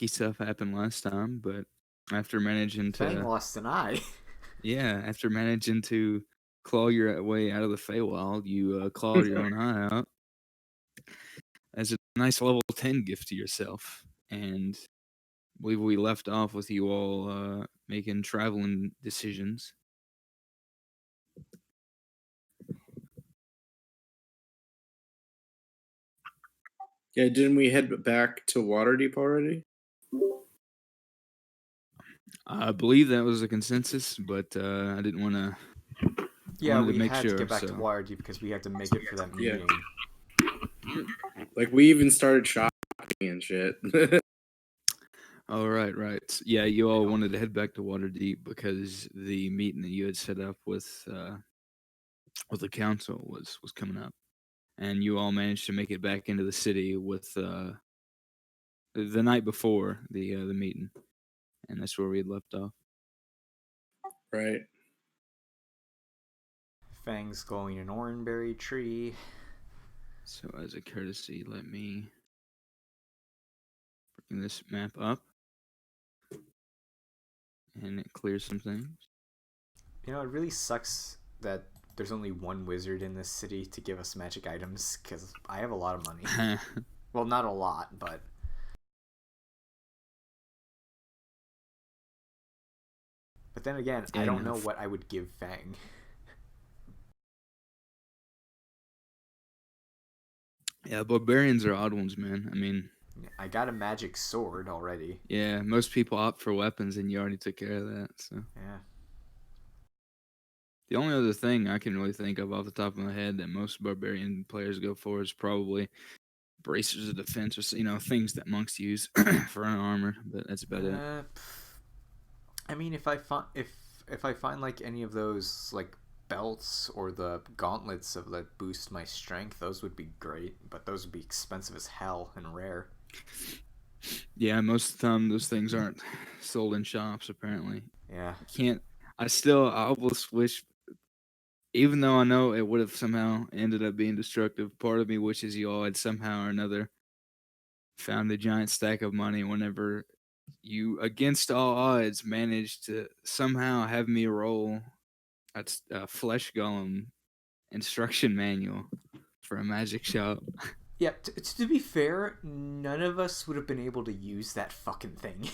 stuff happened last time, but after managing Fang to lost an eye. after managing to claw your way out of the Feywild, you clawed your own eye out as a nice level 10 gift to yourself. And I believe we left off with you all making traveling decisions. Yeah, didn't we head back to Waterdeep already? I believe that was a consensus, but I didn't want to. Yeah, Wanted to we make had to sure. get back to So, Waterdeep because we had to make it for that Yeah. meeting. Like we even started shopping and shit. oh right. Yeah, you all wanted to head back to Waterdeep because the meeting that you had set up with the council was coming up, and you all managed to make it back into the city with the night before the meeting, and that's where we had left off. Right. Fang's glowing an orangeberry tree. So, as a courtesy, let me bring this map up, and it clears some things. You know, it really sucks that there's only one wizard in this city to give us magic items because I have a lot of money. Well, not a lot, but then again, I don't know what I would give Fang. Yeah, barbarians are odd ones, man. I mean, I got a magic sword already. yeah, most people opt for weapons, and you already took care of that. So Yeah. the only other thing I can really think of off the top of my head that most barbarian players go for is probably bracers of defense, or things that monks use for an armor. But that's about it. I mean, if I find like any of those like belts or the gauntlets of that boost my strength, those would be great. But those would be expensive as hell and rare. Yeah, most of the time those things aren't sold in shops. Apparently, Yeah. can't. I almost wish, even though I know it would have somehow ended up being destructive. Part of me wishes you all had somehow or another found a giant stack of money whenever you, against all odds, managed to somehow have me roll a flesh golem instruction manual for a magic shop. Yeah, to be fair, none of us would have been able to use that fucking thing.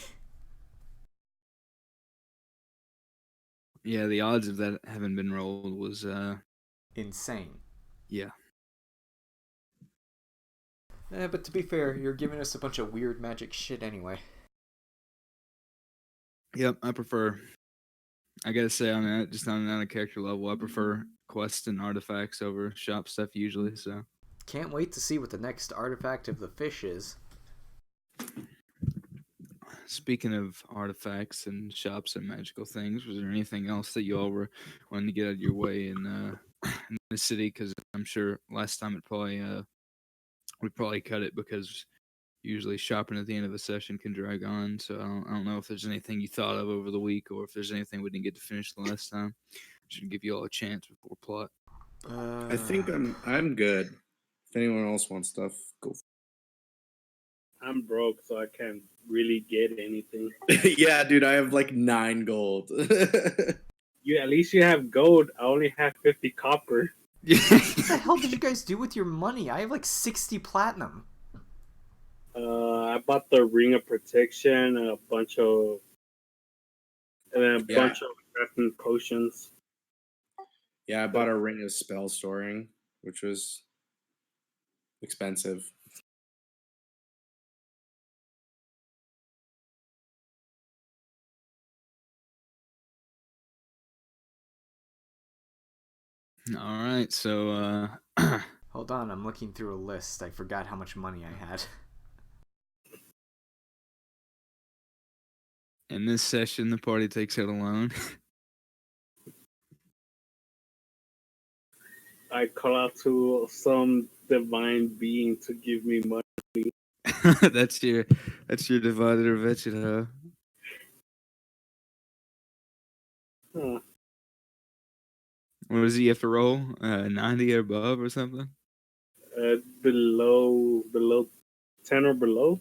Yeah, the odds of that having been rolled was Insane. yeah. But to be fair, you're giving us a bunch of weird magic shit anyway. Yep, I gotta say, on that, just on a character level, I prefer quests and artifacts over shop stuff usually. So Can't wait to see what the next artifact of the fish is. speaking of artifacts and shops and magical things, was there anything else that you all were wanting to get out of your way in the city? Because I'm sure last time we probably cut it because usually shopping at the end of a session can drag on. So I don't know if there's anything you thought of over the week, or if there's anything we didn't get to finish the last time. Should give you all a chance before plot. I think I'm good. If anyone else wants stuff, go. I'm broke, so I can't really get anything. Yeah, dude, I have like 9 gold. At least you have gold. I only have 50 copper. What the hell did you guys do with your money? I have like 60 platinum. I bought the ring of protection and a bunch of crafting potions. Yeah, I bought a ring of spell storing, which was expensive. All right, so Hold on, I'm looking through a list. I forgot how much money I had. in this session, the party takes out a loan. I call out to some divine being to give me money. that's your divine intervention, huh? Huh. What does he have to roll? 90 or above or something? Below 10 or below.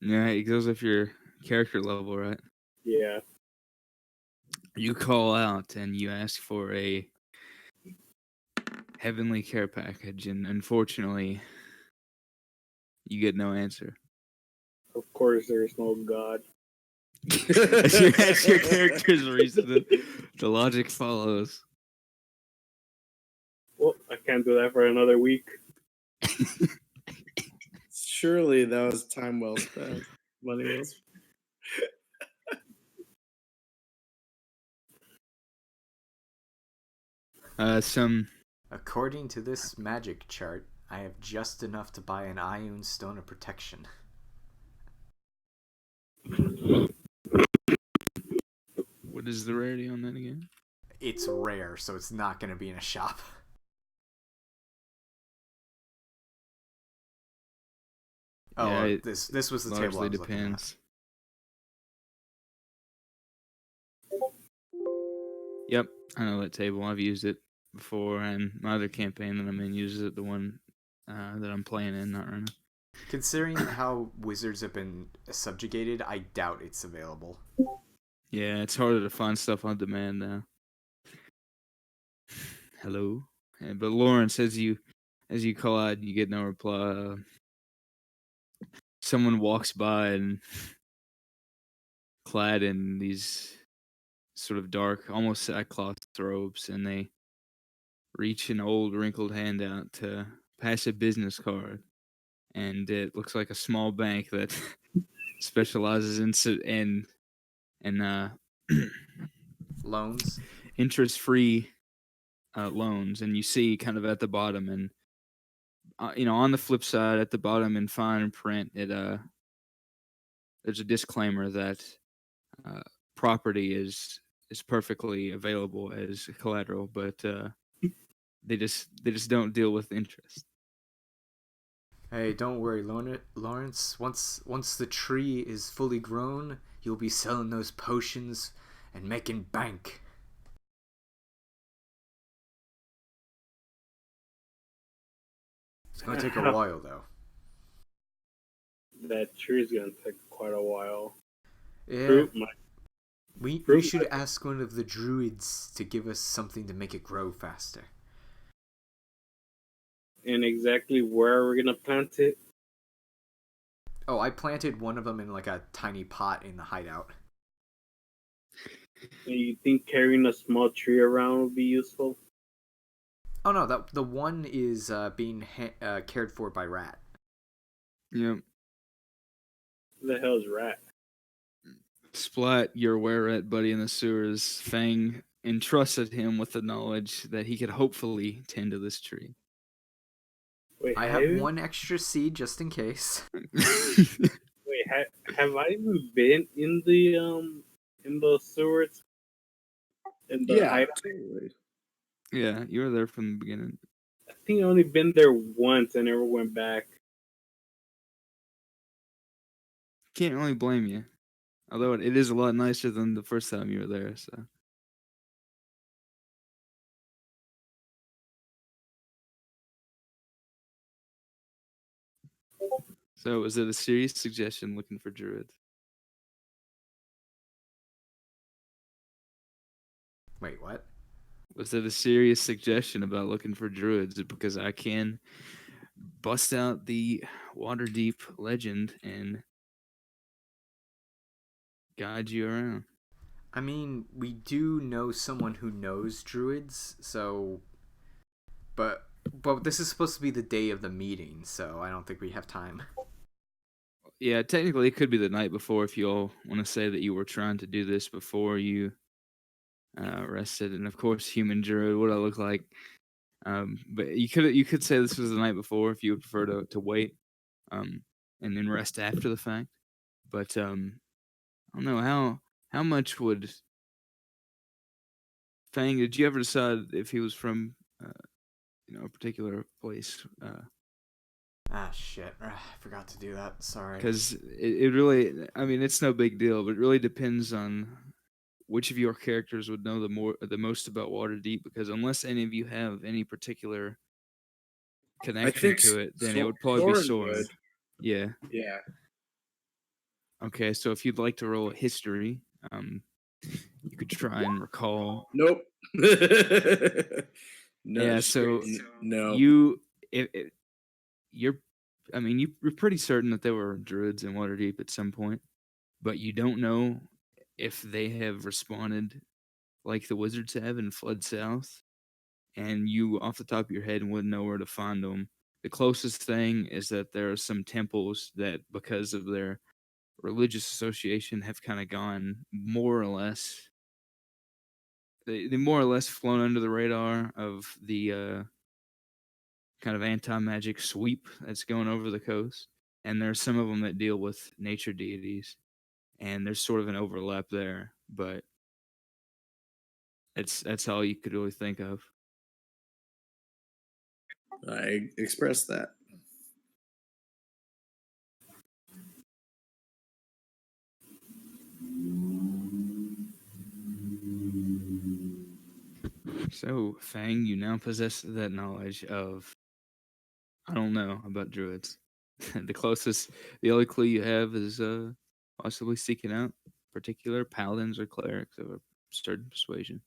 Yeah, it goes with your character level, right? Yeah. You call out and you ask for a heavenly care package, and unfortunately, you get no answer. Of course, there's no God. As your character's reason, the logic follows. Well, I can't do that for another week. Surely that was time well spent. Money well spent. Some According to this magic chart, I have just enough to buy an Ioun Stone of Protection. what is the rarity on that again? It's rare, so it's not going to be in a shop. Oh, Yeah, it this was the table I largely was looking at. depends. Yep, I know that table. I've used it before, and my other campaign that I'm in uses it. The one that I'm playing in, not right now. Considering how wizards have been subjugated, I doubt it's available. Yeah, it's harder to find stuff on demand now. Hello, but Lawrence, as you call out, you get no reply. Someone walks by and clad in these sort of dark, almost sackcloth robes, and they reach an old, wrinkled hand out to pass a business card, and it looks like a small bank that specializes in Loans? interest-free loans, and you see kind of at the bottom, and on the flip side, at the bottom in fine print, there's a disclaimer that uh, property is perfectly available as collateral, but they just don't deal with interest. Hey, don't worry, Lawrence. Once the tree is fully grown, you'll be selling those potions and making bank. It's gonna take a while, though. That tree's gonna take quite a while. Yeah, Fruit might. we should ask one of the druids to give us something to make it grow faster. And exactly where we're gonna plant it? Oh, I planted one of them in like a tiny pot in the hideout. And you think carrying a small tree around would be useful? Oh no, that the one is being cared for by Rat. Yep. Who the hell is Rat? Splat, your were-rat buddy in the sewers, Fang entrusted him with the knowledge that he could hopefully tend to this tree. Wait, I have one extra seed just in case. Wait, have I even been in the sewers? In the Yeah, hideout? totally. Yeah, you were there from the beginning. I think I only been there once and never went back. Can't really blame you. Although it is a lot nicer than the first time you were there, so. So, was it a serious suggestion looking for druids? Wait, what? Was it a serious suggestion about looking for druids? Because I can bust out the Waterdeep legend and guide you around. I mean, we do know someone who knows druids, so but this is supposed to be the day of the meeting, so I don't think we have time. Yeah, technically it could be the night before if you all want to say that you were trying to do this before you rested. And of course, human druid, what I look like. But you could say this was the night before if you would prefer to wait, and then rest after the fact. But I don't know how much would Fang? Did you ever decide if he was from a particular place? Ah, shit. I forgot to do that. Sorry. Because it really, I mean, it's no big deal, but it really depends on which of your characters would know the most about Waterdeep. Because unless any of you have any particular I connection think to it, then it would probably be Soren Soren. would. Yeah. Yeah. Okay, so if you'd like to roll a history, um, you could try and recall. Nope. No, Yeah, straight so no. you, it, you're, I mean, you're pretty certain that there were druids in Waterdeep at some point, but you don't know if they have responded like the wizards have and fled south. And you, off the top of your head, wouldn't know where to find them. The closest thing is that there are some temples that, because of their religious association, have kind of gone more or less. They more or less flown under the radar of the kind of anti magic sweep that's going over the coast. And there's some of them that deal with nature deities, and there's sort of an overlap there, but that's all you could really think of. I expressed that. So, Fang, you now possess that knowledge of, I don't know about druids. The only clue you have is possibly seeking out particular paladins or clerics of a certain persuasion.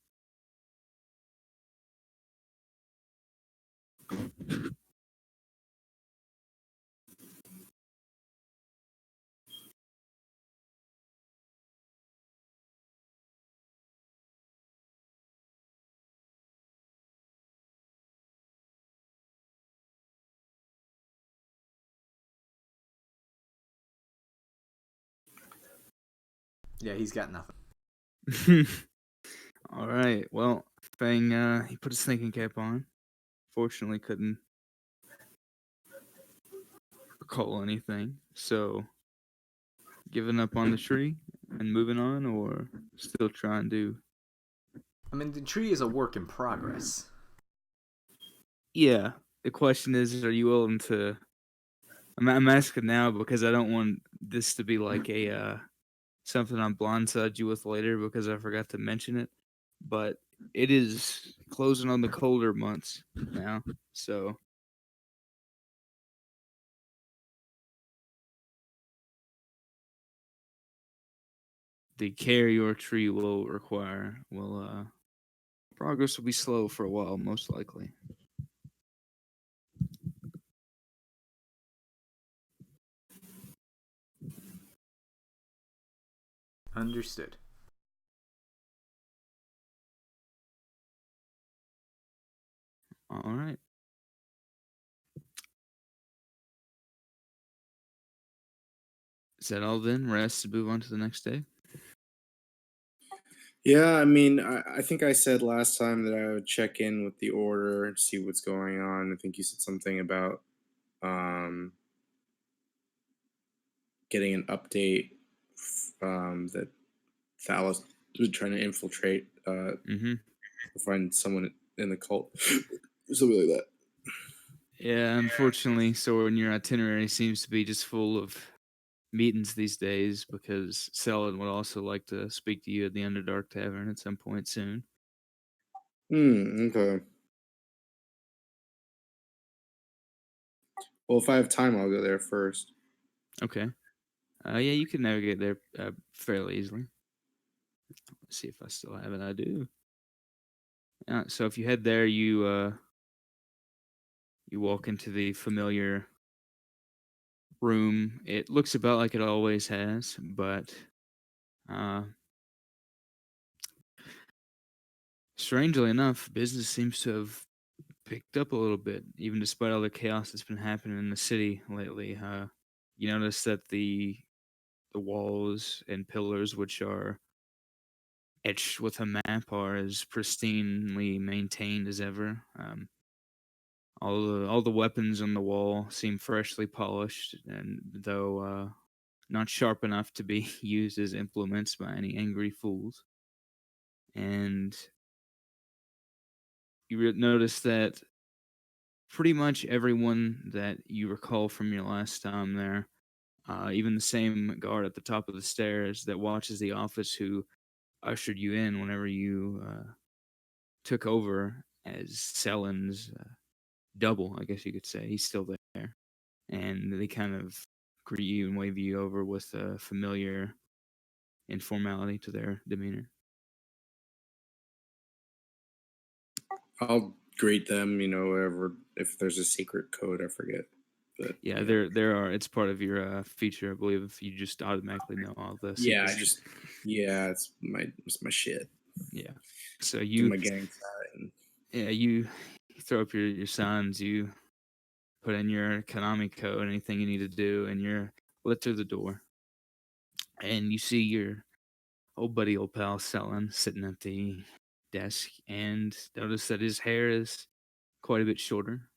Yeah, he's got nothing. All right. Well, Fang, he put his thinking cap on. Fortunately, couldn't recall anything. So, giving up on the tree and moving on, or still trying to? I mean, the tree is a work in progress. Yeah. The question is, are you willing to? I'm asking now because I don't want this to be like a something I'm blindside you with later because I forgot to mention it. But it is closing on the colder months now, so the care your tree will require will progress will be slow for a while, most likely. Understood. All right. Is that all then? Rest and move on to the next day? Yeah, I mean, I think I said last time that I would check in with the order and see what's going on. I think you said something about um, getting an update that Thalos was trying to infiltrate, Mm-hmm. find someone in the cult, something like that. Yeah, unfortunately, so in your itinerary seems to be just full of meetings these days because Selin would also like to speak to you at the Underdark Tavern at some point soon. Okay. Well, if I have time, I'll go there first. Okay. Yeah, you can navigate there fairly easily. Let's see if I still have it. I do. So if you head there, you walk into the familiar room. It looks about like it always has, but uh, strangely enough, business seems to have picked up a little bit, even despite all the chaos that's been happening in the city lately. You notice that the walls and pillars, which are etched with a map, are as pristinely maintained as ever. All the weapons on the wall seem freshly polished, and though not sharp enough to be used as implements by any angry fools. And you notice that pretty much everyone that you recall from your last time there, even the same guard at the top of the stairs that watches the office who ushered you in whenever you took over as Selen's double, I guess you could say, he's still there. And they kind of greet you and wave you over with a familiar informality to their demeanor. I'll greet them, whatever. If there's a secret code, I forget. But Yeah, there are. It's part of your feature, I believe. If you just automatically know all the yeah, secrets. it's my shit. Yeah. So Do you, my gang sign. yeah, you throw up your signs. You put in your Konami code, anything you need to do, and you're let through the door. And you see your old buddy, old pal, Selin, sitting at the desk, and notice that his hair is quite a bit shorter.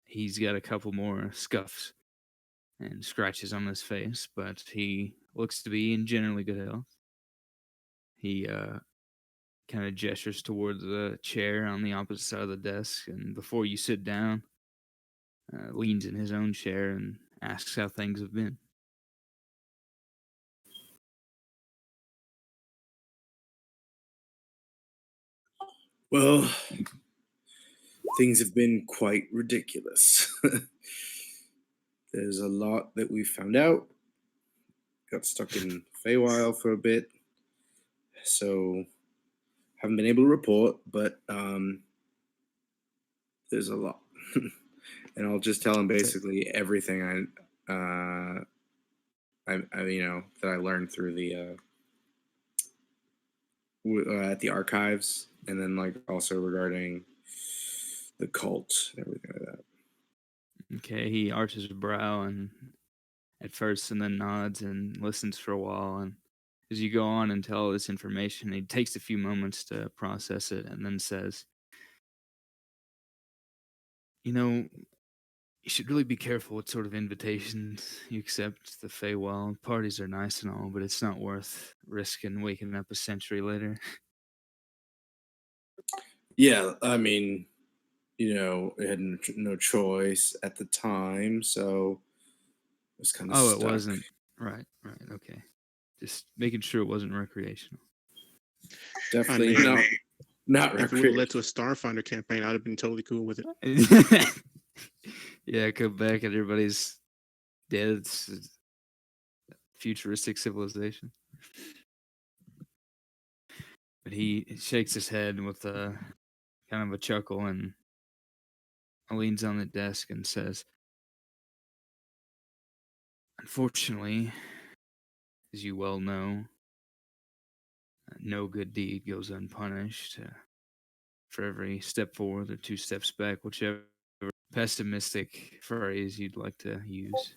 He's got a couple more scuffs and scratches on his face, but he looks to be in generally good health. He kind of gestures towards the chair on the opposite side of the desk, and before you sit down, leans in his own chair and asks how things have been. Well, things have been quite ridiculous. There's a lot that we found out. Got stuck in Feywild for a bit, so haven't been able to report. But there's a lot, and I'll just tell him basically everything that I learned through the at the archives, and then like also regarding the cult and everything like that. Okay, he arches his brow and at first and then nods and listens for a while. And as you go on and tell all this information, he takes a few moments to process it and then says, "You know, you should really be careful what sort of invitations you accept. The Feywild parties are nice and all, but it's not worth risking waking up a century later." Yeah, I mean, it had no choice at the time, so I was kind of Oh, it stuck. wasn't. Right, okay. Just making sure it wasn't recreational. Definitely mean, not if it would have led recreational. to a Starfinder campaign, I'd have been totally cool with it. Yeah, come back and everybody's dead. It's a futuristic civilization. But he shakes his head with a kind of a chuckle and leans on the desk and says, "Unfortunately, as you well know, no good deed goes unpunished. For every step forward or two steps back, whichever pessimistic phrase you'd like to use.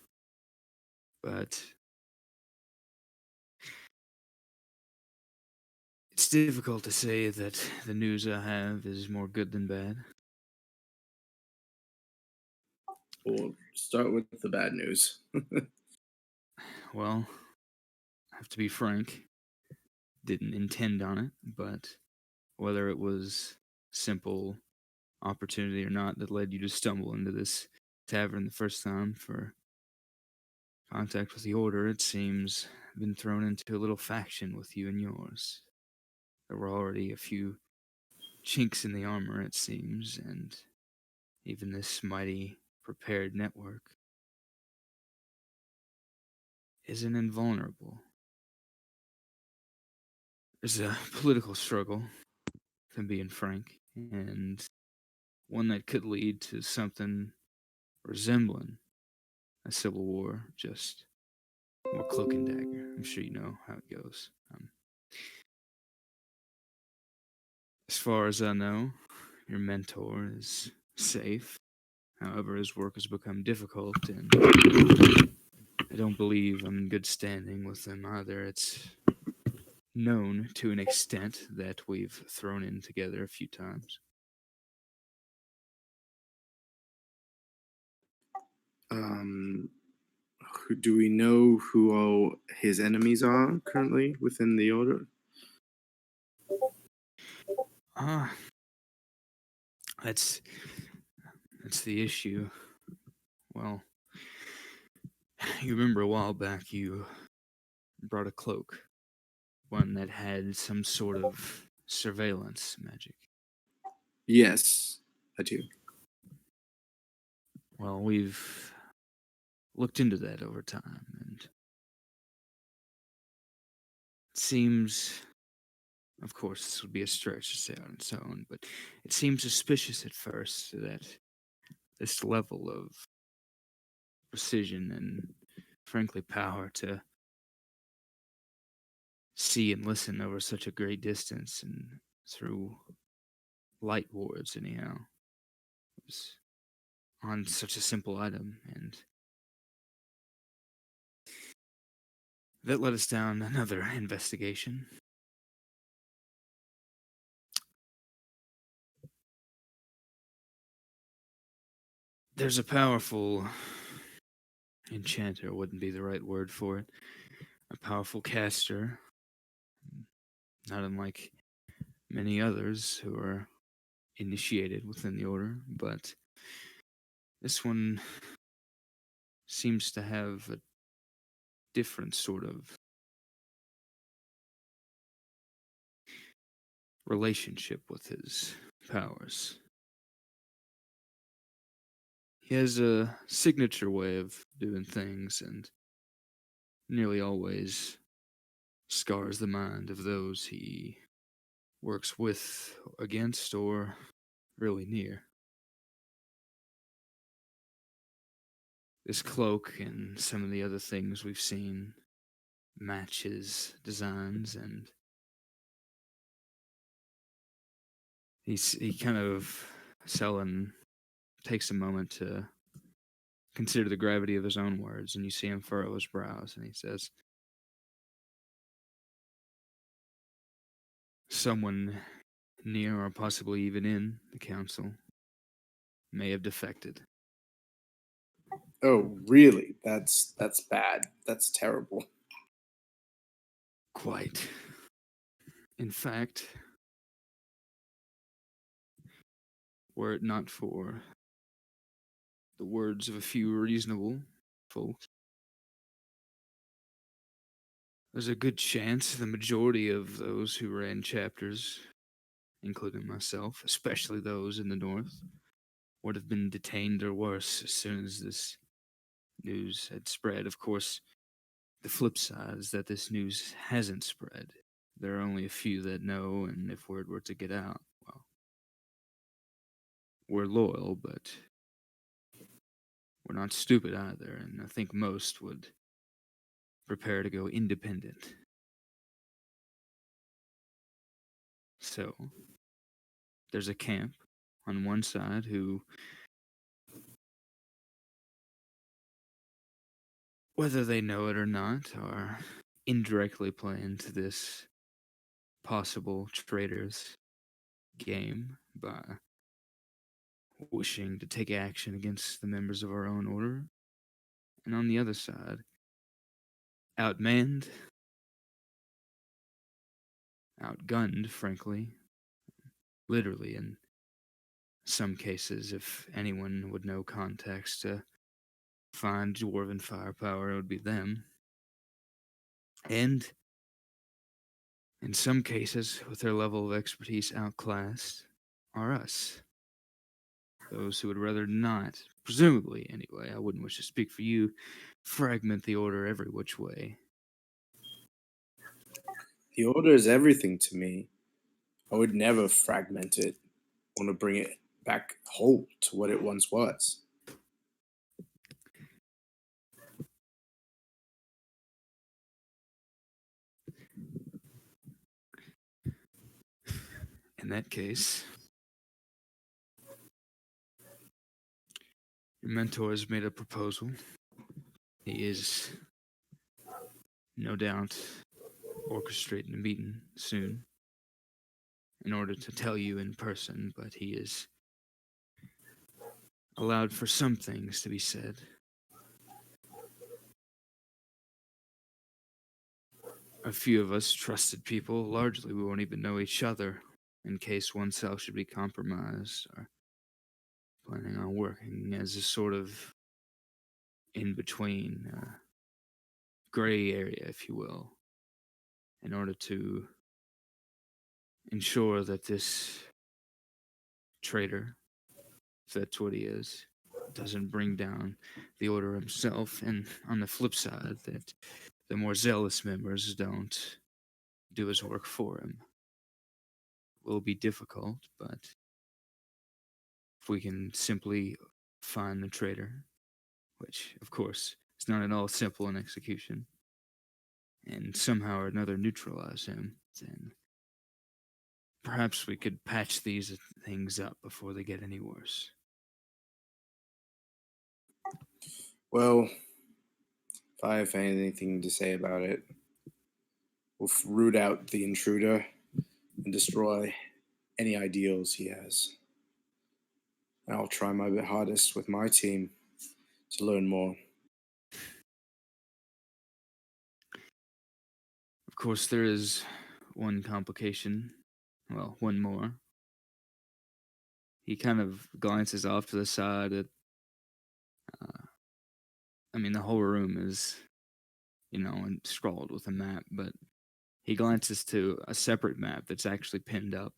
But it's difficult to say that the news I have is more good than bad. We'll start with the bad news. Well, I have to be frank, didn't intend on it, but whether it was simple opportunity or not that led you to stumble into this tavern the first time for contact with the Order, it seems been thrown into a little faction with you and yours. There were already a few chinks in the armor, it seems, and even this mighty prepared network isn't invulnerable. There's a political struggle, if I'm being frank, and one that could lead to something resembling a civil war, just more cloak and dagger. I'm sure you know how it goes. As far as I know, your mentor is safe. However, his work has become difficult, and I don't believe I'm in good standing with him either. It's known to an extent that we've thrown in together a few times. Um, do we know who all his enemies are currently within the Order? Ah, that's the issue. Well, you remember a while back you brought a cloak, one that had some sort of surveillance magic. Yes, I do. Well, we've looked into that over time, and it seems, of course, this would be a stretch to say on its own, but it seems suspicious at first that this level of precision and, frankly, power to see and listen over such a great distance and through light wards, anyhow, was on such a simple item, and that led us down another investigation. There's a powerful enchanter, wouldn't be the right word for it, a powerful caster, not unlike many others who are initiated within the order, but this one seems to have a different sort of relationship with his powers. He has a signature way of doing things and nearly always scars the mind of those he works with, against, or really near. This cloak and some of the other things we've seen match his designs, and he kind of, Selin takes a moment to consider the gravity of his own words, and you see him furrow his brows, and he says, "Someone near or possibly even in the council may have defected." Oh, really? That's bad. That's terrible. Quite. In fact, were it not for the words of a few reasonable folks, there's a good chance the majority of those who ran chapters, including myself, especially those in the north, would have been detained or worse as soon as this news had spread. Of course, the flip side is that this news hasn't spread. There are only a few that know, and if word were to get out, well, we're loyal, but we're not stupid either, and I think most would prepare to go independent. So, there's a camp on one side who, whether they know it or not, are indirectly playing to this possible traitor's game by wishing to take action against the members of our own order. And on the other side, outmanned, outgunned, frankly, literally in some cases, if anyone would know context to find dwarven firepower, it would be them. And in some cases, with their level of expertise outclassed, are us. Those who would rather not, presumably anyway, I wouldn't wish to speak for you, fragment the order every which way. The order is everything to me. I would never fragment it. I want to bring it back whole to what it once was. In that case, your mentor has made a proposal. He is, no doubt, orchestrating a meeting soon in order to tell you in person, but he is allowed for some things to be said. A few of us trusted people, largely we won't even know each other in case oneself should be compromised, or planning on working as a sort of in-between gray area, if you will, in order to ensure that this traitor, if that's what he is, doesn't bring down the order himself, and on the flip side, that the more zealous members don't do his work for him. Will be difficult, but if we can simply find the traitor, which, of course, is not at all simple in execution, and somehow or another neutralize him, then perhaps we could patch these things up before they get any worse. Well, if I have anything to say about it, we'll root out the intruder and destroy any ideals he has. And I'll try my hardest with my team to learn more. Of course, there is one complication. Well, one more. He kind of glances off to the side at. I mean, the whole room is, and scrawled with a map, but he glances to a separate map that's actually pinned up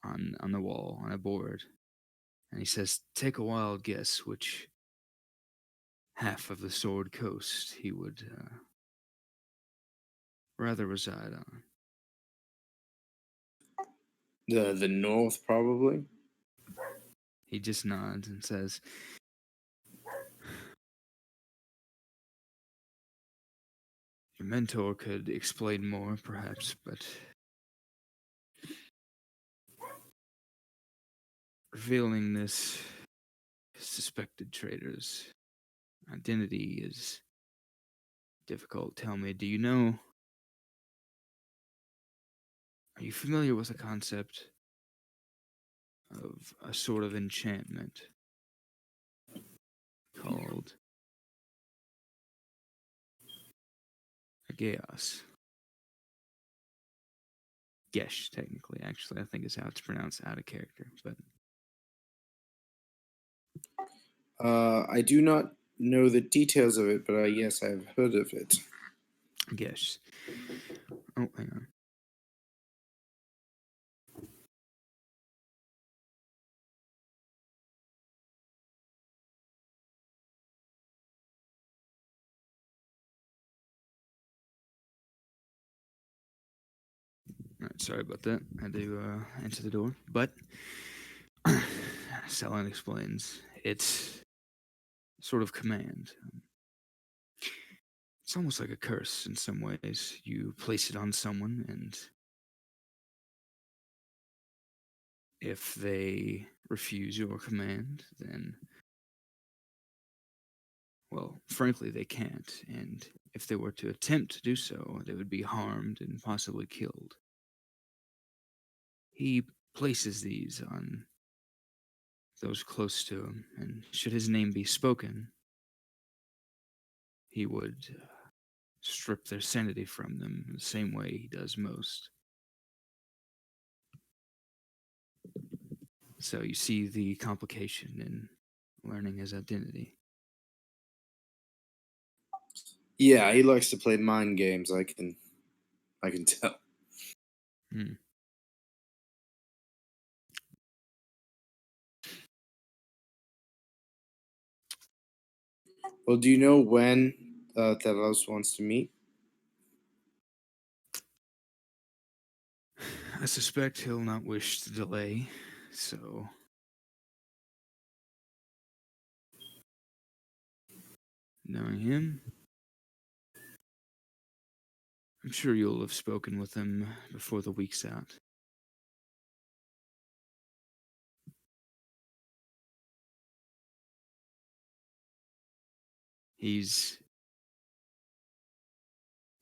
on the wall on a board, and he says, "Take a wild guess which half of the Sword Coast he would rather reside on." The north, probably. He just nods and says, "Your mentor could explain more, perhaps, but revealing this suspected traitor's identity is difficult. Tell me, are you familiar with the concept of a sort of enchantment called a Geas? Gesh, technically, actually, I think is how it's pronounced out of character, but I do not know the details of it, but yes, I've heard of it. Gesh. Oh, hang on. All right, sorry about that. I had to enter the door. But Salon explains it's sort of command. It's almost like a curse in some ways. You place it on someone, and if they refuse your command, then, well, frankly, they can't. And if they were to attempt to do so, they would be harmed and possibly killed. He places these on those close to him, and should his name be spoken, he would strip their sanity from them the same way he does most. So you see the complication in learning his identity. Yeah, he likes to play mind games. I can tell. Hmm. Well, do you know when Telos wants to meet? I suspect he'll not wish to delay, so knowing him, I'm sure you'll have spoken with him before the week's out. He's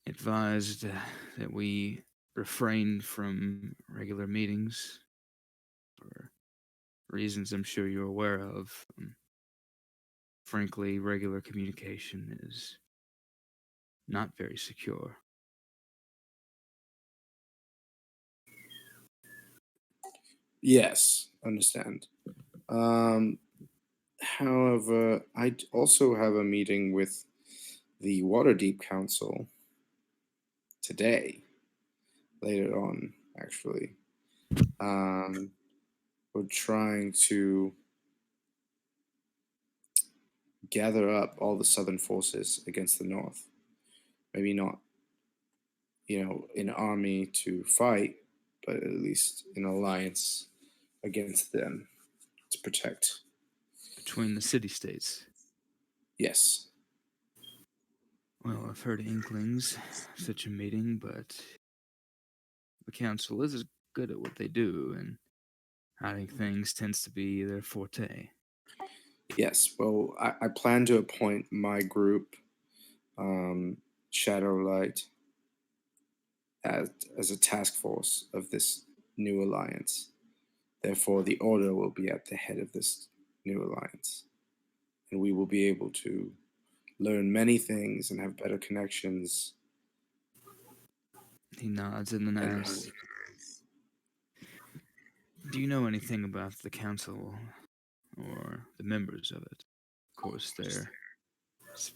advised that we refrain from regular meetings for reasons I'm sure you're aware of. Frankly, regular communication is not very secure. Yes, understand. Um, However, also have a meeting with the Waterdeep Council today, later on, actually. We're trying to gather up all the southern forces against the north. Maybe not, an army to fight, but at least an alliance against them to protect. between the city states. Yes. Well, I've heard inklings of such a meeting, but the council is good at what they do, and hiding things tends to be their forte. Yes. Well, I plan to appoint my group, um, Shadowlight, as, as a task force of this new alliance. Therefore, the Order will be at the head of this new alliance. And we will be able to learn many things and have better connections. He nods and then And asks, "Do you know anything about the council or the members of it?" Of course, it's well,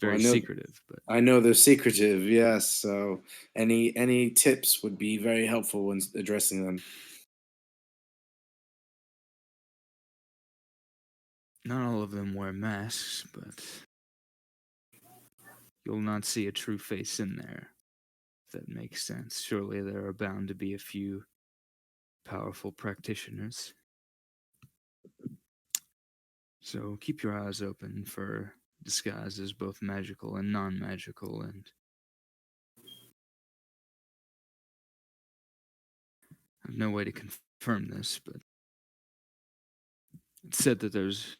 very secretive, but I know they're secretive. Yes. So any tips would be very helpful when addressing them. not all of them wear masks, but you'll not see a true face in there. If that makes sense. Surely there are bound to be a few powerful practitioners. So keep your eyes open for disguises, both magical and non magical, and I have no way to confirm this, but it's said that there's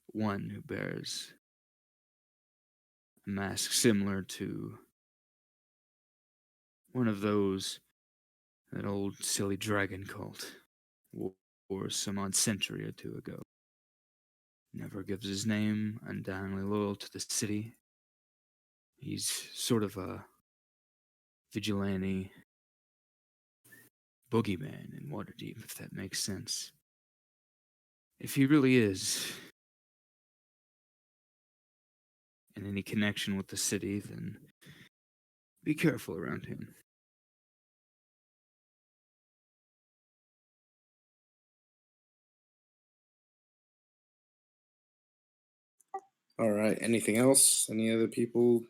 one who bears a mask similar to one of those that old silly dragon cult wore some odd century or two ago. Never gives his name, undyingly loyal to the city. He's sort of a vigilante boogeyman in Waterdeep, if that makes sense. If he really is in any connection with the city, then be careful around him. All right. Anything else? Any other people?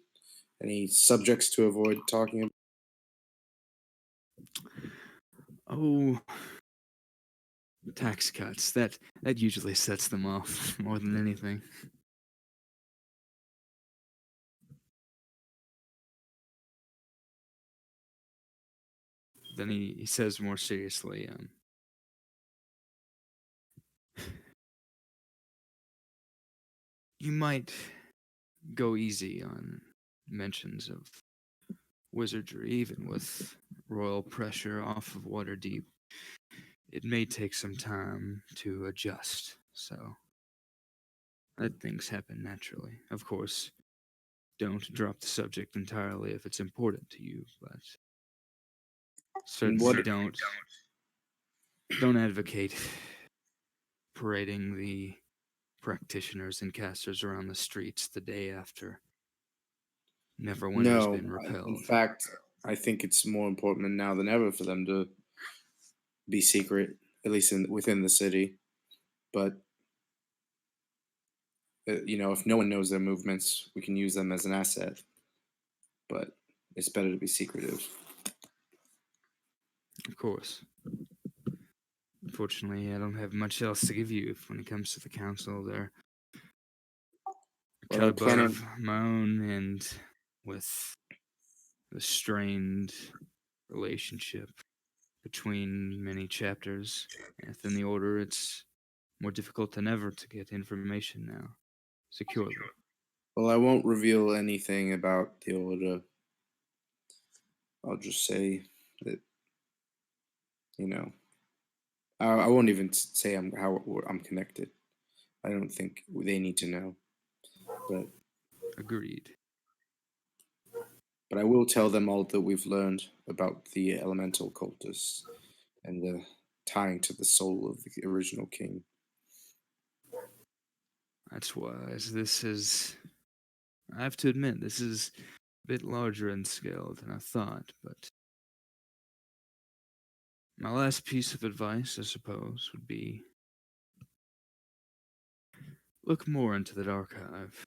Any subjects to avoid talking about? Oh, tax cuts. That usually sets them off more than anything. Then he says more seriously, you might go easy on mentions of wizardry, even with royal pressure off of Waterdeep. It may take some time to adjust, so let things happen naturally. Of course, don't drop the subject entirely if it's important to you, but And certainly don't advocate parading the practitioners and casters around the streets the day after Neverwinter's No, been in repelled. fact, I think it's more important now than ever for them to be secret, at least within the city. But if no one knows their movements, we can use them as an asset. But it's better to be secretive. Of course. Unfortunately, I don't have much else to give you when it comes to the council. They're Well, cut I plan on. above my own, and with the strained relationship between many chapters within the order, it's more difficult than ever to get information now securely. Well, I won't reveal anything about the order. I'll just say that you know. I won't even say how I'm connected. I don't think they need to know. But Agreed. I will tell them all that we've learned about the elemental cultists and the tying to the soul of the original king. That's wise. I have to admit, this is a bit larger in scale than I thought, but my last piece of advice, I suppose, would be look more into that archive.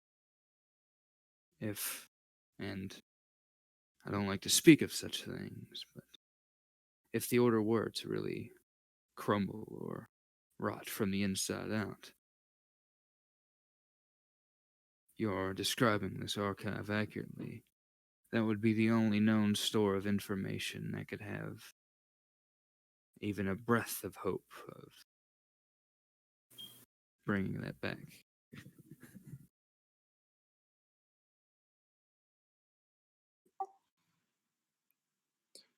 if, and I don't like to speak of such things, but if the order were to really crumble or rot from the inside out, you're describing this archive accurately. That would be the only known store of information that could have even a breath of hope of bringing that back.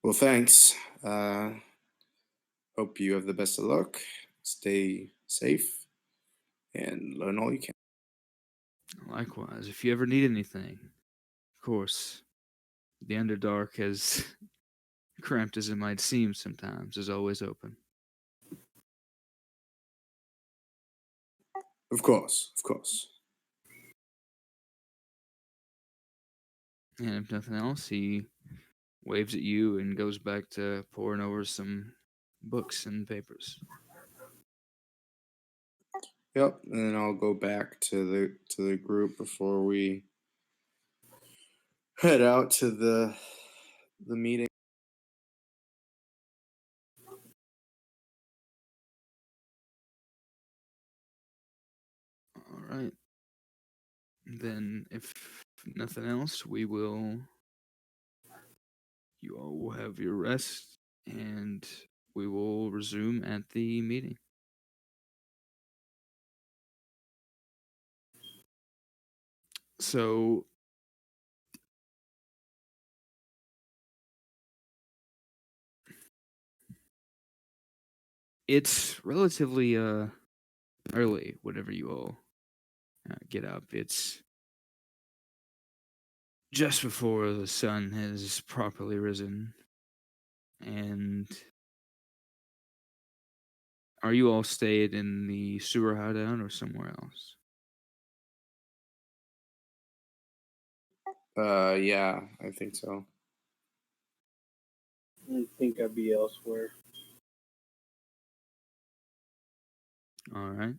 Well, thanks. Hope you have the best of luck. Stay safe and learn all you can. Likewise, if you ever need anything, of course, the Underdark, as cramped as it might seem sometimes, is always open. Of course, of course. And if nothing else, he waves at you and goes back to poring over some books and papers. Yep, and then I'll go back to the group before we head out to the meeting. All right. Then, if nothing else, you all will have your rest, and we will resume at the meeting. So, it's relatively early whenever you all get up. It's just before the sun has properly risen. And are you all stayed in the sewer hideout or somewhere else? Yeah, I think so. I think I'd be elsewhere. All right.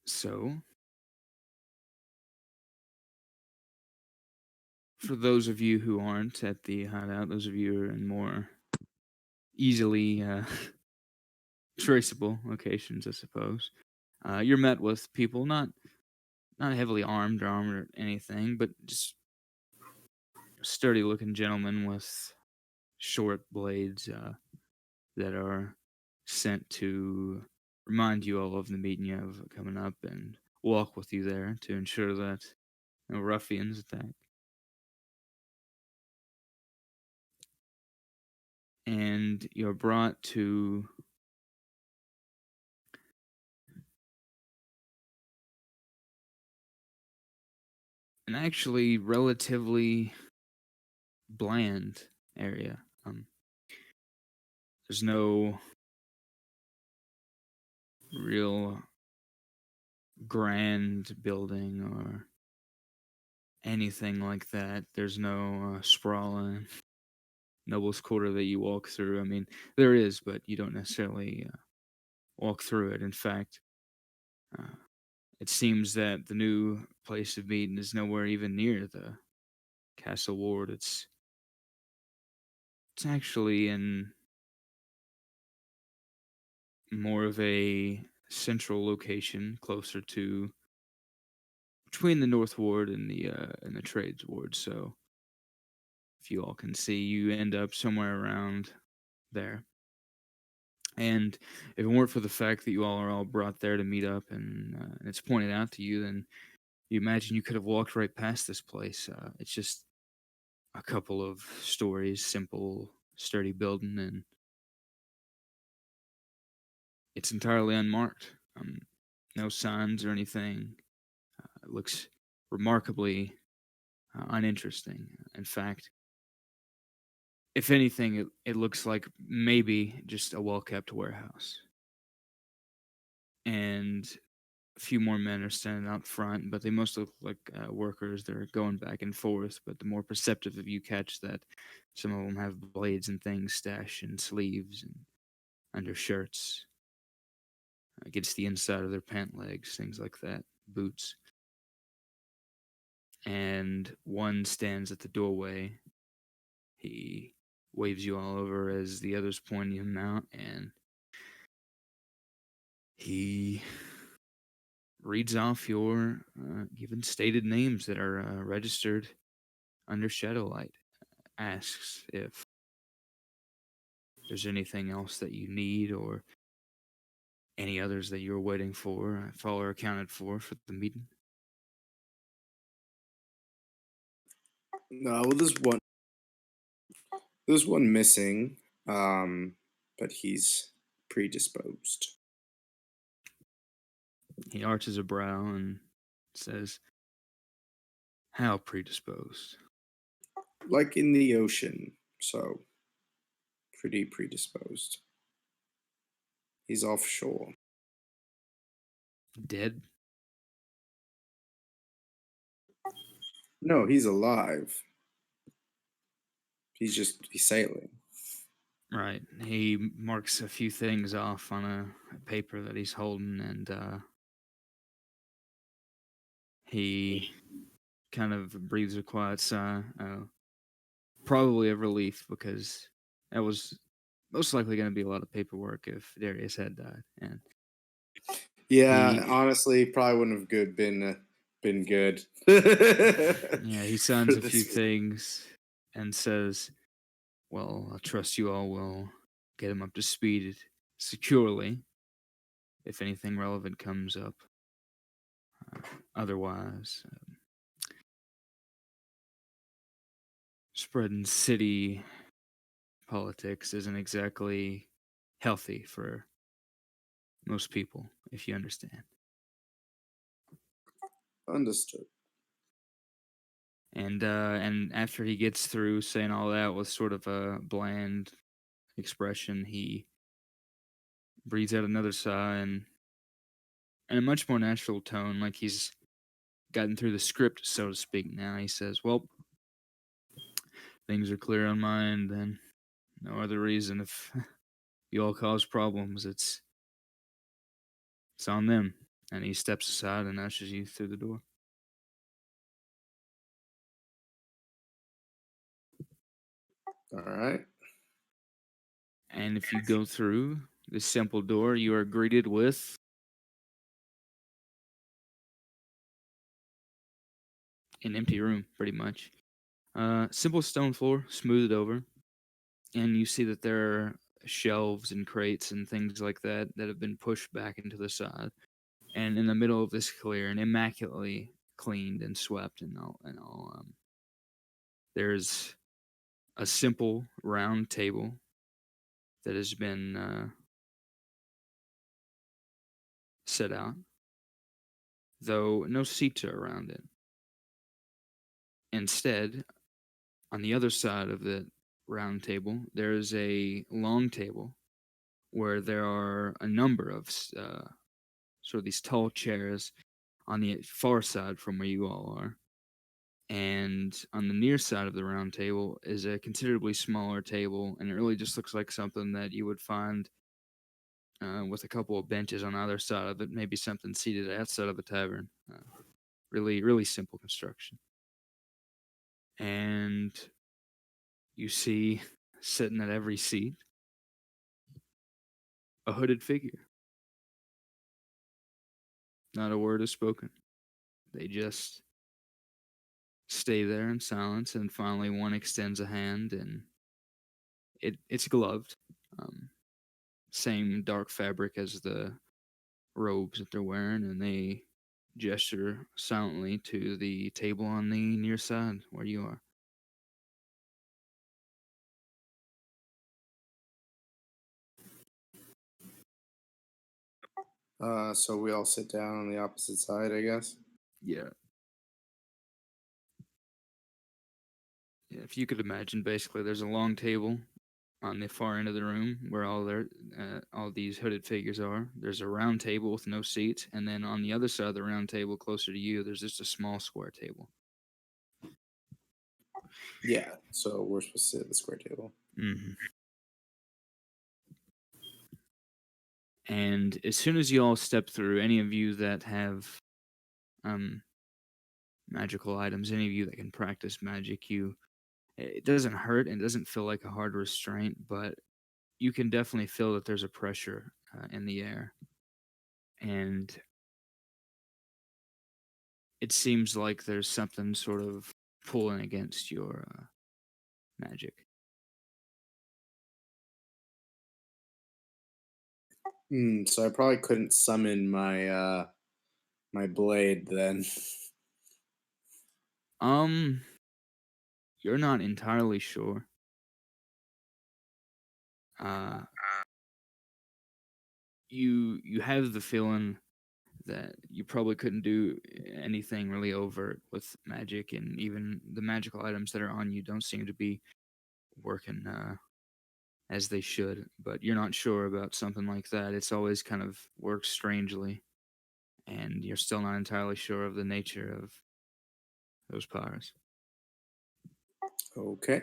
So, for those of you who aren't at the hideout, those of you who are in more easily traceable locations, I suppose, you're met with people not heavily armed or armored or anything, but just sturdy-looking gentlemen with short blades that are sent to remind you all of the meeting you have coming up and walk with you there to ensure that no ruffians attack. And you're brought to an actually relatively bland area. There's no real grand building or anything like that. There's no sprawling Noble's Quarter that you walk through. I mean, there is, but you don't necessarily walk through it. In fact, uh, it seems that the new place of meeting is nowhere even near the Castle Ward. It's actually in more of a central location, closer to between the North Ward and the Trades Ward. So if you all can see, you end up somewhere around there. And if it weren't for the fact that you all are all brought there to meet up and it's pointed out to you, then you imagine you could have walked right past this place. It's just a couple of stories, simple, sturdy building, and it's entirely unmarked. No signs or anything. It looks remarkably uninteresting. In fact, if anything, it looks like maybe just a well kept warehouse. And a few more men are standing out front, but they most look like workers. They're going back and forth. But the more perceptive of you catch that some of them have blades and things stashed in sleeves and under shirts, against the inside of their pant legs, things like that, boots. And one stands at the doorway. He waves you all over as the others point him out, and he reads off your even stated names that are registered under Shadowlight. Asks if there's anything else that you need or any others that you're waiting for, if all are accounted for the meeting. No, well, there's one missing, but he's predisposed. He arches a brow and says, "How predisposed?" Like in the ocean, so pretty predisposed. He's offshore. Dead? No, he's alive. He's sailing. Right. He marks a few things off on a paper that he's holding, and he kind of breathes a quiet sigh. Probably of relief, because that was most likely going to be a lot of paperwork if Darius had died. And Yeah, he, honestly, probably wouldn't have been good. yeah, he signs For a few this. things and says, "Well, I trust you all will get him up to speed securely if anything relevant comes up. Otherwise, spreading city politics isn't exactly healthy for most people, if you understand." Understood. And after he gets through saying all that with sort of a bland expression, he breathes out another sigh and in a much more natural tone, like he's gotten through the script, so to speak. Now he says, "Well, things are clear on my end. Then no other reason. If you all cause problems, it's on them." And he steps aside and ushers you through the door. All right. And if you go through this simple door, you are greeted with an empty room, pretty much. Simple stone floor, smoothed over, and you see that there are shelves and crates and things like that that have been pushed back into the side. And in the middle of this clear and immaculately cleaned and swept and all, there's a simple round table that has been set out, though no seats are around it. Instead, on the other side of the round table, there is a long table where there are a number of sort of these tall chairs on the far side from where you all are. And on the near side of the round table is a considerably smaller table, and it really just looks like something that you would find with a couple of benches on either side of it, maybe something seated outside of a tavern. Really, really simple construction. And you see, sitting at every seat, a hooded figure. Not a word is spoken. They just stay there in silence, and finally one extends a hand, and it's gloved. Um, Same dark fabric as the robes that they're wearing, and they gesture silently to the table on the near side where you are. So we all sit down on the opposite side, I guess. Yeah. Yeah, if you could imagine, basically, there's a long table on the far end of the room where all these hooded figures are. There's a round table with no seats, and then on the other side of the round table, closer to you, there's just a small square table. Yeah, so we're supposed to sit at the square table. Mm-hmm. And as soon as you all step through, any of you that have magical items, any of you that can practice magic, it doesn't hurt and doesn't feel like a hard restraint, but you can definitely feel that there's a pressure in the air, and it seems like there's something sort of pulling against your magic. So I probably couldn't summon my my blade then. You're not entirely sure. Uh, you have the feeling that you probably couldn't do anything really overt with magic, and even the magical items that are on you don't seem to be working as they should. But you're not sure about something like that. It's always kind of works strangely, and you're still not entirely sure of the nature of those powers. Okay.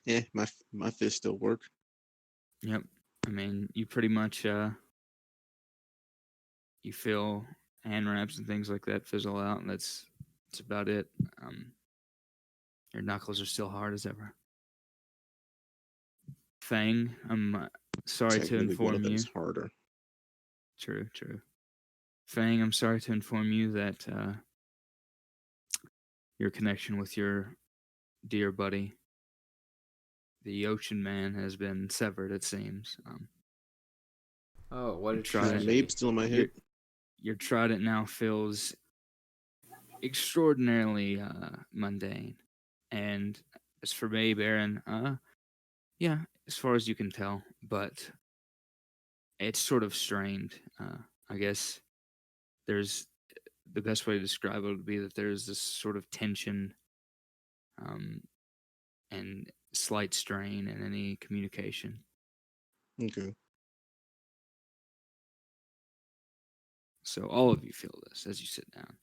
Yeah, my fist still work. Yep. I mean, you pretty much you feel hand wraps and things like that fizzle out, and that's about it. Your knuckles are still hard as ever. Fang, I'm sorry to Technically, one of inform them you. is harder. True. Fang, I'm sorry to inform you that your connection with your dear buddy, the Ocean Man, has been severed. It seems. Oh, what a Your Is trident, tragedy. Mabe still in my your head? your trident now feels extraordinarily mundane. And as for Babe, Aaron, yeah, as far as you can tell, but it's sort of strained. I guess there's the best way to describe it would be that there's this sort of tension um, and slight strain in any communication. Okay. So all of you feel this as you sit down.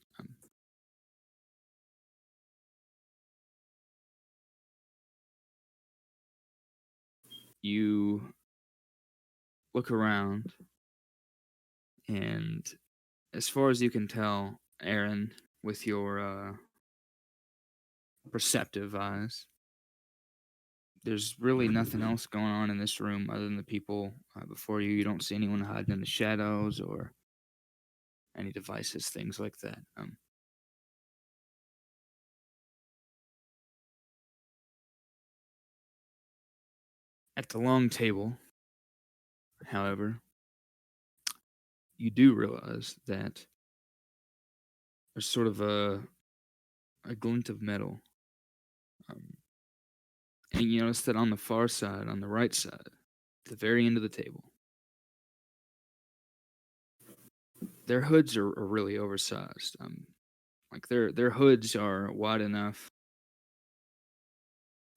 You look around, and as far as you can tell, Aaron, with your perceptive eyes, there's really nothing else going on in this room other than the people before you. You don't see anyone hiding in the shadows or any devices, things like that. At the long table, however, you do realize that there's sort of a glint of metal. And you notice that on the far side, on the right side, at the very end of the table, their hoods are really oversized. Like their hoods are wide enough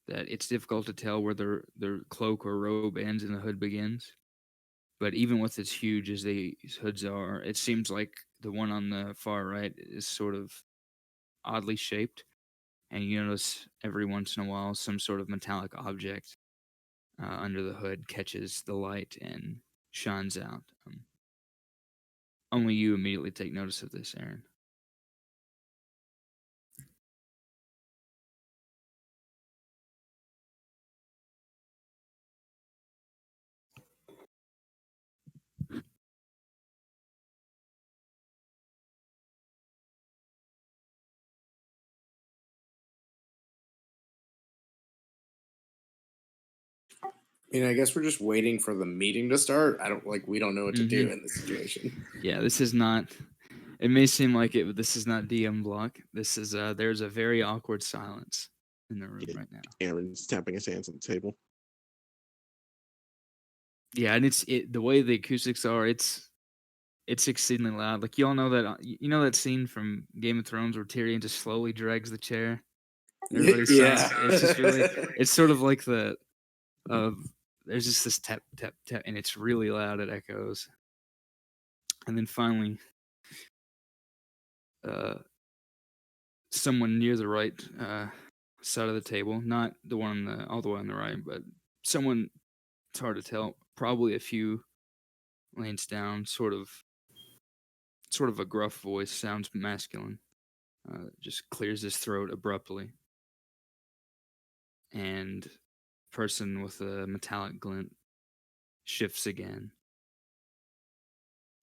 that it's difficult to tell where their cloak or robe ends and the hood begins. But even with as huge as these hoods are, it seems like the one on the far right is sort of oddly shaped, and you notice every once in a while some sort of metallic object under the hood catches the light and shines out. Only you immediately take notice of this, Aaron. I mean, I guess we're just waiting for the meeting to start. We don't know what to do Mhm. in this situation. Yeah, this is not. It may seem like it, but this is not DM block. This is there's a very awkward silence in the room Yeah, right now. Aaron's tapping his hands on the table. Yeah, and the way the acoustics are. it's exceedingly loud. Like you all know that you know that scene from Game of Thrones where Tyrion just slowly drags the chair. Everybody Yeah. sounds. It's just really. It's sort of like the. There's just this tap tap tap, and it's really loud. It echoes, and then finally, uh, someone near the right side of the table, not the one on the all the way on the right, but someone. It's hard to tell. Probably a few lanes down. Sort of a gruff voice. Sounds masculine. Just clears his throat abruptly, and person with a metallic glint shifts again.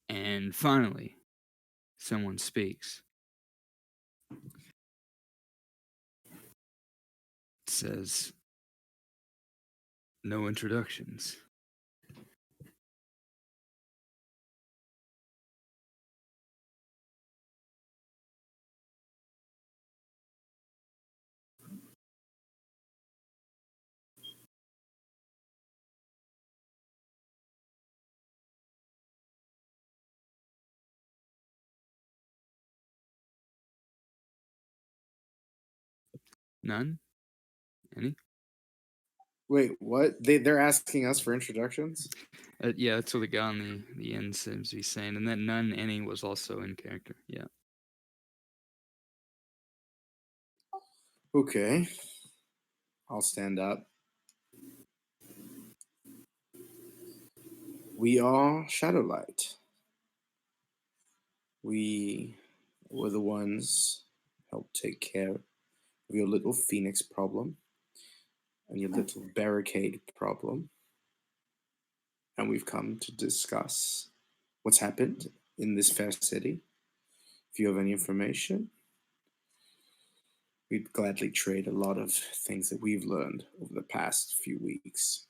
And finally, someone speaks. It says, "No introductions." None? Any? Wait, what? They're asking us for introductions? Yeah, that's what the guy on the end seems to be saying. And that none, any was also in character. Yeah. Okay. I'll stand up. We are Shadowlight. We were the ones helped take care of your little phoenix problem and your little barricade problem. And we've come to discuss what's happened in this fair city. If you have any information, we'd gladly trade a lot of things that we've learned over the past few weeks.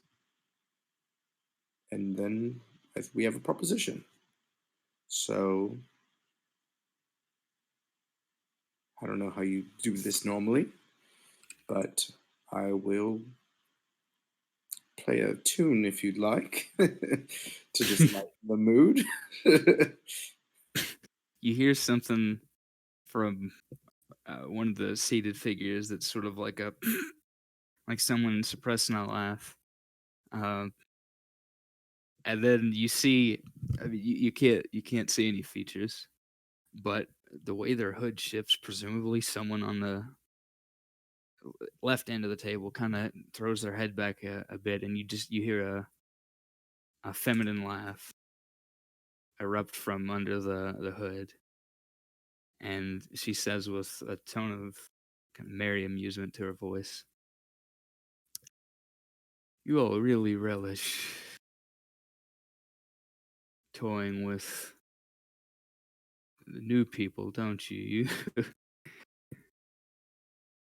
And then we have a proposition. So I don't know how you do this normally, but I will play a tune if you'd like to just lighten the mood. You hear something from one of the seated figures that's sort of like a like someone suppressing a laugh. Uh, and then you see, I mean, you can't see any features, but the way their hood shifts, presumably someone on the left end of the table kind of throws their head back a bit, and you hear a feminine laugh erupt from under the hood, and she says with a tone of kind of merry amusement to her voice, "You all really relish toying with the new people, don't you?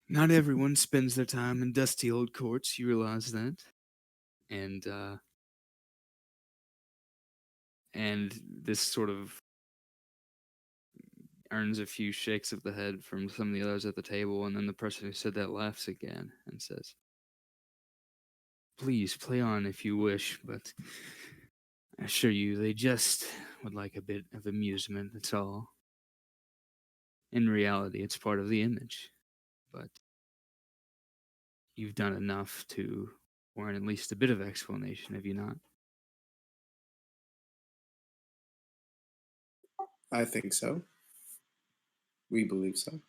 Not everyone spends their time in dusty old courts. You realize that, and and this sort of earns a few shakes of the head from some of the others at the table, and then the person who said that laughs again and says, "Please play on if you wish, but I assure you they just would like a bit of amusement, that's all. In reality, it's part of the image, but you've done enough to warrant at least a bit of explanation, have you not?" I think so. We believe so.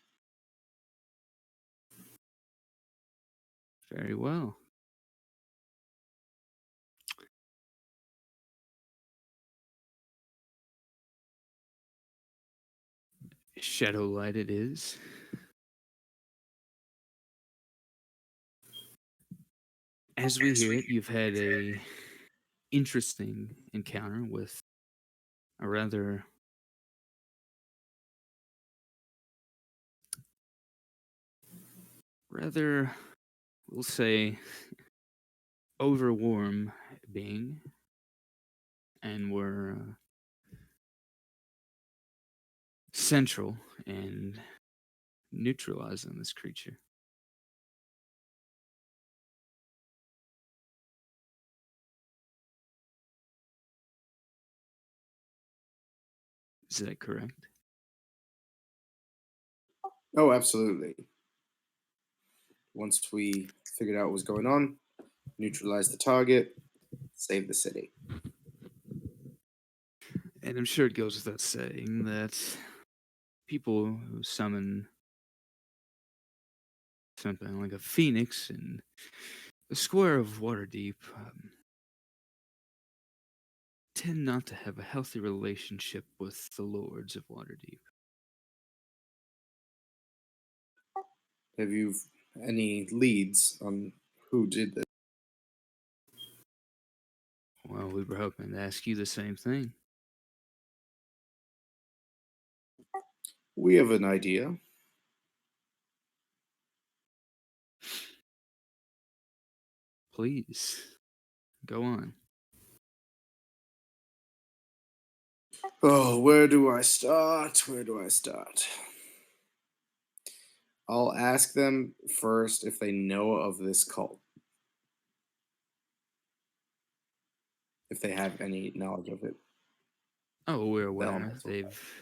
Very well. Shadow light it is. As we hear it, you've had a interesting encounter with a rather, we'll say, overwarm being, and we're central in neutralizing this creature. Is that correct? Oh, absolutely. Once we figured out what was going on, neutralize the target, save the city. And I'm sure it goes without saying that people who summon something like a phoenix in the square of Waterdeep tend not to have a healthy relationship with the lords of Waterdeep. Have you any leads on who did this? Well, we were hoping to ask you the same thing. We have an idea. Please, go on. Oh, where do I start? Where do I start? I'll ask them first if they know of this cult. If they have any knowledge of it. Oh, we're The aware. elemental. They've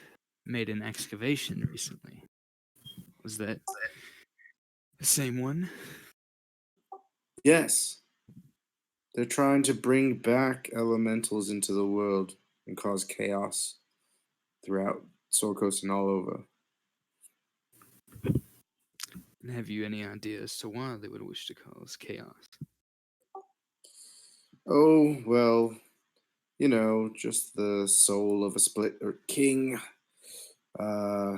made an excavation recently. Was that the same one? Yes. They're trying to bring back elementals into the world and cause chaos throughout Soul Coast and all over. And have you any idea as to why they would wish to cause chaos? Oh, well, just the soul of a split or king, uh,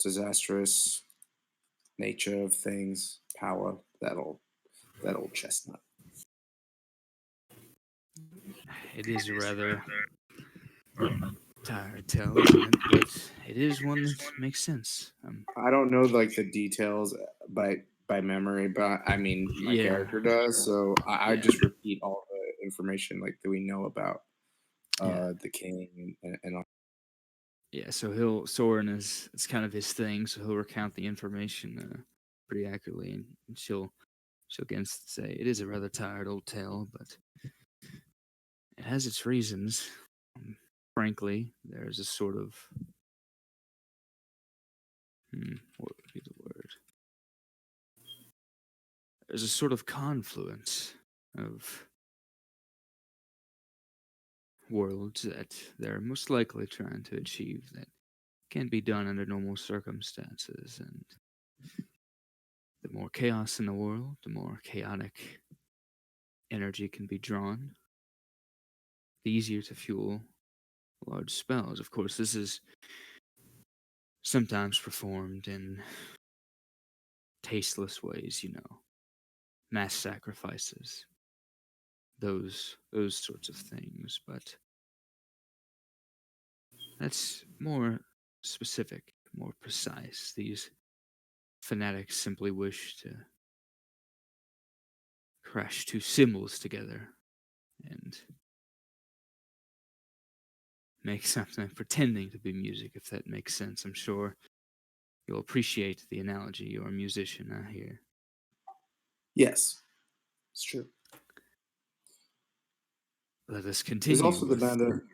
disastrous nature of things, power, that old chestnut. It is a rather tired tale, isn't it? But it is one that makes sense. I don't know like the details by memory, but I mean my Yeah, character does, so I yeah, just repeat all the information like that we know about yeah, the king and all. yeah. So Soren is it's kind of his thing. So he'll recount the information pretty accurately, and she'll again say it is a rather tired old tale, but it has its reasons. Frankly, there's a sort of what would be the word? There's a sort of confluence of worlds that they're most likely trying to achieve that can't be done under normal circumstances. And the more chaos in the world, the more chaotic energy can be drawn, the easier to fuel large spells. Of course, this is sometimes performed in tasteless ways, mass sacrifices, those sorts of things, but that's more specific, more precise. These fanatics simply wish to crash two symbols together and make something pretending to be music, if that makes sense. I'm sure you'll appreciate the analogy. You're a musician, I hear. Yes, it's true. Let us There's continue also the with. matter.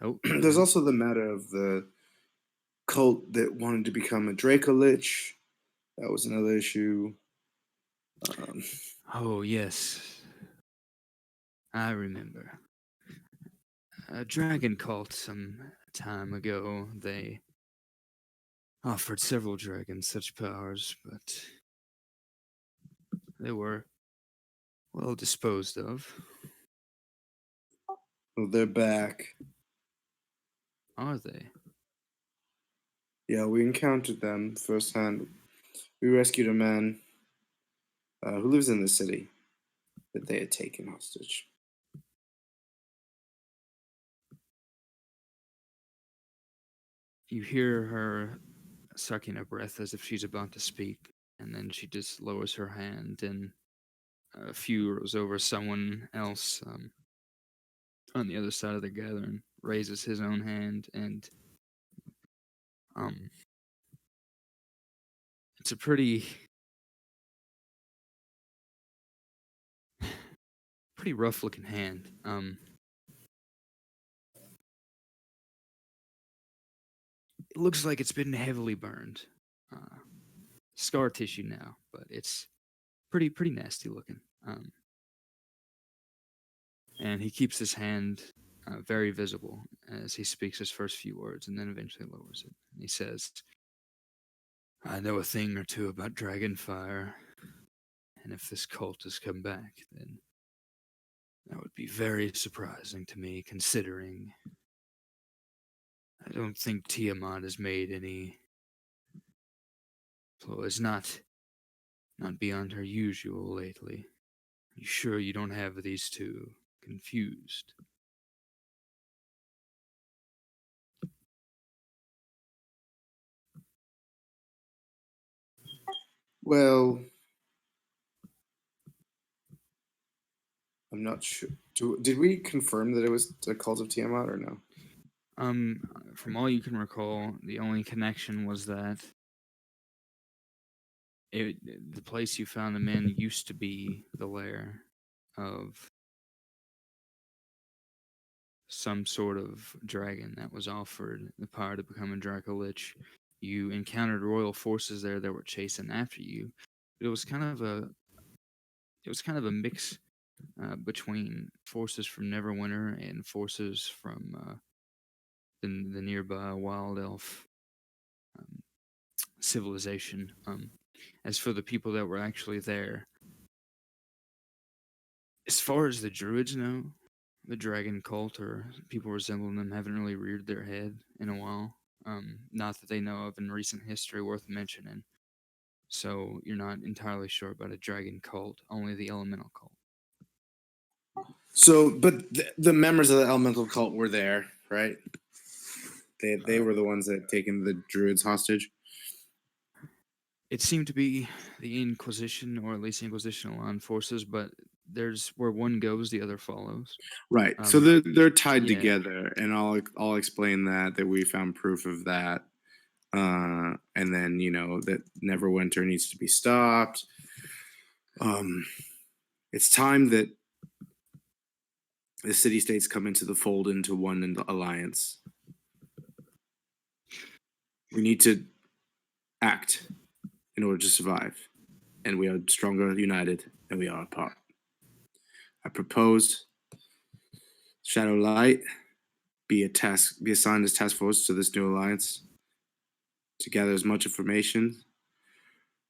Oh, go There's ahead. also the matter of the cult that wanted to become a Draco Lich. That was another issue. Um, Oh, yes. I remember. A dragon cult some time ago. They offered several dragons such powers, but they were well disposed of. well, they're back. Are they? Yeah, we encountered them firsthand. We rescued a man who lives in the city that they had taken hostage. You hear her sucking her breath as if she's about to speak, and then she just lowers her hand and a few rows over someone else on the other side of the gathering raises his own hand, and um, it's a pretty rough looking hand. looks like it's been heavily burned. Uh, Scar tissue now, but it's pretty nasty looking. And he keeps his hand very visible as he speaks his first few words, and then eventually lowers it. And he says, "I know a thing or two about dragon fire, and if this cult has come back, then that would be very surprising to me, considering I don't think Tiamat has made any. So it's not beyond her usual lately. You sure you don't have these two confused?" Well, I'm not sure. Did we confirm that it was the cult of Tiamat or no? From all you can recall, the only connection was that the place you found them in used to be the lair of some sort of dragon that was offered the power to become a Dracolich. You encountered royal forces there that were chasing after you. It was kind of a mix between forces from Neverwinter and forces from the nearby wild elf um, civilization. As for the people that were actually there, as far as the druids know, the dragon cult or people resembling them haven't really reared their head in a while. Not that they know of in recent history worth mentioning. So you're not entirely sure about a dragon cult, only the elemental cult. So, but the members of the elemental cult were there, right? They were the ones that had taken the druids hostage. It seemed to be the Inquisition, or at least Inquisitional armed forces, but there's where one goes, the other follows. Right. So Um, they're tied yeah. together, and I'll explain that we found proof of that. And then that Neverwinter needs to be stopped. It's time that the city states come into the fold into one alliance. We need to act in order to survive, and we are stronger united than we are apart. I propose Shadow Light be assigned as task force to this new alliance to gather as much information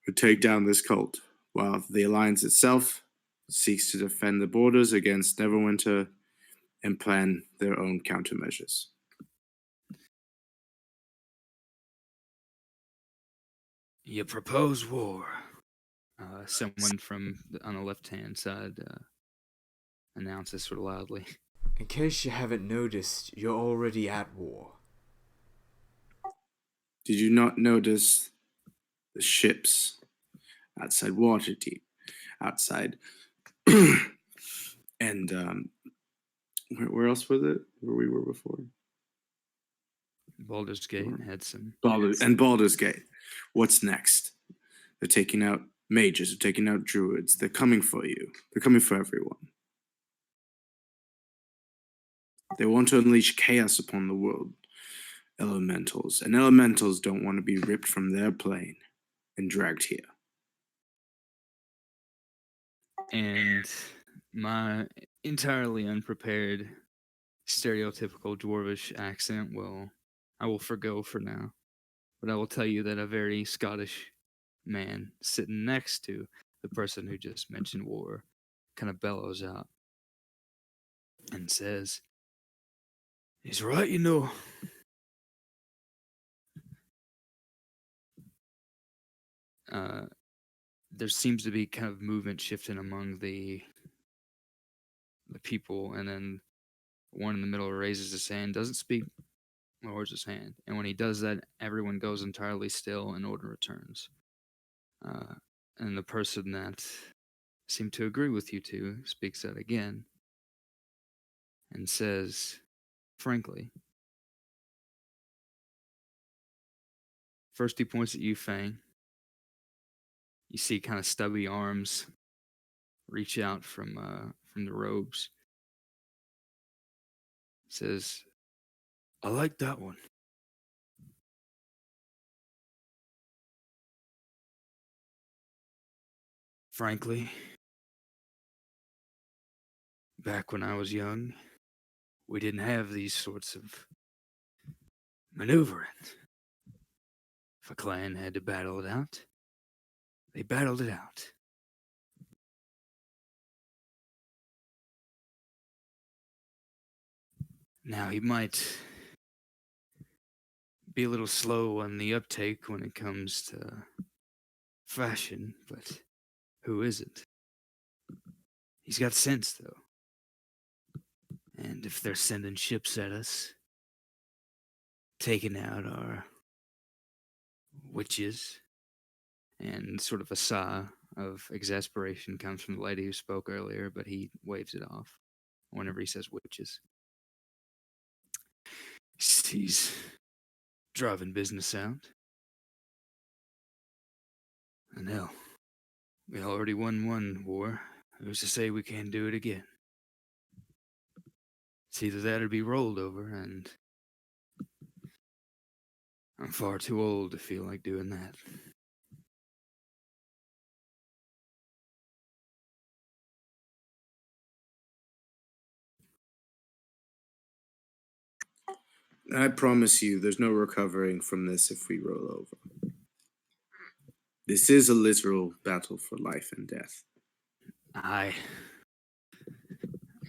to take down this cult, while the alliance itself seeks to defend the borders against Neverwinter and plan their own countermeasures. You propose war. Someone on the left-hand side announces sort of loudly. In case you haven't noticed, you're already at war. Did you not notice the ships outside Waterdeep, outside, and where else was it? Where we were before? Baldur's Gate had some. Baldur's Gate. What's next? They're taking out mages. They're taking out druids. They're coming for you. They're coming for everyone. They want to unleash chaos upon the world. Elementals. And elementals don't want to be ripped from their plane and dragged here. And my entirely unprepared, stereotypical dwarvish accent I will forgo for now. But I will tell you that a very Scottish man sitting next to the person who just mentioned war kind of bellows out and says, "He's right, you know. There seems to be kind of movement shifting among the people, and then one in the middle raises his hand, doesn't speak, lowers his hand, and when he does that, everyone goes entirely still and order returns. And the person that seemed to agree with you two speaks out again and says, frankly, first he points at you, Fang. You see kind of stubby arms reach out from the robes. Says, "I like that one." Frankly, back when I was young, we didn't have these sorts of maneuvering. If a clan had to battle it out, they battled it out. Now, he might be a little slow on the uptake when it comes to fashion, but who isn't? He's got sense, though. And if they're sending ships at us, taking out our witches, and sort of a sigh of exasperation comes from the lady who spoke earlier, but he waves it off whenever he says witches. He's driving business out. And hell, we already won one war. Who's to say we can't do it again? It's either that or be rolled over, and I'm far too old to feel like doing that. I promise you, there's no recovering from this if we roll over. This is a literal battle for life and death. Aye.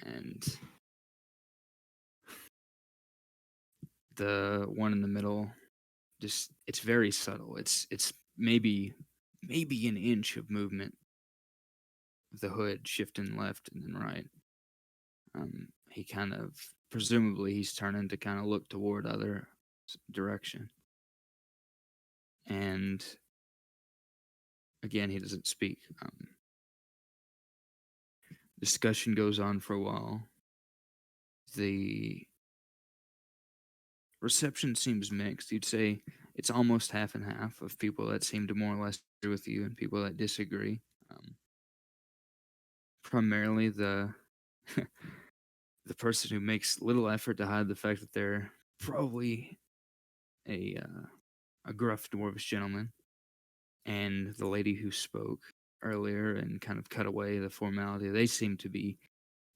And the one in the middle, just it's very subtle. It's maybe an inch of movement of the hood shifting left and then right. He kind of presumably he's turning to kind of look toward other direction. And again, he doesn't speak. Discussion goes on for a while. The reception seems mixed. You'd say it's almost half and half of people that seem to more or less agree with you and people that disagree. Primarily the the person who makes little effort to hide the fact that they're probably a gruff dwarvish gentleman, and the lady who spoke earlier and kind of cut away the formality. They seem to be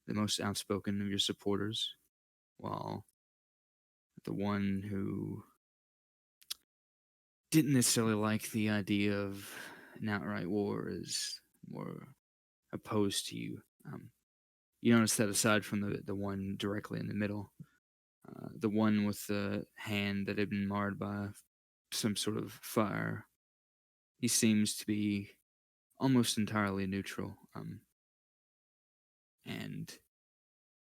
the most outspoken of your supporters, while the one who didn't necessarily like the idea of an outright war is more opposed to you. You notice that aside from the one directly in the middle, the one with the hand that had been marred by some sort of fire, he seems to be almost entirely neutral. And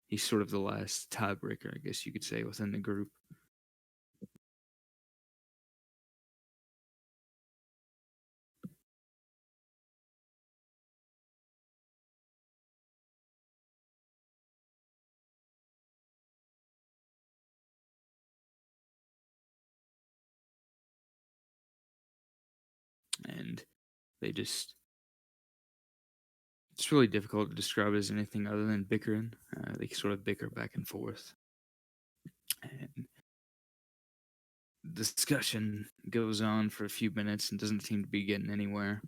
he's sort of the last tiebreaker, I guess you could say, within the group. And they just it's really difficult to describe it as anything other than bickering. They sort of bicker back and forth. And the discussion goes on for a few minutes and doesn't seem to be getting anywhere.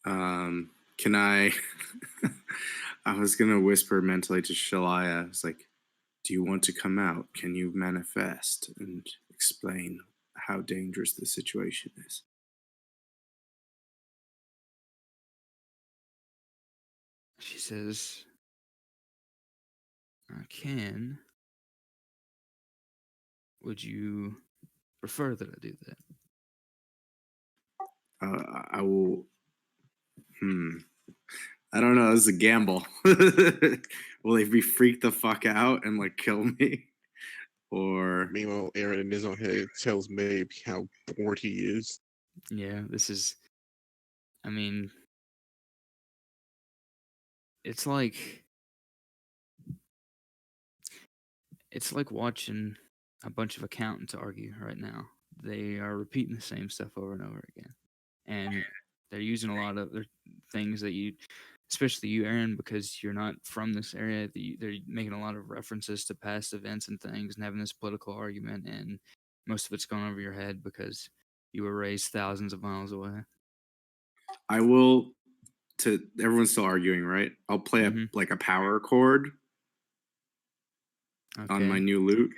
Can I? I was gonna whisper mentally to Shalaya. It's like, do you want to come out? Can you manifest and explain how dangerous the situation is? She says, I can. Would you prefer that I do that? I will. I don't know. This is a gamble. Will they be freaked the fuck out and like kill me? Or Meanwhile, Aaron in his own head tells Mabe how bored he is. Yeah, this is. I mean, it's like watching a bunch of accountants argue right now. They are repeating the same stuff over and over again, and they're using a lot of their things that you, especially you, Aaron, because you're not from this area. They're making a lot of references to past events and things, and having this political argument, and most of it's gone over your head because you were raised thousands of miles away. I will. To everyone's still arguing, right? I'll play Mhm. a power chord on my Okay. new lute.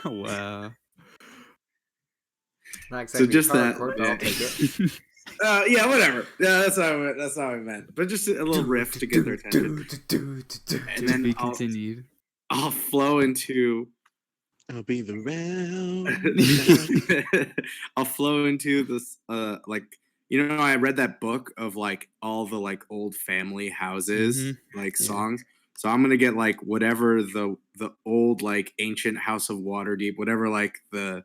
Wow. Not So exactly a just power that. chord, but Yeah. I'll take it. Yeah, whatever. Yeah, that's not what I meant. But just a little riff to get their attention, and To then be continued. I'll flow into I'll be the round. I'll flow into this I read that book of like all the like old family houses like Yeah. songs. So I'm gonna get like whatever the old like ancient House of Waterdeep, whatever like the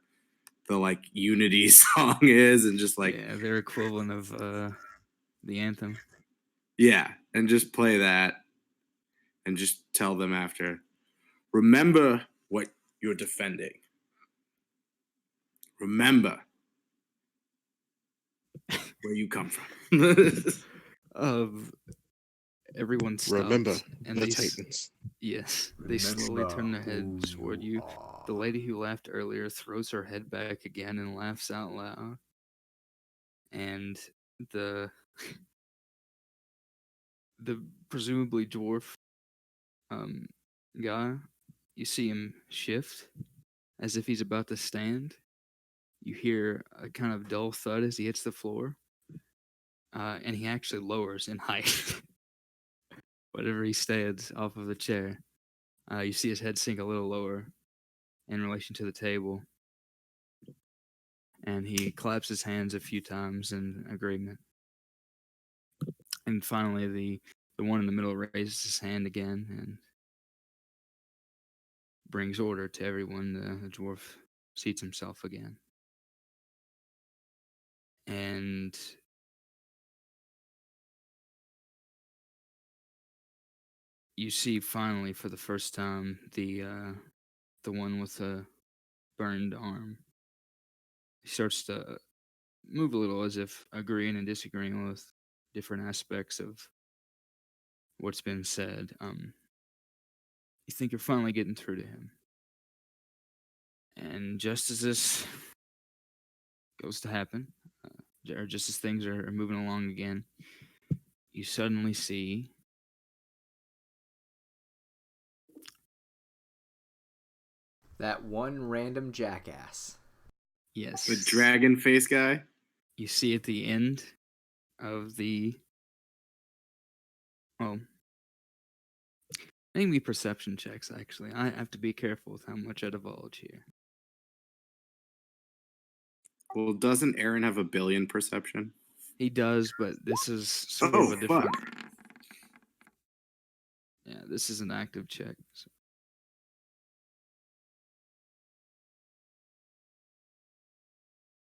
like Unity song is, and just like Yeah, their equivalent of the anthem. and just play that and just tell them after. Remember what you're defending. Remember where you come from. Of everyone Remember stops and the they Titans. yes, they slowly turn their heads toward you. The lady who laughed earlier throws her head back again and laughs out loud. And the the presumably dwarf um guy, you see him shift as if he's about to stand. You hear a kind of dull thud as he hits the floor, and he actually lowers in height. Whatever he stands off of the chair, you see his head sink a little lower in relation to the table, and he claps his hands a few times in agreement. And finally, the one in the middle raises his hand again and brings order to everyone. The dwarf seats himself again, and you see finally for the first time the one with the burned arm. He starts to move a little as if agreeing and disagreeing with different aspects of what's been said. You think you're finally getting through to him. And just as this goes to happen, or just as things are moving along again, you suddenly see That one random jackass. yes, The dragon face guy. you see at the end of the well, mainly perception checks. Actually, I have to be careful with how much I divulge here. Well, doesn't Aaron have a billion perception? He does, but this is sort Oh of a fuck! different. Yeah, this is an active check. So.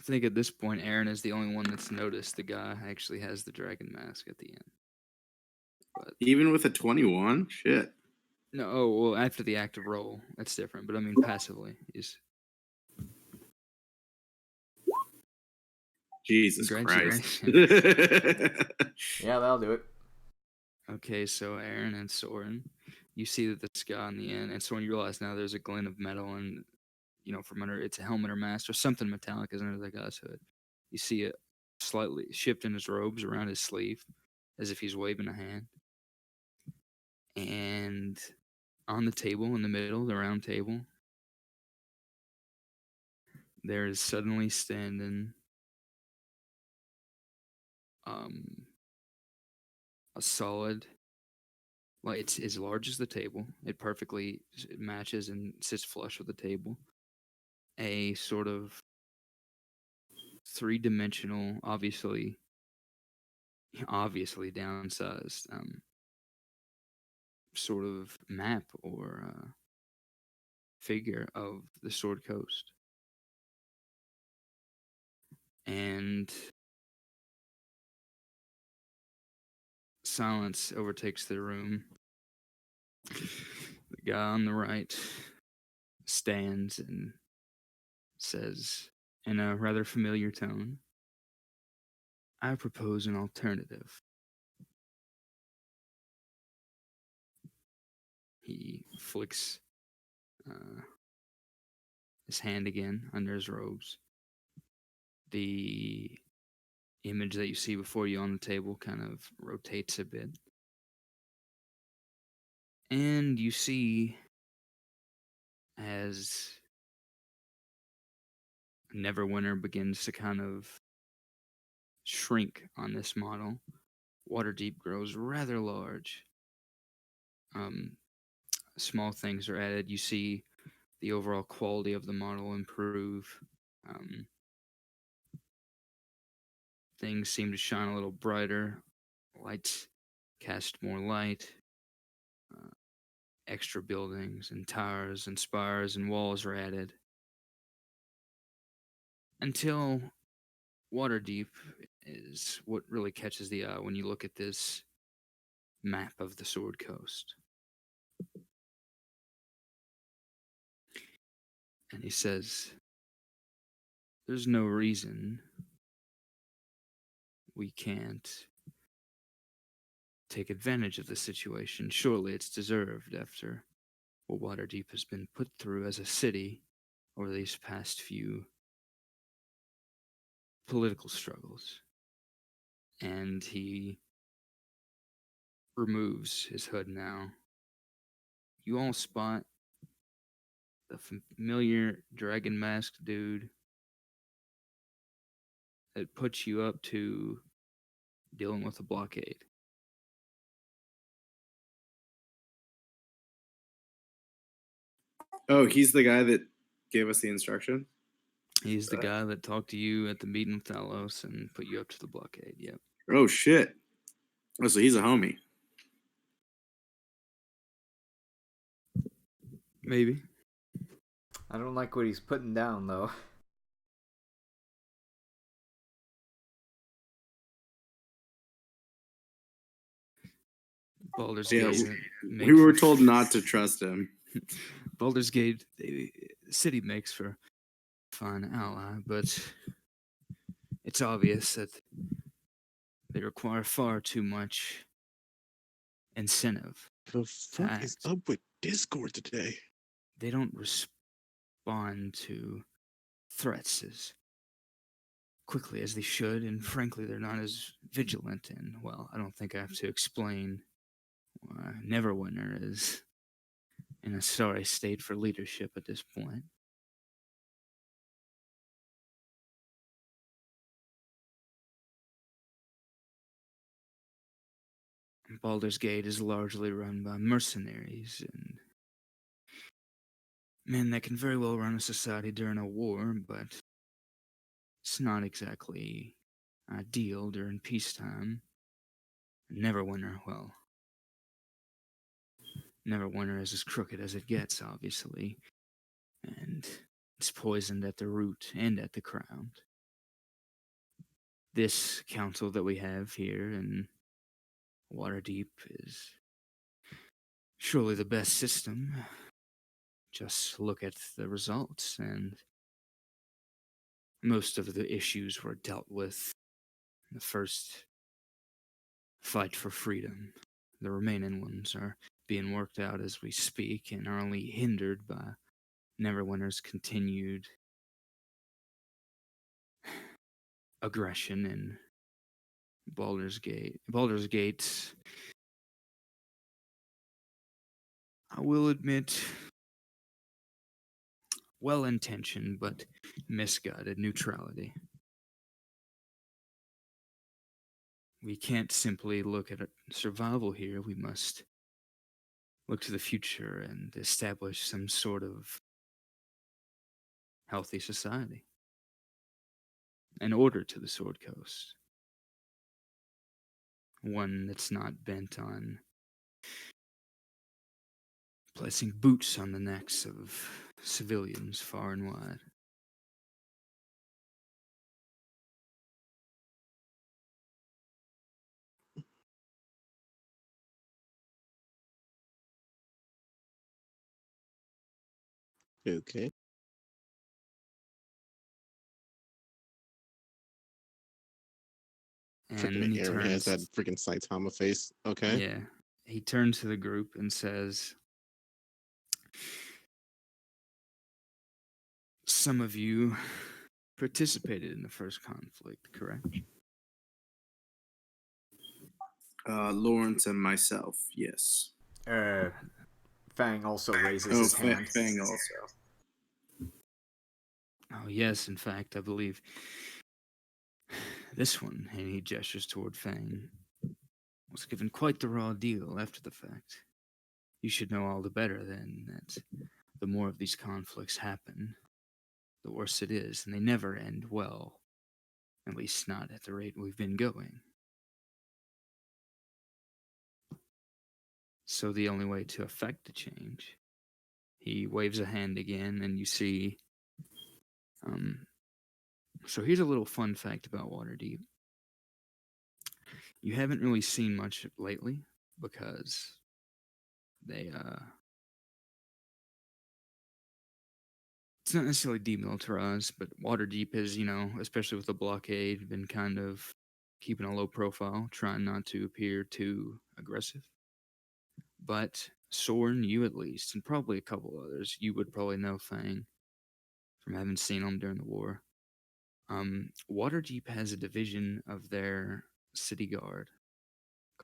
I think at this point, Aaron is the only one that's noticed the guy actually has the dragon mask at the end. But Even with a 21, shit. no, oh well, after the active roll, that's different. But I mean, passively is Jesus Christ. congratulations. Yeah, that'll do it. Okay, so Aaron and Soren, you see that this guy on the end, and Soren, you realize now there's a glint of metal, and from under it's a helmet or mask or something metallic is under the guy's hood. You see it slightly shift in his robes around his sleeve, as if he's waving a hand. And on the table in the middle, the round table, there is suddenly standing a solid, well, it's as large as the table. It perfectly matches and sits flush with the table. A sort of three-dimensional, obviously downsized, sort of map or figure of the Sword Coast. And silence overtakes the room. The guy on the right stands and says, in a rather familiar tone, I propose an alternative. He flicks his hand again under his robes. The image that you see before you on the table kind of rotates a bit. And you see as Neverwinter begins to kind of shrink on this model, Waterdeep grows rather large. Small things are added. You see the overall quality of the model improve. Um, things seem to shine a little brighter. Lights cast more light. Uh, Extra buildings and towers and spires and walls are added. Until Waterdeep is what really catches the eye when you look at this map of the Sword Coast. And he says, there's no reason we can't take advantage of the situation. Surely it's deserved after what Waterdeep has been put through as a city over these past few political struggles. And he removes his hood now. You all spot the familiar dragon masked dude that puts you up to dealing with a blockade. Oh, he's the guy that gave us the instruction? He's the guy that talked to you at the meeting with Talos and put you up to the blockade. Yep. Oh, shit. Oh, so he's a homie. Maybe. I don't like what he's putting down, though. Baldur's Yeah, Gate. we were told not to trust him. Baldur's Gate, the city makes for a fine ally, but it's obvious that they require far too much incentive The to fuck is act. up with Discord today? They don't respond to threats as quickly as they should, and frankly, they're not as vigilant. And, well, I don't think I have to explain why Neverwinter is in a sorry state for leadership at this point. Baldur's Gate is largely run by mercenaries and men that can very well run a society during a war, but it's not exactly ideal during peacetime. Neverwinter, well, Neverwinter is as crooked as it gets, obviously, and it's poisoned at the root and at the crown. This council that we have here in Waterdeep is surely the best system. Just look at the results, and most of the issues were dealt with in the first fight for freedom. The remaining ones are being worked out as we speak and are only hindered by Neverwinter's continued aggression in Baldur's Gate. Baldur's Gate, I will admit, well-intentioned but misguided neutrality. We can't simply look at survival here. We must look to the future and establish some sort of healthy society. An order to the Sword Coast. One that's not bent on placing boots on the necks of civilians far and wide. Okay. And Freaking he Aaron has turns, that freaking Saitama face. Okay. yeah, he turns to the group and says, some of you participated in the first conflict, correct? Lawrence and myself, yes. Fang also raises Oh, his hand. Fang also. Oh, yes, in fact, I believe this one, and he gestures toward Fang, was given quite the raw deal after the fact. You should know all the better then that the more of these conflicts happen, the worse it is, and they never end well. At least not at the rate we've been going. So the only way to effect a change, he waves a hand again, and you see. So here's a little fun fact about Waterdeep. You haven't really seen much lately because they it's not necessarily demilitarized, but Waterdeep is, especially with the blockade, been kind of keeping a low profile, trying not to appear too aggressive. But Soren, you at least, and probably a couple others, you would probably know Fang from having seen them during the war. Waterdeep has a division of their city guard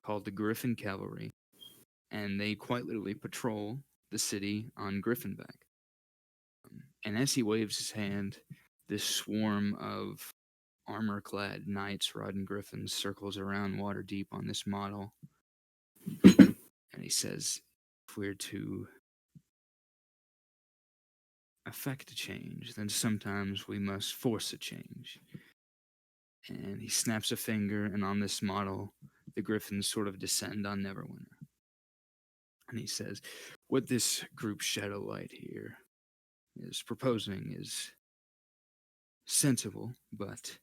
called the Griffin Cavalry, and they quite literally patrol the city on Griffinback. And as he waves his hand, this swarm of armor-clad knights riding griffins circles around Waterdeep on this model, and he says, "If we're to affect a change, then sometimes we must force a change." And he snaps a finger, and on this model, the griffins sort of descend on Neverwinter. And he says, "What this group Shadowlight here is proposing is sensible, but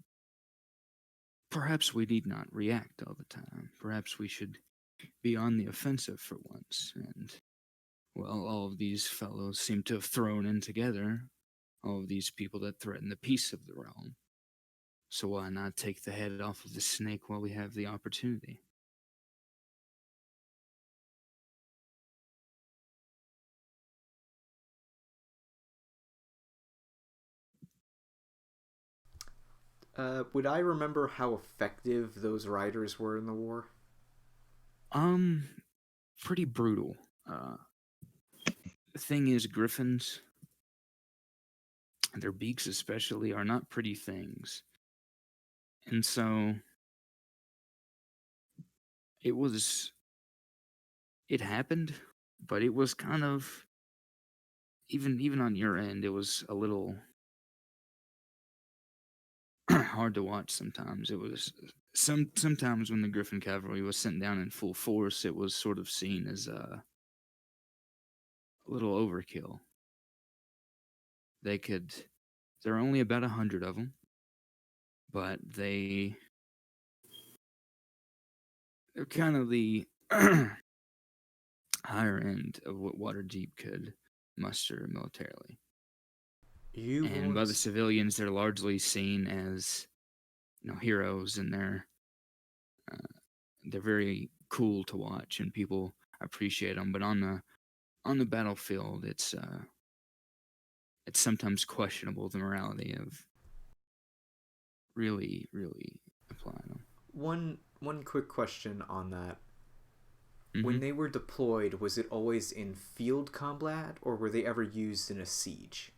perhaps we need not react all the time. Perhaps we should be on the offensive for once. And, well, all of these fellows seem to have thrown in together, all of these people that threaten the peace of the realm. So why not take the head off of the snake while we have the opportunity?" Would I remember how effective those riders were in the war? Pretty brutal. The thing is, griffins, their beaks especially, are not pretty things. And so it happened, but it was kind of, even on your end, it was a little hard to watch sometimes. It was sometimes when the Griffin cavalry was sent down in full force, it was sort of seen as a little overkill. There are only about 100 of them, but they're kind of the higher end of what Waterdeep could muster militarily. You And by the once civilians, they're largely seen as heroes, and they're very cool to watch, and people appreciate them. But on the battlefield, it's sometimes questionable the morality of really applying them. one quick question on that. Mm-hmm. When they were deployed, was it always in field combat, or were they ever used in a siege?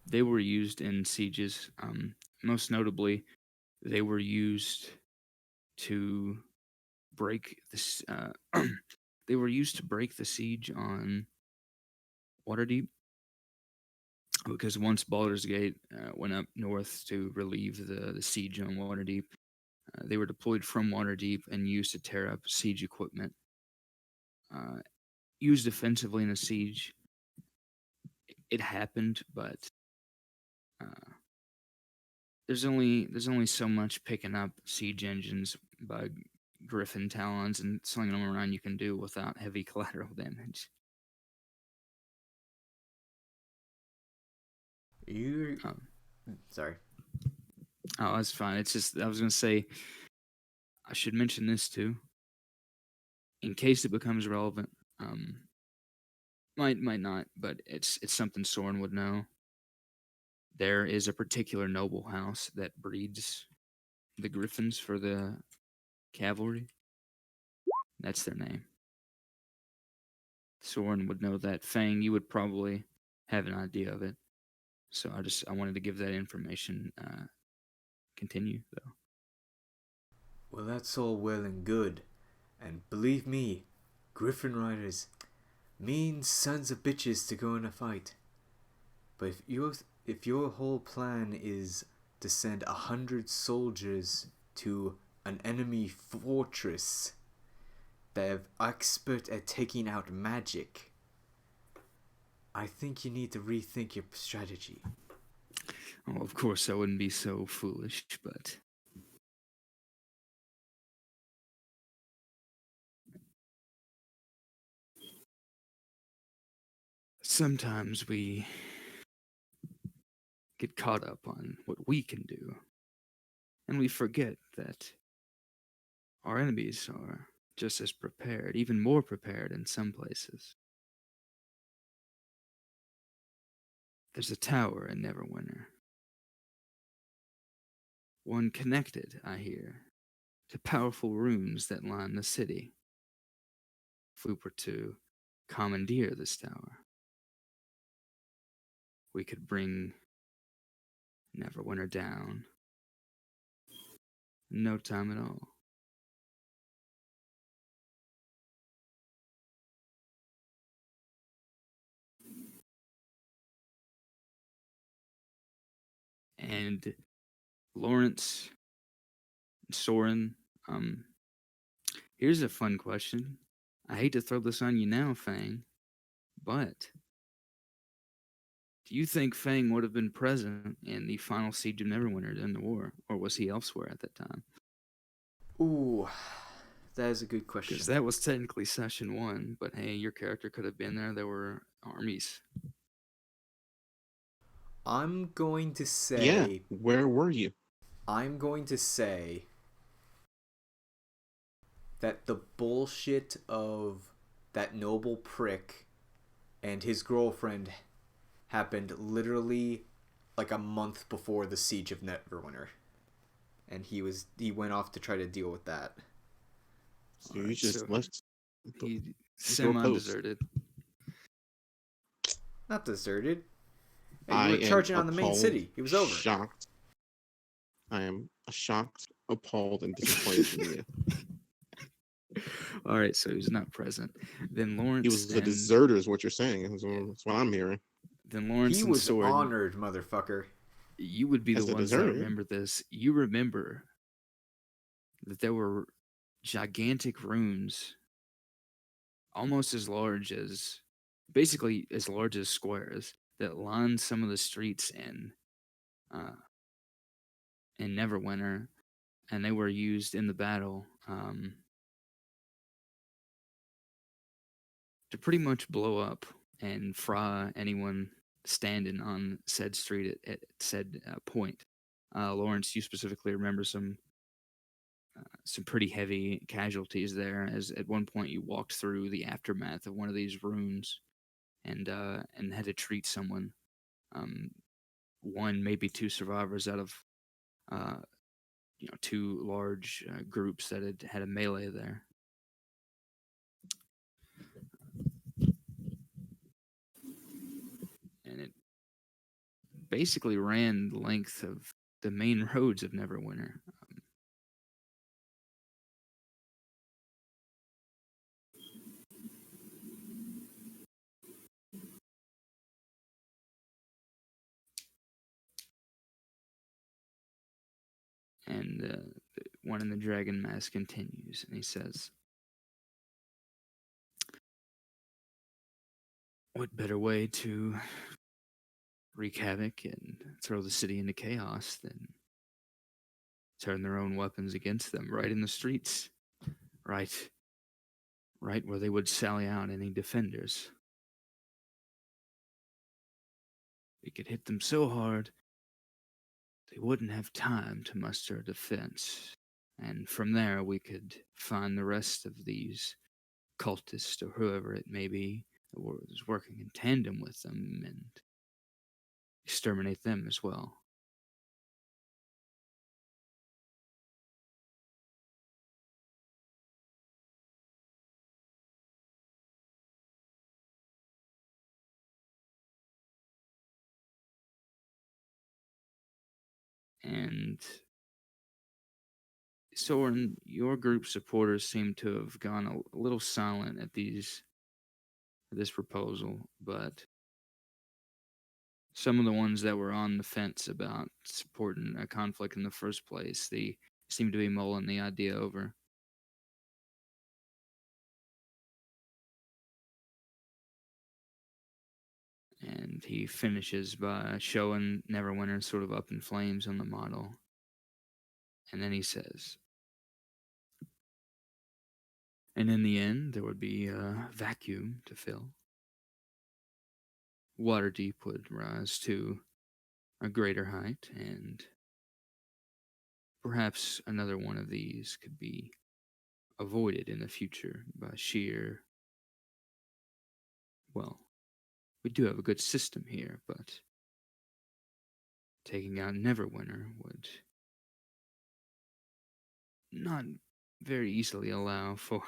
They were used in sieges. Most notably, they were used to break this. They were used to break the siege on Waterdeep, because once Baldur's Gate went up north to relieve the siege on Waterdeep, they were deployed from Waterdeep and used to tear up siege equipment. Used offensively in a siege, it happened, but there's only so much picking up siege engines by Griffin Talons and slinging them around you can do without heavy collateral damage. You sorry. Oh, that's fine. It's just I was gonna say I should mention this too, in case it becomes relevant. Might not, but it's something Soren would know. there is a particular noble house that breeds the griffins for the cavalry. That's their name. Soren would know that. Fang, you would probably have an idea of it. So I wanted to give that information. Continue though. Well, that's all well and good. And believe me, Griffin Riders mean sons of bitches to go in a fight. But if your whole plan is to send 100 soldiers to an enemy fortress that are expert at taking out magic, I think you need to rethink your strategy. Oh, of course, I wouldn't be so foolish, but sometimes we get caught up on what we can do, and we forget that our enemies are just as prepared, even more prepared in some places. There's a tower in Neverwinter. One connected, I hear, to powerful runes that line the city. If we were to commandeer this tower, we could bring Neverwinter down in no time at all. And Lawrence, Soren, here's a fun question. I hate to throw this on you now, Fang, but do you think Fang would have been present in the final siege of Neverwinter during the war, or was he elsewhere at that time? Ooh, that is a good question. Because that was technically session one, but hey, your character could have been there. There were armies. I'm going to say. Yeah, where were you? I'm going to say that the bullshit of that noble prick and his girlfriend happened literally like a month before the siege of Neverwinter, and he went off to try to deal with that. So you just left. He semi-deserted. Not deserted. Hey, I you were am charging on the main appalled, city. He was over. Shocked. I am shocked, appalled, and disappointed in you. All right, so he's not present. Then Lawrence. He was a deserter, is what you're saying. That's what I'm hearing. Then Lawrence He and was Soren. honored, motherfucker. You would be As the a ones that deserter. remember this. You remember that there were gigantic runes, almost as large as, basically as large as squares, that lined some of the streets in Neverwinter, and they were used in the battle to pretty much blow up and fry anyone standing on said street at said point. Lawrence, you specifically remember some pretty heavy casualties there, as at one point you walked through the aftermath of one of these runes and had to treat someone, one maybe two survivors out of uh, two large groups that had a melee there. And it basically ran the length of the main roads of Neverwinter. And the one in the dragon mask continues, and he says, "What better way to wreak havoc and throw the city into chaos than turn their own weapons against them right in the streets, right where they would sally out any defenders? We could hit them so hard they wouldn't have time to muster a defense, and from there we could find the rest of these cultists or whoever it may be that was working in tandem with them, and exterminate them as well. And Soren, your group supporters seem to have gone a little silent at this proposal, but some of the ones that were on the fence about supporting a conflict in the first place, they seem to be mulling the idea over. And he finishes by showing Neverwinter sort of up in flames on the model. And then he says, and in the end, there would be a vacuum to fill. Waterdeep would rise to a greater height, and perhaps another one of these could be avoided in the future by sheer. Well, we do have a good system here, but taking out Neverwinter would not very easily allow for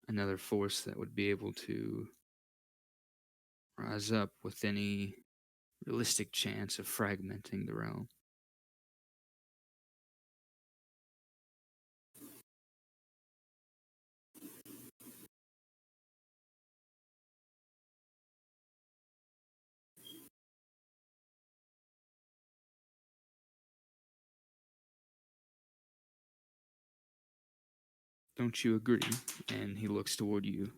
another force that would be able to rise up with any realistic chance of fragmenting the realm. Don't you agree? And he looks toward you.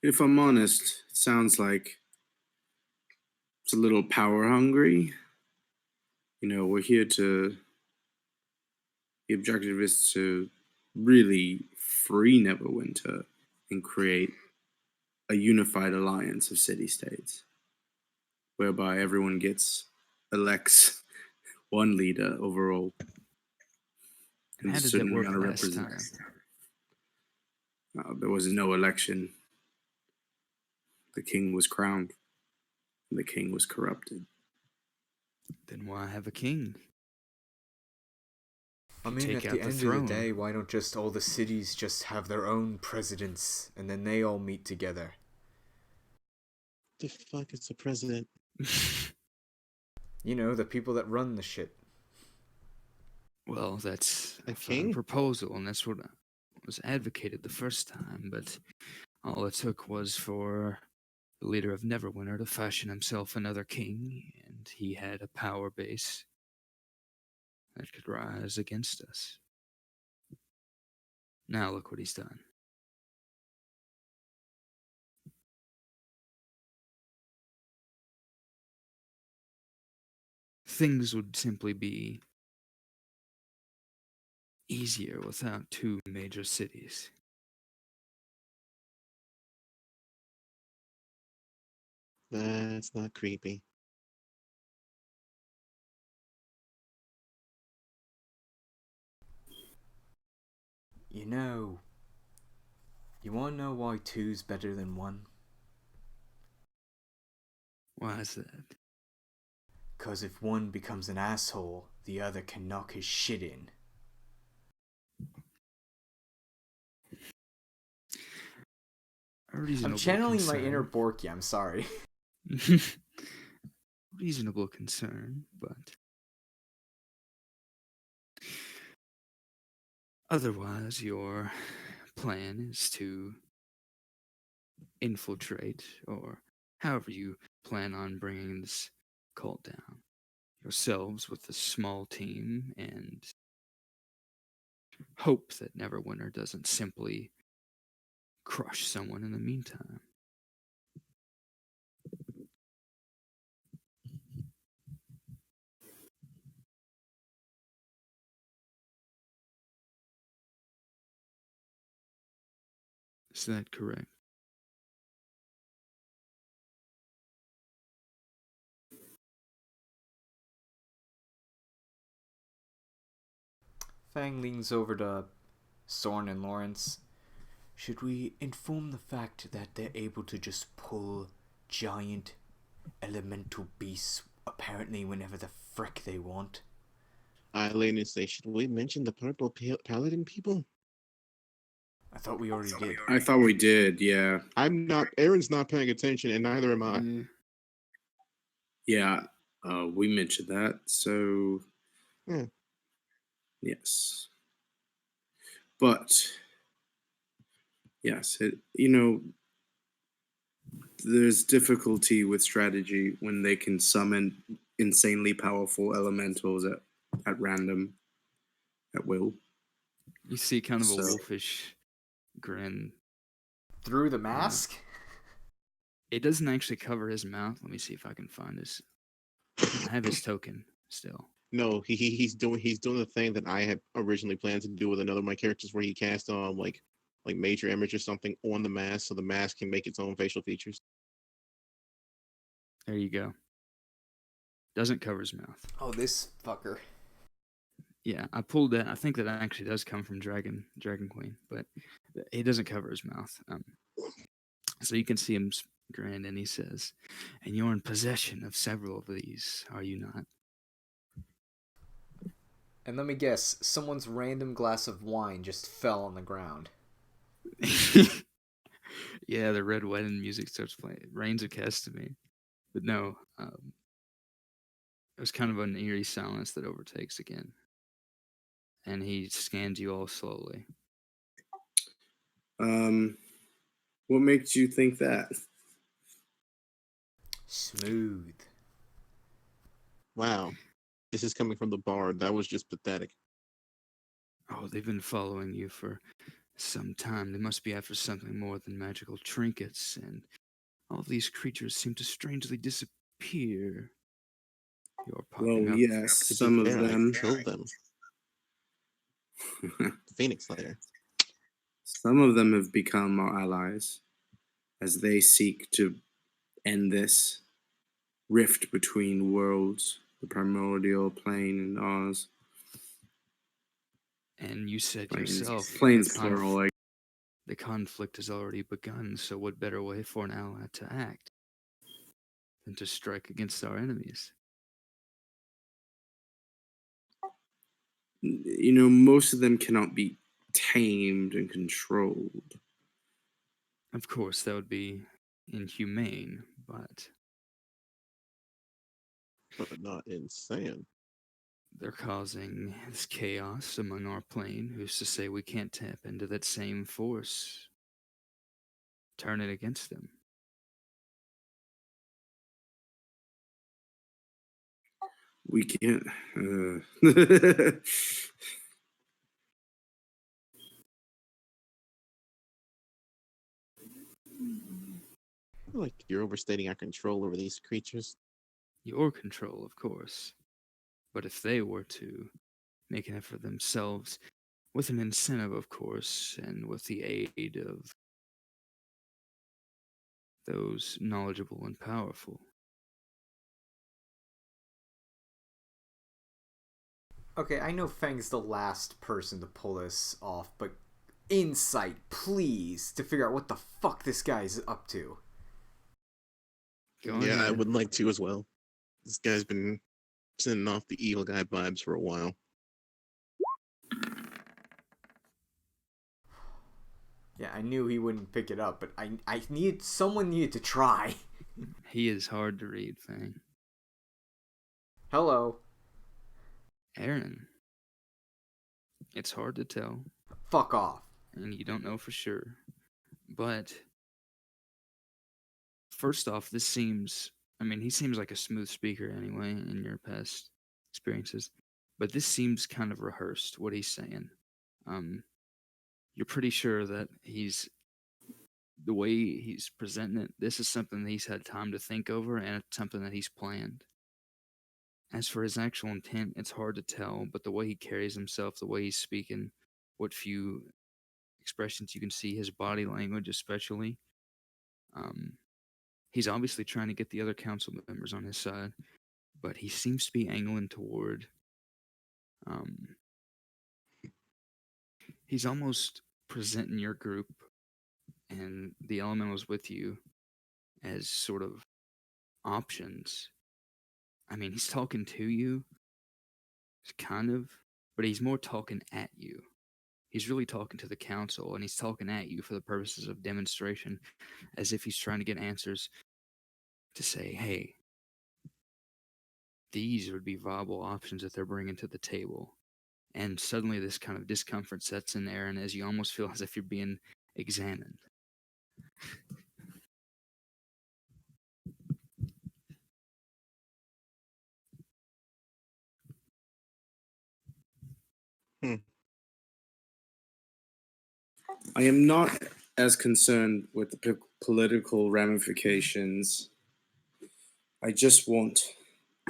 If I'm honest, it sounds like it's a little power hungry. We're here to. The objective is to really free Neverwinter and create a unified alliance of city states, whereby everyone elects one leader overall. And how it's did that certainly work not a last time? There was no election. The king was crowned, and the king was corrupted. Then why have a king? I You mean, take at out the the end of the throne. day, why don't just all the cities just have their own presidents and then they all meet together? The fuck is the president? You know, the people that run the shit. Well, that's A a king? proposal, and that's what was advocated the first time, but all it took was for the leader of Neverwinter to fashion himself another king, and he had a power base that could rise against us. Now look what he's done. Things would simply be easier without two major cities. That's not creepy. You know, you wanna know why two's better than one? Why is that? 'Cause if one becomes an asshole, the other can knock his shit in. I'm channeling my inner Borky, I'm sorry. Reasonable concern, but otherwise your plan is to infiltrate, or however you plan on bringing this cult down, yourselves with a small team, and hope that Neverwinter doesn't simply crush someone in the meantime. Is that correct? Fang leans over to Soren and Lawrence. Should we inform the fact that they're able to just pull giant elemental beasts apparently whenever the frick they want? Eileen and say, should we mention the purple paladin people? I thought we already did. I thought we did, yeah. I'm not. Aaron's not paying attention, and neither am I. Yeah, we mentioned that, so Yeah. yes. But yes, there's difficulty with strategy when they can summon insanely powerful elementals at random, at will. You see kind of a So- wolfish grin. Through the mask? It doesn't actually cover his mouth. Let me see if I can find his. I have his token still. No, he's doing the thing that I had originally planned to do with another of my characters, where he cast like major image or something on the mask, so the mask can make its own facial features. There you go. Doesn't cover his mouth. Oh, this fucker. Yeah, I pulled that. I think that actually does come from Dragon Queen, but it doesn't cover his mouth. So you can see him grin, and he says, "And you're in possession of several of these, are you not?" And let me guess, someone's random glass of wine just fell on the ground. Yeah, the red wedding music starts playing. It rains a kiss to me, but no. It was kind of an eerie silence that overtakes again, and he scans you all slowly. What makes you think that? Smooth. Wow, this is coming from the bard. That was just pathetic. Oh, they've been following you for some time. They must be after something more than magical trinkets, and all these creatures seem to strangely disappear. You're popping Well, up. yes, To be some of fair, them. I killed them. Phoenix Slayer. Some of them have become our allies as they seek to end this rift between worlds, the primordial plane and ours. And you said Planes, yourself, planes plural. Like, the conflict has already begun, so what better way for an ally to act than to strike against our enemies? most of them cannot be tamed and controlled. Of course, that would be inhumane, but But not insane. they're causing this chaos among our plane. Who's to say we can't tap into that same force? Turn it against them. We can't. I feel like you're overstating our control over these creatures. Your control, of course. But if they were to make an effort themselves, with an incentive, of course, and with the aid of those knowledgeable and powerful. Okay, I know Fang's the last person to pull this off, but insight, please, to figure out what the fuck this guy's up to. Go on Yeah, I ahead. would like to as well. This guy's been sending off the evil guy vibes for a while. Yeah, I knew he wouldn't pick it up, but someone needed to try. He is hard to read, Fang. Hello. Aaron. It's hard to tell, Fuck off. and you don't know for sure. But first off, he seems like a smooth speaker anyway in your past experiences. But this seems kind of rehearsed, what he's saying. You're pretty sure that the way he's presenting it, this is something that he's had time to think over, and it's something that he's planned. As for his actual intent, it's hard to tell, but the way he carries himself, the way he's speaking, what few expressions you can see, his body language especially, he's obviously trying to get the other council members on his side, but he seems to be angling toward, he's almost presenting your group and the elementals with you as sort of options. I mean, he's talking to you, kind of, but he's more talking at you. He's really talking to the council, and he's talking at you for the purposes of demonstration, as if he's trying to get answers to say, hey, these would be viable options that they're bringing to the table. And suddenly this kind of discomfort sets in, Aaron, as you almost feel as if you're being examined. Hmm. I am not as concerned with the political ramifications. I just want,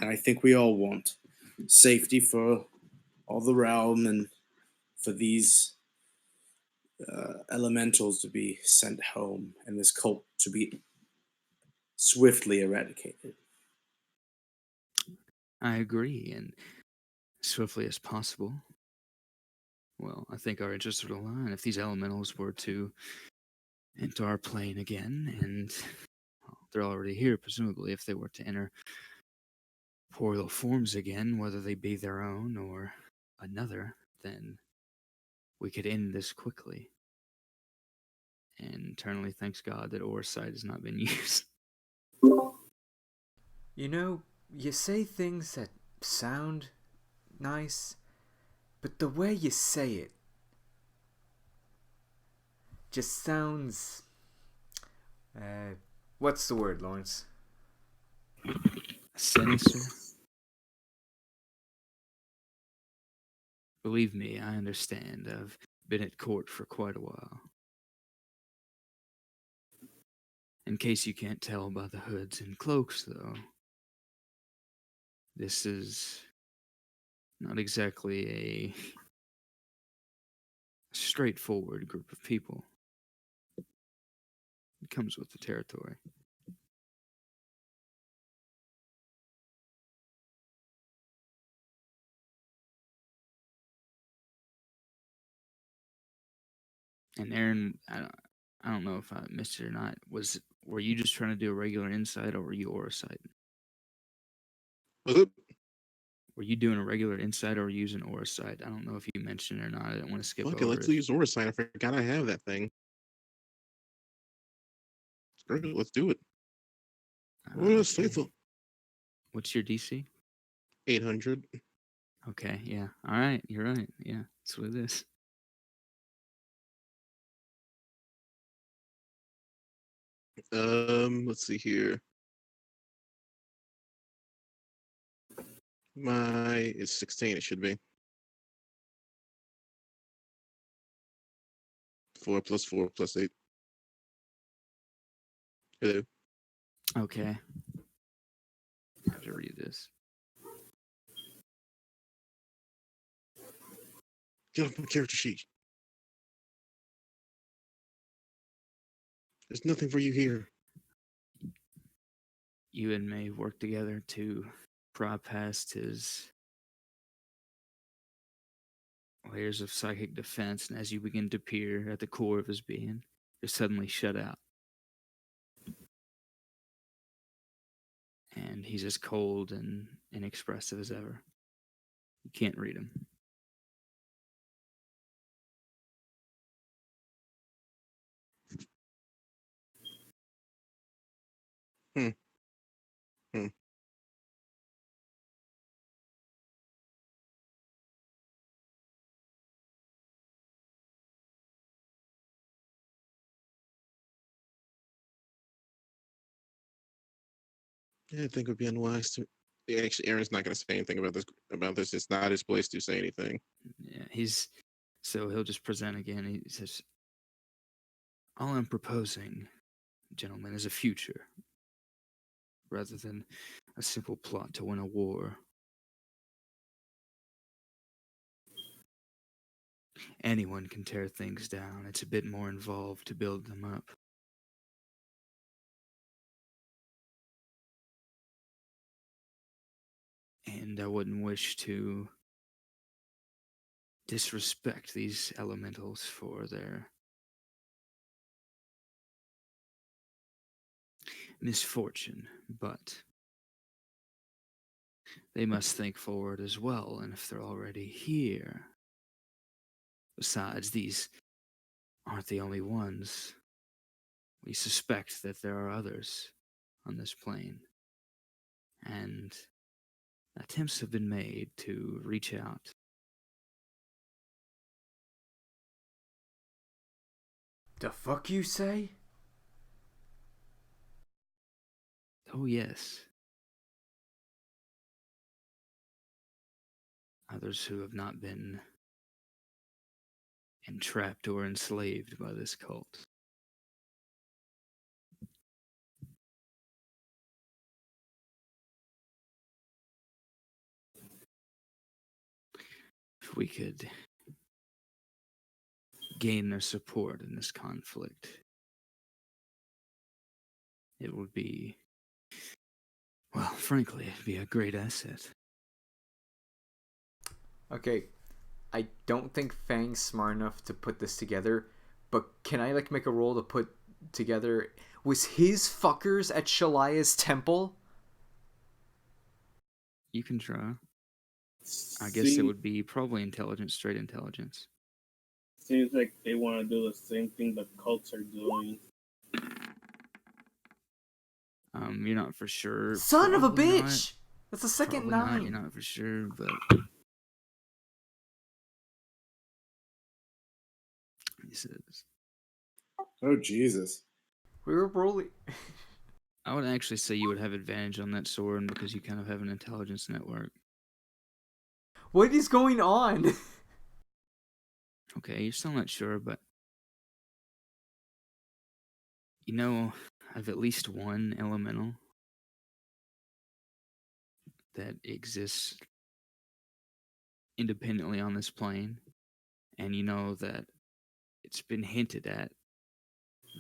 and I think we all want, safety for all the realm and for these elementals to be sent home and this cult to be swiftly eradicated. I agree, and swiftly as possible. Well, I think our interests would align if these elementals were to enter our plane again, and well, they're already here, presumably, if they were to enter portal forms again, whether they be their own or another, then we could end this quickly. And eternally thanks God that Oversight has not been used. You know, you say things that sound nice, but the way you say it just sounds. What's the word, Lawrence? Sinister. Believe me, I understand. I've been at court for quite a while. In case you can't tell by the hoods and cloaks, though, this is not exactly a straightforward group of people. It comes with the territory. And Aaron, I don't know if I missed it or not. Were you just trying to do a regular insight, or were you Orasight? Were you doing a regular insight or using Orasight? I don't know if you mentioned it or not. I didn't want to skip Fuck it, over let's it. use Oversight. I forgot I have that thing. Screw it, let's do it. It's Okay. faithful. What's your DC? 800. Okay, yeah. All right, you're right. Yeah, that's what it is. Let's see here. It's 16, it should be. 4 plus 4 plus 8. Hello. Okay. I have to read this. Get off my character sheet. There's nothing for you here. You and May work together to pry past his layers of psychic defense, and as you begin to peer at the core of his being, you're suddenly shut out. And he's as cold and inexpressive as ever. You can't read him. Hmm. Hmm. Yeah, I think it would be unwise to. Yeah, actually, Aaron's not going to say anything about this. It's not his place to say anything. Yeah, so he'll just present again. He says, all I'm proposing, gentlemen, is a future, rather than a simple plot to win a war. Anyone can tear things down. It's a bit more involved to build them up. And I wouldn't wish to disrespect these elementals for their misfortune, but they must think forward as well, and if they're already here. Besides, these aren't the only ones. We suspect that there are others on this plane, and attempts have been made to reach out. The fuck you say? Oh, yes. Others who have not been entrapped or enslaved by this cult. If we could gain their support in this conflict, it would be, well, frankly, it'd be a great asset. Okay, I don't think Fang's smart enough to put this together, but can I like make a roll to put together? Was his fuckers at Shalaya's temple? You can try. I guess it would be probably intelligence, straight intelligence. Seems like they want to do the same thing the cults are doing. You're not for sure. Son of a Probably bitch! not. That's the second Probably not. 9. You're not for sure, but he says, Oh Jesus! We were rolling. I would actually say you would have advantage on that sword because you kind of have an intelligence network. What is going on? Okay, you're still not sure, but you know of at least one elemental that exists independently on this plane, and you know that it's been hinted at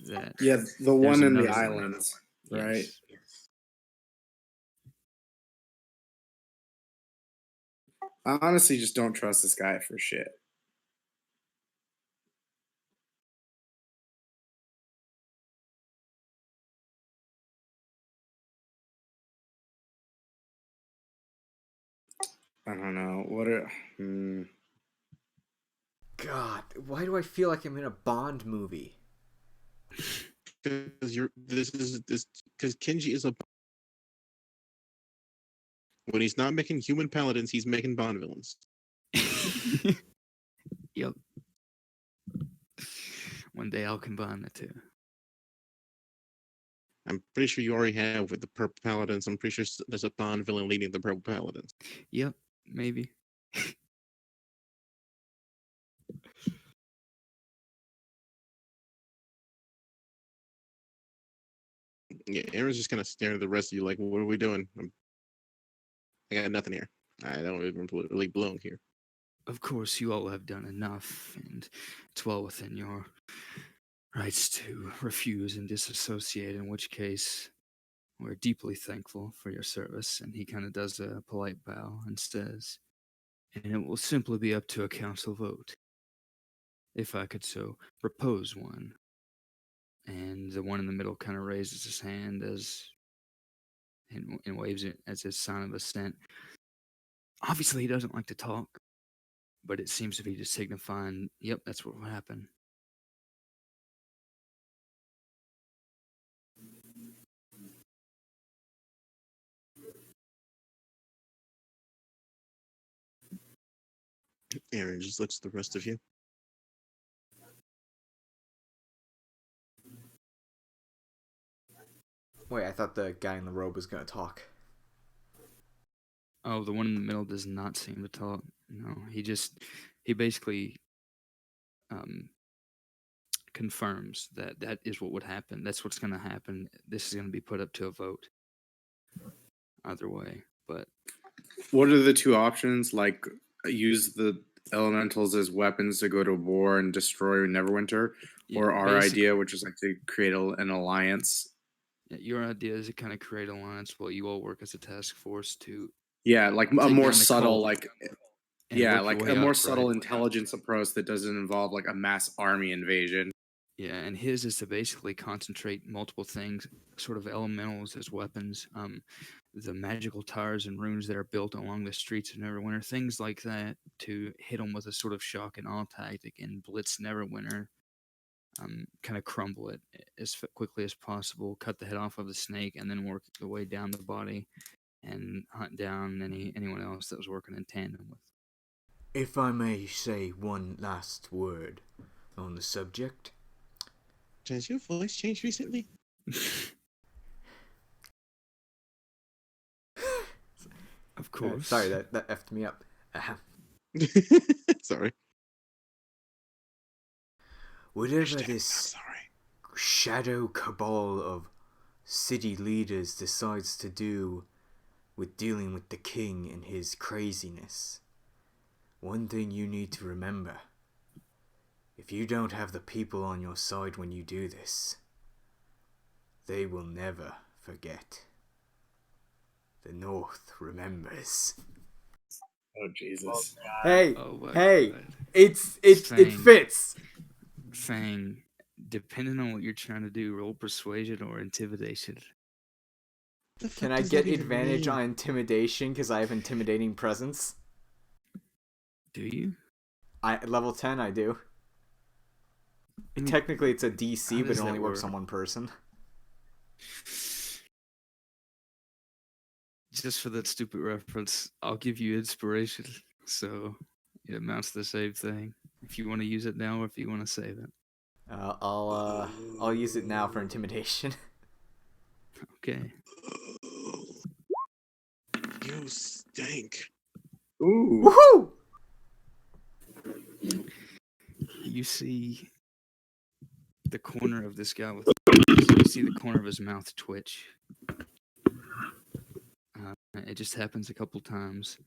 that Yeah, the there's one in the another one. islands, right? Yes. I honestly just don't trust this guy for shit. I don't know. God, why do I feel like I'm in a Bond movie? Because because Kenji is a, when he's not making human paladins, he's making Bond villains. Yep. One day I'll combine the two. I'm pretty sure you already have with the Purple Paladins. I'm pretty sure there's a Bond villain leading the Purple Paladins. Yep, maybe. Yeah, Aaron's just kind of staring at the rest of you like, what are we doing? I got nothing here. I don't even really belong here. Of course, you all have done enough, and it's well within your rights to refuse and disassociate, in which case we're deeply thankful for your service. And he kind of does a polite bow and says, and it will simply be up to a council vote, if I could so propose one. And the one in the middle kind of raises his hand and waves it as a sign of assent. Obviously, he doesn't like to talk, but it seems to be just signifying, yep, that's what will happen. Aaron just looks at the rest of you. Wait, I thought the guy in the robe was gonna talk. Oh, the one in the middle does not seem to talk. No, he basically confirms that that is what would happen. That's what's going to happen. This is going to be put up to a vote. Either way, but What are the two options? Like, use the elementals as weapons to go to war and destroy Neverwinter, yeah, or our basically, idea, which is like to create an alliance. your idea is to kind of create alliance while you all work as a task force to Yeah, like a take more down the subtle, cult like and yeah, work your like way a more up, subtle right? intelligence approach that doesn't involve like a mass army invasion. Yeah, and his is to basically concentrate multiple things, sort of elementals as weapons. The magical towers and runes that are built along the streets of Neverwinter, things like that, to hit them with a sort of shock and awe tactic and blitz Neverwinter. Kind of crumble it as quickly as possible, cut the head off of the snake, and then work the way down the body and hunt down anyone else that was working in tandem with. If I may say one last word on the subject. Has your voice changed recently? Of course. Sorry, that effed me up. Sorry. Whatever this shadow cabal of city leaders decides to do with dealing with the king and his craziness, one thing you need to remember: if you don't have the people on your side when you do this, they will never forget. The North remembers. Oh Jesus! Hey, Oh hey, God. it fits. Fang, depending on what you're trying to do, roll persuasion or intimidation. Can I get advantage on intimidation because I have intimidating presence? Do you? Level 10, I do. Technically, it's a DC, but it only works on one person. Just for that stupid reference, I'll give you inspiration, so it amounts to the same thing. If you want to use it now, or if you want to save it. I'll use it now for intimidation. Okay. You stink. Ooh. Woohoo! You see the corner of this guy with. You see the corner of his mouth twitch. It just happens a couple times,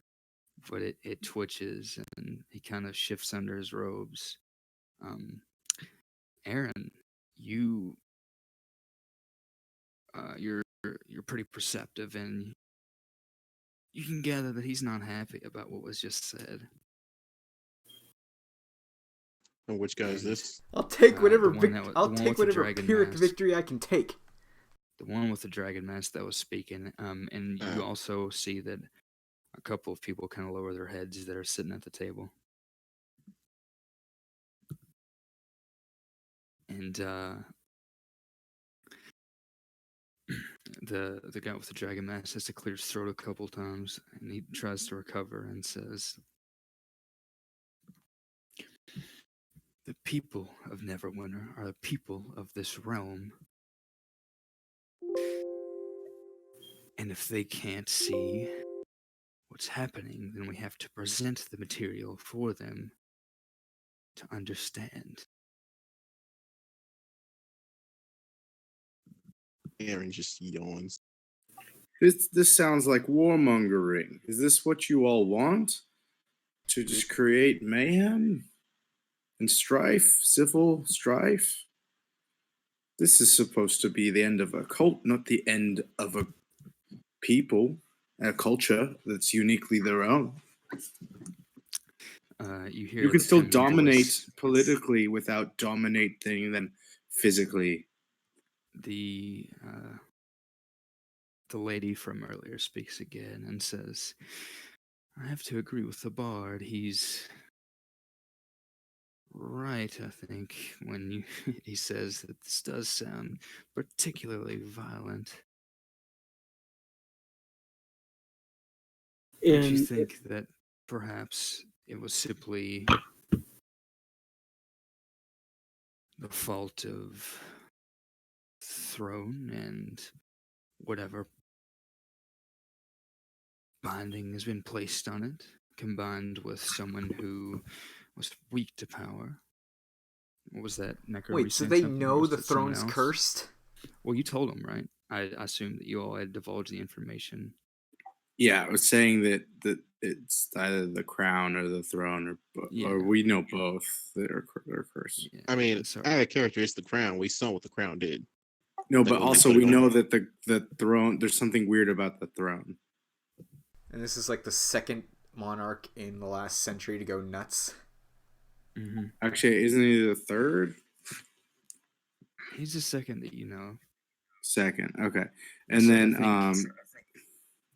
but it twitches and he kind of shifts under his robes. Aaron, you're pretty perceptive, and you can gather that he's not happy about what was just said. And which guy is this? I'll take whatever dragon Pyrrhic mask. victory I can take. The one with the dragon mask that was speaking, and you also see that a couple of people kind of lower their heads that are sitting at the table. And the guy with the dragon mask has to clear his throat a couple times, and he tries to recover and says, "The people of Neverwinter are the people of this realm. And if they can't see what's happening, then we have to present the material for them to understand." Aaron just yawns. This sounds like warmongering. Is this what you all want? To just create mayhem and strife, civil strife? This is supposed to be the end of a cult, not the end of a people, a culture that's uniquely their own. You can still dominate voice. politically without dominating them physically. The lady from earlier speaks again and says, "I have to agree with the bard. He's right, I think, when he says that this does sound particularly violent. Don't you think that perhaps it was simply the fault of throne and whatever binding has been placed on it, combined with someone who was weak to power?" What was that? Wait, so they know the throne's cursed? Well, you told them, right? I assume that you all had divulged the information. Yeah, I was saying that it's either the crown or the throne, or we know both that are cursed. Yeah, I mean, out of character, it's the crown. We saw what the crown did. No, but also we know that the throne. There's something weird about the throne. And this is like the second monarch in the last century to go nuts. Mm-hmm. Actually, isn't he the third? He's the second that you know. Second, okay. Yeah, And so I then, think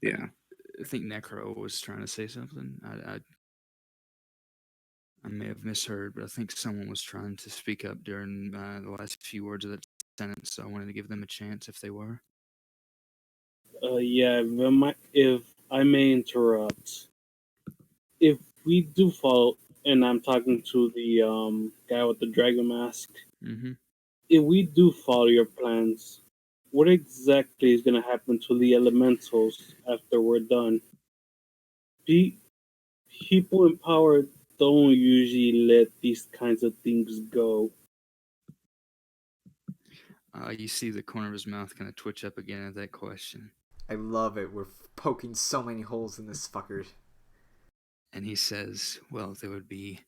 yeah. I think Necro was trying to say something. I may have misheard, but I think someone was trying to speak up during the last few words of that sentence, so I wanted to give them a chance if they were. Yeah, if I may interrupt, if we do follow, and I'm talking to the guy with the dragon mask, Mm-hmm. if we do follow your plans, what exactly is going to happen to the elementals after we're done? People in power don't usually let these kinds of things go. You see the corner of his mouth kind of twitch up again at that question. I love it. We're poking so many holes in this fucker. And he says, well, there would be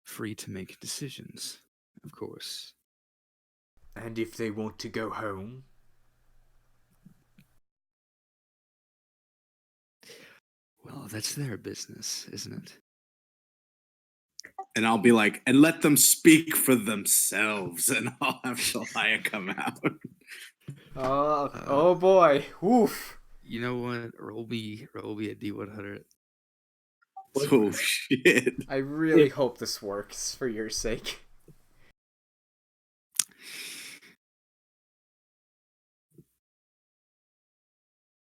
free to make decisions, of course. And if they want to go home? Well, that's their business, isn't it? And I'll be like, and let them speak for themselves. And I'll have Shalaya come out. Oh boy. Oof. You know what? Roll me a D100. Oh, shit. I really hope this works for your sake.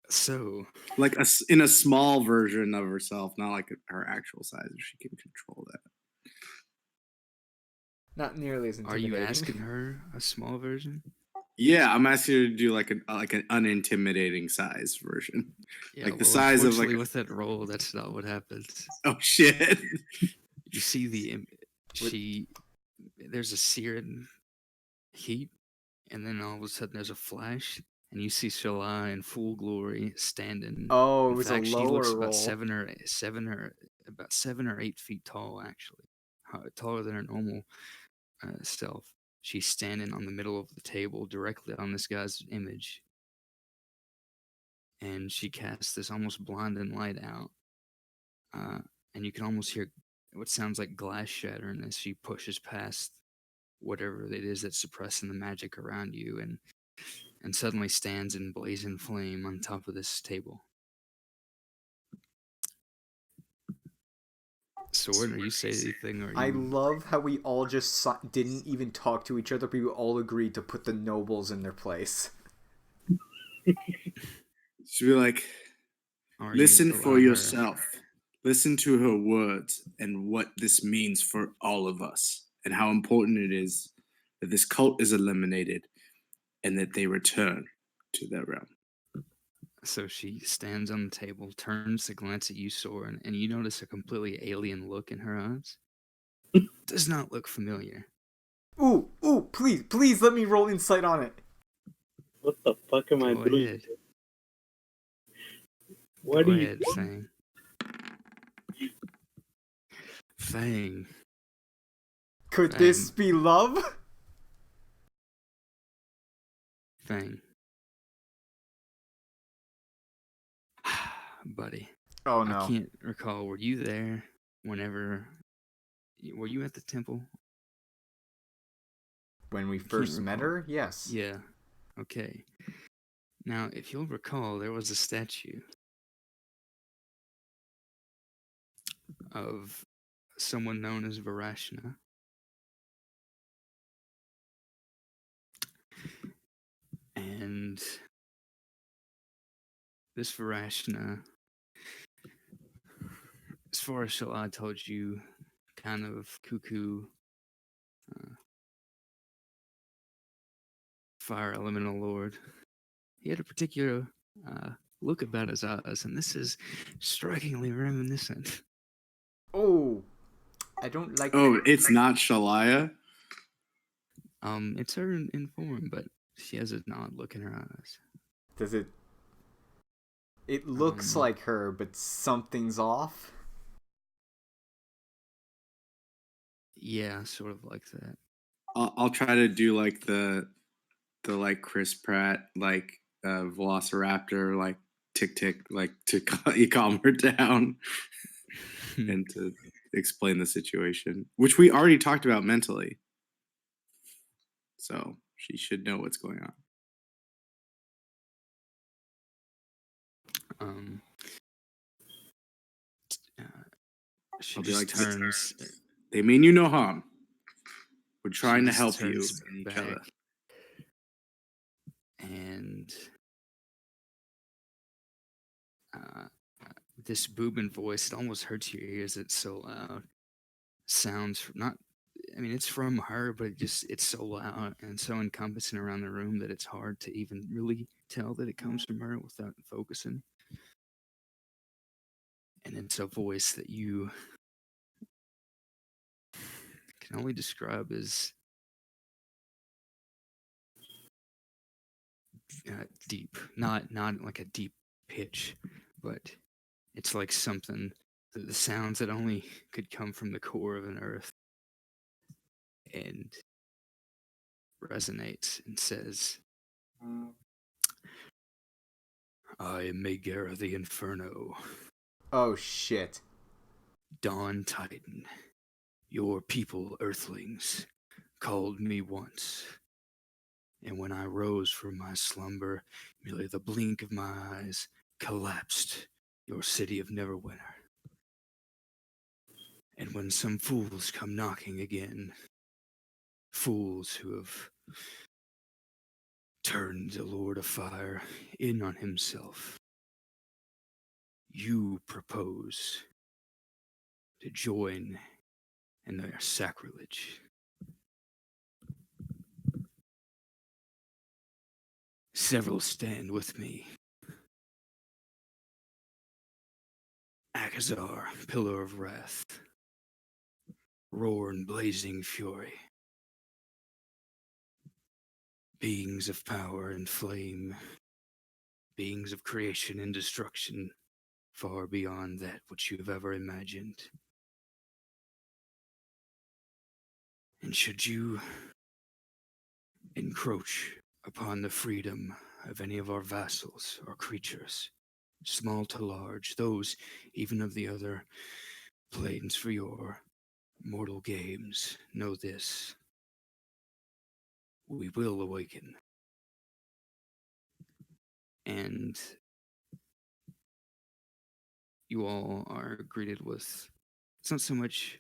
So, Like in a small version of herself, not like her actual size, if she can control that. Not nearly as are you intimidating. asking her a small version? Yeah, I'm asking her to do like an unintimidating size version. Yeah, like the well, size of like with that roll, that's not what happens. Oh shit. You see there's a searing heat, and then all of a sudden there's a flash, and you see Shalai in full glory standing. Oh, it in was fact, a she lower looks roll. about 7 or 8 feet tall, actually, taller than her normal self. She's standing on the middle of the table, directly on this guy's image, and she casts this almost blinding light out, and you can almost hear what sounds like glass shattering as she pushes past whatever it is that's suppressing the magic around you, and suddenly stands in blazing flame on top of this table. Sword, are you saying anything? Or I love how we all just didn't even talk to each other, but we all agreed to put the nobles in their place. She'd be like, listen for yourself. Listen to her words and what this means for all of us, and how important it is that this cult is eliminated and that they return to their realm. So she stands on the table, turns to glance at you, Soren, and you notice a completely alien look in her eyes. Does not look familiar. Ooh, please let me roll insight on it. What the fuck am I doing? Ahead. What Go are you ahead, Fang. Fang. Could this be love? Fang. Buddy. Oh no. I can't recall. Were you there whenever... Were you at the temple? When we first met her? Yes. Yeah. Okay. Now, if you'll recall, there was a statue of someone known as Varashna. And this Varashna, as far as Shalad told you, kind of cuckoo, fire elemental lord. He had a particular look about his eyes, and this is strikingly reminiscent. Oh, I don't like. Oh, it's not Shalaya. It's her in form, but she has an odd look in her eyes. Does it? It looks like her, but something's off. Yeah, sort of like that. I'll try to do like the like Chris Pratt like Velociraptor like tick like to calm her down and to explain the situation, which we already talked about mentally. So she should know what's going on. She I'll be just like, turns they mean you no harm. We're trying to just help you turns and each back, other. and this booming voice, it almost hurts your ears. It's so loud. Sounds not. I mean, it's from her, but it's so loud and so encompassing around the room that it's hard to even really tell that it comes from her without focusing. And it's a voice that you can only describe as deep, not like a deep pitch, but it's like something, the sounds that only could come from the core of an earth, and resonates and says, I am Megara the Inferno, Oh shit. Dawn Titan. Your people, Earthlings, called me once, and when I rose from my slumber, merely the blink of my eyes collapsed your city of Neverwinter. And when some fools come knocking again, fools who have turned the Lord of Fire in on himself, you propose to join in their sacrilege. Several stand with me. Akazar, Pillar of Wrath, Roar and Blazing Fury, beings of power and flame, beings of creation and destruction, far beyond that which you have ever imagined. And should you encroach upon the freedom of any of our vassals or creatures, small to large, those even of the other planes for your mortal games, know this: we will awaken. And you all are greeted with, it's not so much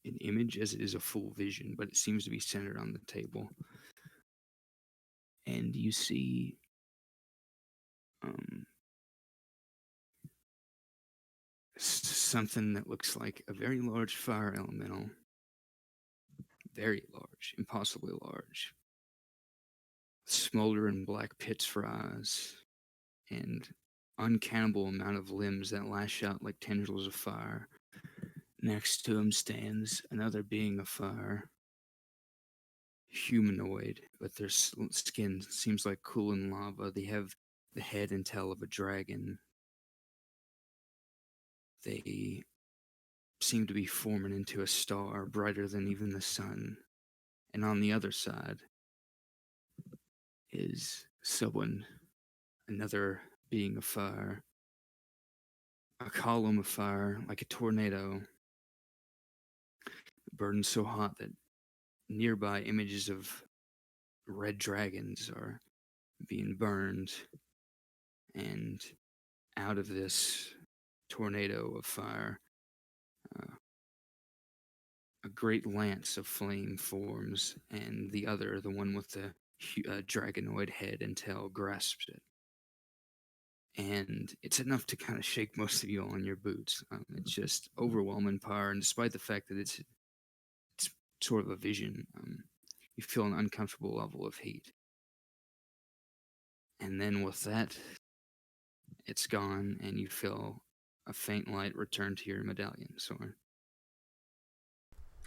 an image as it is a full vision, but it seems to be centered on the table. And you see something that looks like a very large fire elemental. Very large, impossibly large. Smoldering black pits for eyes, and uncountable amount of limbs that lash out like tendrils of fire. Next to him stands another being of fire, humanoid, but their skin seems like cooling lava. They have the head and tail of a dragon. They seem to be forming into a star brighter than even the sun. And on the other side is someone, another being of fire, a column of fire like a tornado, burns so hot that nearby images of red dragons are being burned, and out of this tornado of fire, a great lance of flame forms, and the other, the one with the dragonoid head and tail, grasps it. And it's enough to kind of shake most of you all in your boots. It's just overwhelming power, and despite the fact that it's sort of a vision, you feel an uncomfortable level of heat. And then with that, it's gone, and you feel a faint light return to your medallion, Soren.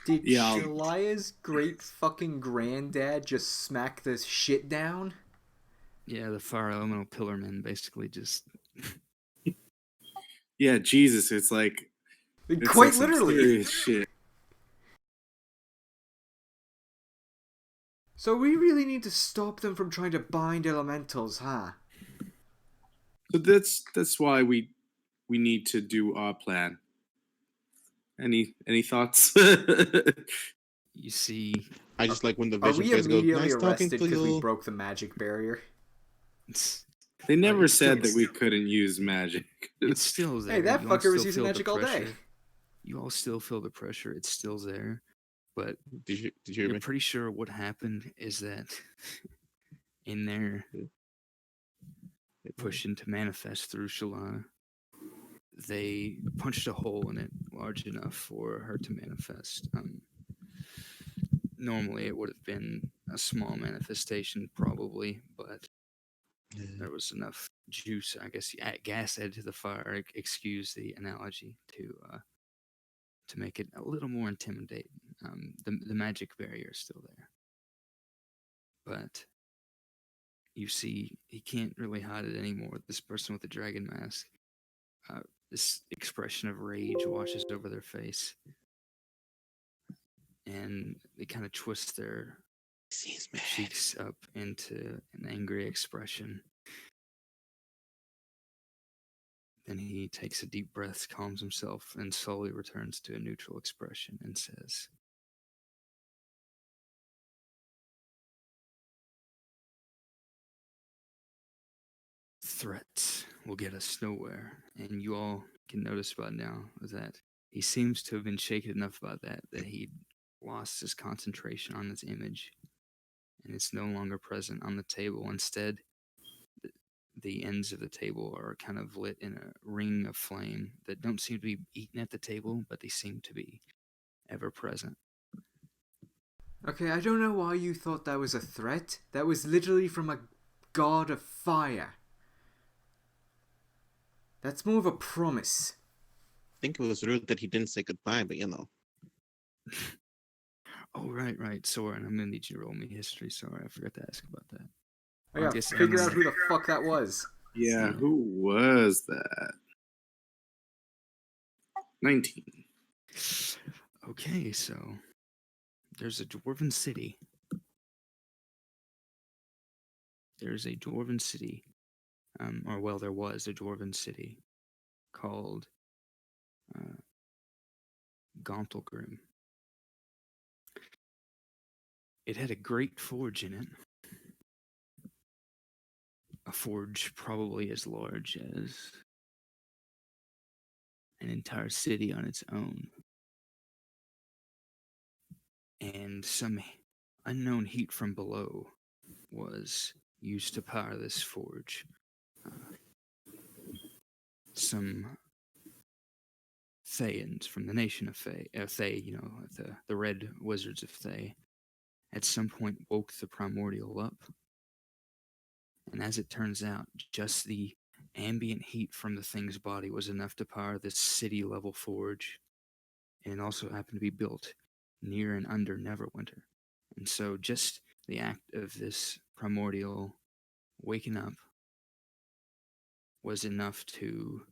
Did Yeah, Shalia's great fucking granddad just smack this shit down? Yeah, the fire elemental pillarman basically just... Yeah, Jesus, it's like Quite some literally. serious shit. So we really need to stop them from trying to bind elementals, huh? So that's why we we need to do our plan. Any thoughts? You see, I just like when the Are vision we face goes, immediately "Nice talking arrested to because we you." broke the magic barrier? They never it's said still- that we couldn't use magic. it's still there. Hey, that You all fucker was still using feel the magic all day. pressure. You all still feel the pressure. It's still there, but Did you hear you're me? pretty sure what happened is that in there, pushing to manifest through Shalana, they punched a hole in it large enough for her to manifest. Normally, it would have been a small manifestation, probably, but there was enough juice, I guess, gas added to the fire. Excuse the analogy to make it a little more intimidating. The magic barrier is still there, but you see, he can't really hide it anymore. This person with the dragon mask, this expression of rage washes over their face, and they kind of twist their He's mad. cheeks up into an angry expression. Then he takes a deep breath, calms himself, and slowly returns to a neutral expression and says, "Threats will get us nowhere." And you all can notice by now that he seems to have been shaken enough by that he lost his concentration on his image, and it's no longer present on the table. Instead, the ends of the table are kind of lit in a ring of flame that don't seem to be eaten at the table, but they seem to be ever present. Okay, I don't know why you thought that was a threat. That was literally from a god of fire. That's more of a promise. I think it was rude that he didn't say goodbye, but you know. Oh, right. Soren, I'm gonna need you to roll me history. Sorry, I forgot to ask about that. I gotta guess figure out anyone- who the fuck that was. Yeah, Yeah. who was that? 19. Okay, so there's a dwarven city. There's a dwarven city, there was a dwarven city called Gauntlgrim. It had a great forge in it. A forge probably as large as an entire city on its own. And some unknown heat from below was used to power this forge. Some Thayans from the nation of Thay, the red wizards of Thay, at some point woke the primordial up. And as it turns out, just the ambient heat from the thing's body was enough to power this city-level forge. And it also happened to be built near and under Neverwinter. And so just the act of this primordial waking up was enough to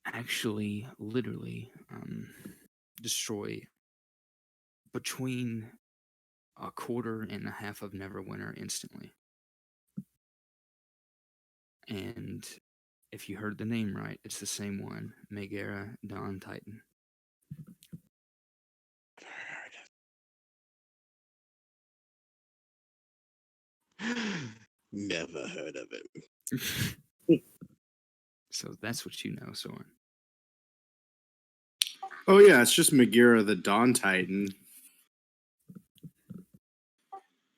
actually, literally, destroy between a quarter and a half of Neverwinter instantly. And if you heard the name right, it's the same one, Megara Dawn Titan. Never heard of it. So that's what you know, Soren. Oh yeah, it's just Megara the Dawn Titan.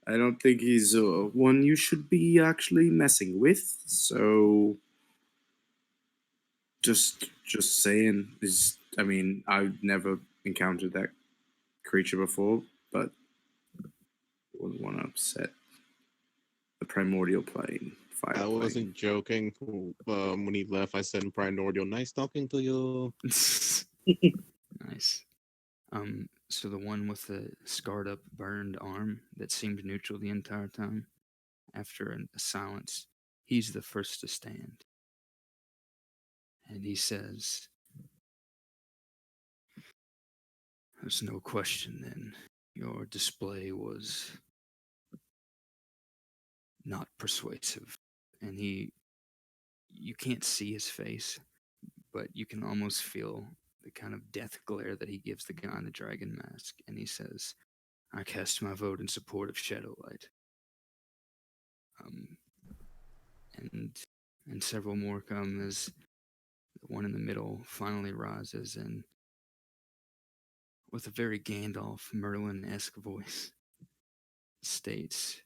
I don't think he's one you should be actually messing with. So, just saying is. I mean, I've never encountered that creature before, but wouldn't want to upset the primordial plane. Fire I plane. wasn't joking. When he left, I said in Primordial, "Nice talking to you." Nice. So the one with the scarred up, burned arm that seemed neutral the entire time, after a silence, he's the first to stand. And he says, "There's no question then. Your display was not persuasive." And he you can't see his face, but you can almost feel the kind of death glare that he gives the guy in the dragon mask, and he says, "I cast my vote in support of Shadowlight." Um, and and several more come as the one in the middle finally rises and, with a very Gandalf Merlin-esque voice, states,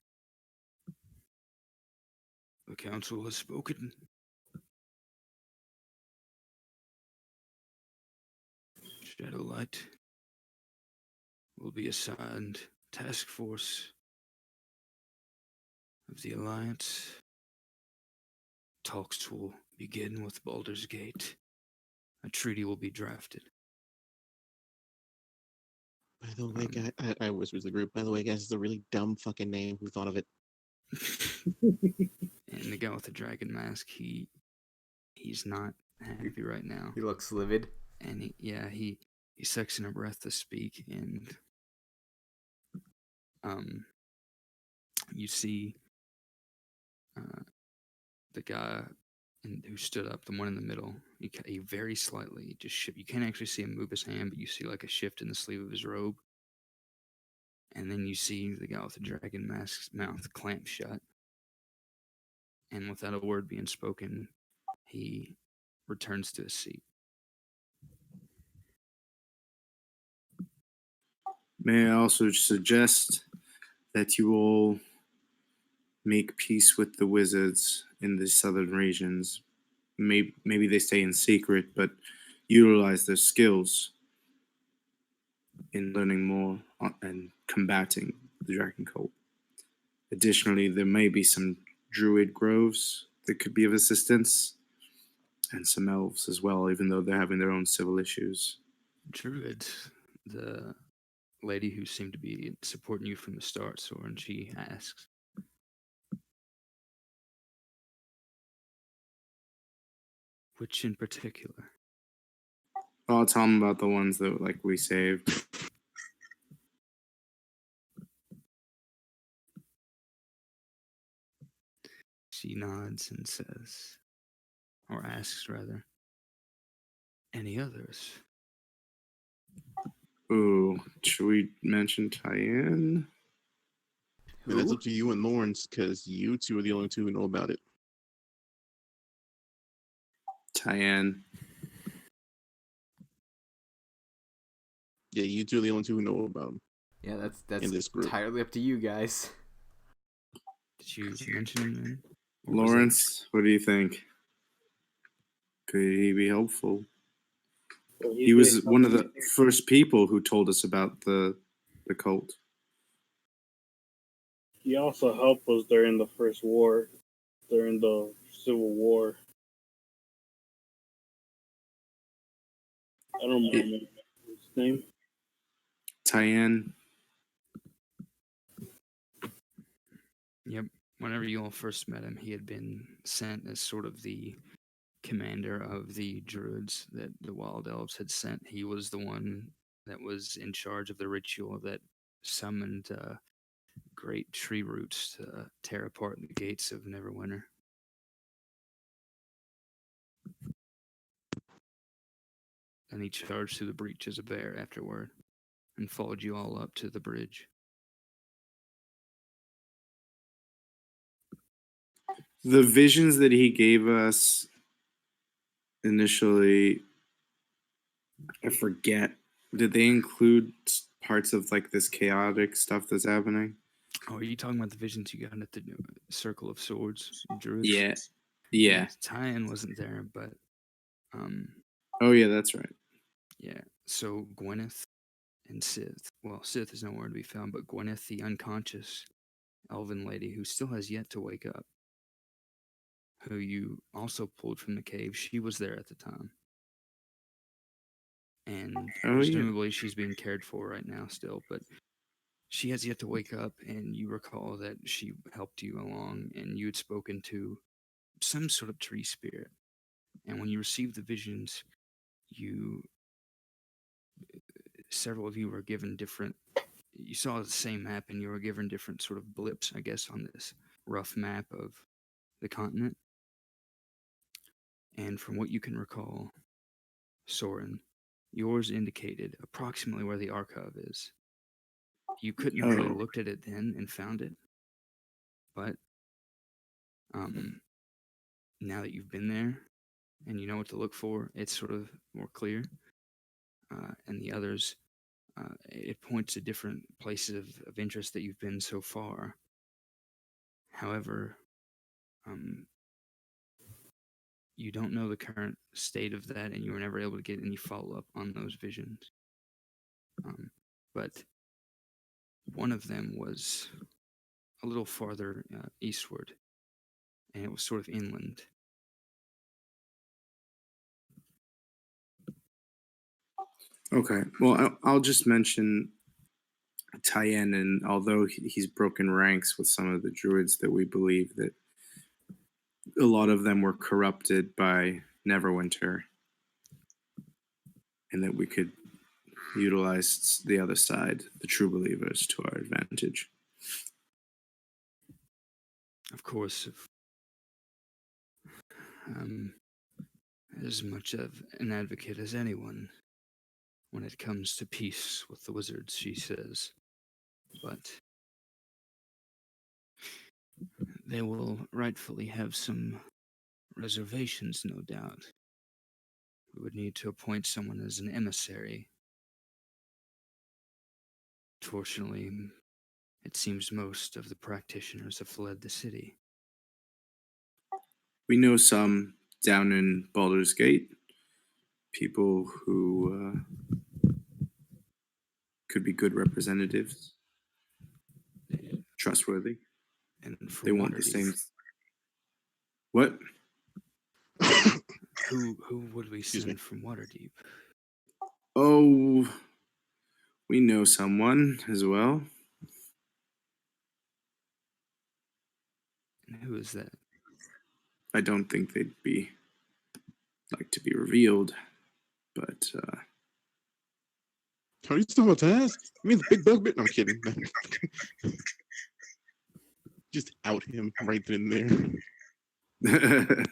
"The council has spoken. Shadowlight will be assigned task force of the Alliance. Talks will begin with Baldur's Gate. A treaty will be drafted." By the way, Um, guy, I whispered to the group. By the way, guys, it's a really dumb fucking name. Who thought of it? and the guy with the dragon mask, he's not happy right now, He looks livid. and he sucks in a breath to speak, and you see the guy who stood up, the one in the middle. He very slightly just shift. You can't actually see him move his hand, but you see like a shift in the sleeve of his robe, and then you see the guy with the dragon mask's mouth clamped shut, and without a word being spoken, he returns to his seat. May I also suggest that you all make peace with the wizards in the southern regions. Maybe they stay in secret, but utilize their skills in learning more and combating the dragon cult. Additionally, there may be some druid groves that could be of assistance, and some elves as well, even though they're having their own civil issues. Druid, the lady who seemed to be supporting you from the start, Soren, she asks, "Which in particular?" I'll tell them about the ones that we saved. She nods and says, or asks rather, "Any others?" Ooh, should we mention Tyann? And that's Who? up to you and Lawrence, because you two are the only two who know about it. Tyann. Yeah, you two are the only two who know about them Yeah, that's in this group. entirely up to you guys. Did you mention him then? Or was that- Lawrence, what do you think? Could he be helpful? Well, He was one of the first people who told us about the cult. He also helped us during the first war, during the Civil War. I don't remember his name. Tyann. Yep. Whenever you all first met him, he had been sent as sort of the commander of the druids that the Wild Elves had sent. He was the one that was in charge of the ritual that summoned great tree roots to tear apart the gates of Neverwinter. And he charged through the breach as a bear afterward and followed you all up to the bridge. The visions that he gave us initially, I forget. Did they include parts of this chaotic stuff that's happening? Oh, are you talking about the visions you got at the Circle of Swords, Druids? Yeah. Yeah. Tyan wasn't there, but Oh yeah, that's right. yeah. So Gwyneth and Sith. Well, Sith is nowhere to be found, but Gwyneth, the unconscious elven lady who still has yet to wake up, who you also pulled from the cave, she was there at the time. And Oh, yeah. presumably she's being cared for right now still, but she has yet to wake up, and you recall that she helped you along, and you had spoken to some sort of tree spirit. And when you received the visions, several of you were given different, you saw the same map, and you were given different sort of blips, I guess, on this rough map of the continent. And from what you can recall, Soren, yours indicated approximately where the archive is. You couldn't have really Oh, looked at it then and found it, but now that you've been there and you know what to look for, it's sort of more clear. And the others, it points to different places of interest that you've been so far. However, you don't know the current state of that, and you were never able to get any follow up on those visions. But one of them was a little farther eastward, and it was sort of inland. okay. Well, I'll just mention Tyen, and although he's broken ranks with some of the druids, that we believe that a lot of them were corrupted by Neverwinter, and that we could utilize the other side, the true believers, to our advantage. Of course, as much of an advocate as anyone when it comes to peace with the wizards, she says. But they will rightfully have some reservations, no doubt. We would need to appoint someone as an emissary. Fortunately, it seems most of the practitioners have fled the city. We know some down in Baldur's Gate, people who could be good representatives, trustworthy. And They from want the Waterdeep. same. What? Who would we Excuse me. send from Waterdeep? Oh, we know someone as well. And who is that? I don't think they'd be like to be revealed, but Are you still about to ask? You mean the big bug bit? No, I'm kidding. Just out him right then and there.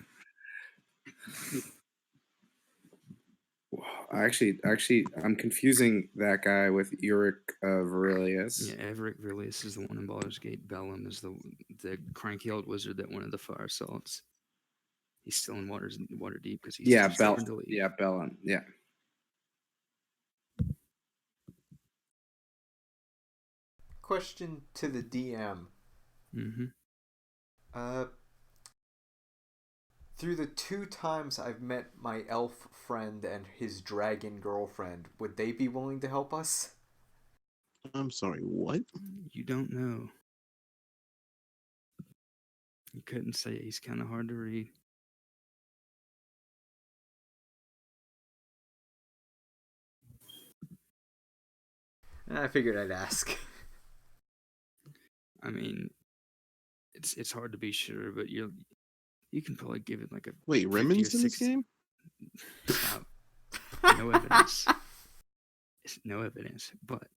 actually, I'm confusing that guy with Uric Verilius. Yeah, Everett Verilius is the one in Baldur's Gate. Bellum is the cranky old wizard that wanted the fire salts. He's still in Waterdeep because he's Yeah, too stubborn to leave. Yeah, Bellum. Yeah. Question to the DM. Through the 2 times I've met my elf friend and his dragon girlfriend, would they be willing to help us? I'm sorry, what? You don't know. You couldn't say. He's kind of hard to read. I figured I'd ask. I mean, it's hard to be sure, but you can probably give it like a Wait, 50 or Remen's in this 60. game? Stop. No evidence. No evidence, but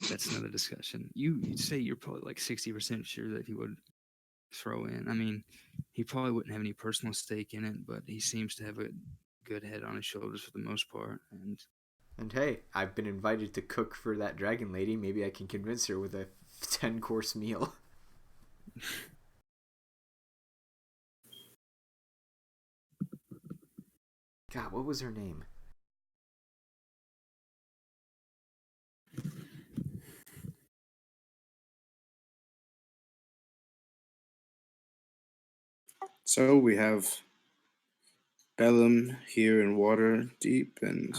that's another discussion. You'd say you're probably like 60% sure that he would throw in. I mean, he probably wouldn't have any personal stake in it, but he seems to have a good head on his shoulders for the most part. And hey, I've been invited to cook for that dragon lady. Maybe I can convince her with a 10-course meal. God, what was her name? So we have Bellum here in Waterdeep, and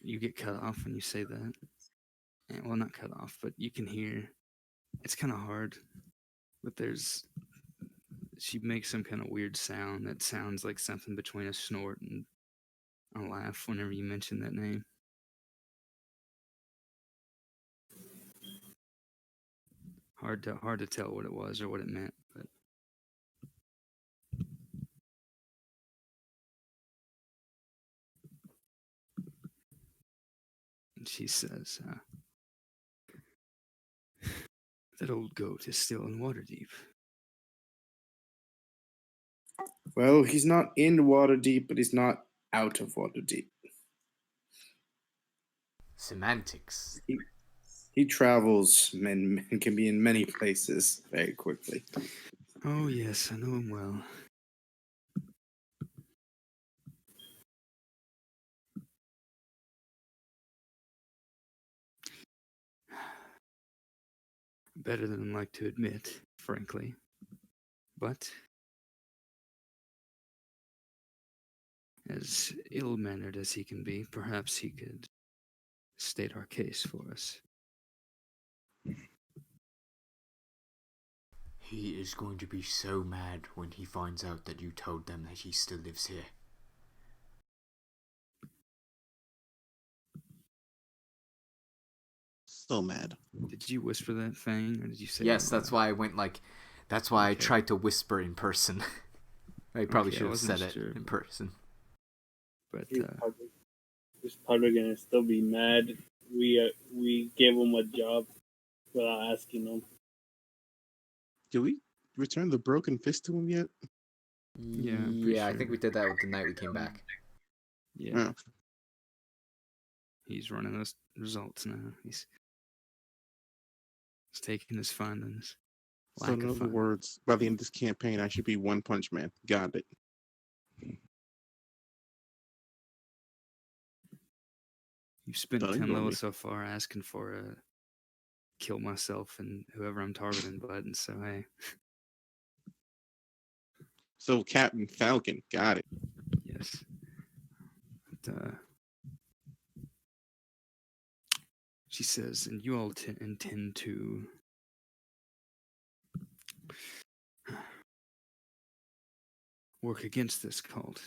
you get cut off when you say that. And, well, not cut off, but you can hear. It's kind of hard, but she makes some kind of weird sound that sounds like something between a snort and a laugh whenever you mention that name. Hard to tell what it was or what it meant, but and she says, that old goat is still in Waterdeep. Well, he's not in Waterdeep, but he's not out of Waterdeep. Semantics. He travels and can be in many places very quickly. Oh, yes, I know him well. Better than I'd like to admit, frankly. But as ill-mannered as he can be, perhaps he could state our case for us. He is going to be so mad when he finds out that you told them that he still lives here. So mad. Did you whisper that, Fang, or did you say Yes, it that's why I went like. That's why I Okay. tried to whisper in person. I probably Okay, I should have wasn't said sure. it in person. But He's probably gonna still be mad. We gave him a job without asking him. Did we return the broken fist to him yet? Yeah, I'm pretty Yeah, I sure. think we did that with the night we came back. yeah, Oh. he's running those results now. He's taking his findings. So in other findings. words, by the end of this campaign, I should be One Punch Man. Got it. You've spent Don't 10 ignore levels me. so far asking for a kill myself and whoever I'm targeting button, so hey. So Captain Falcon, got it. Yes. But, she says, and you all intend to work against this cult.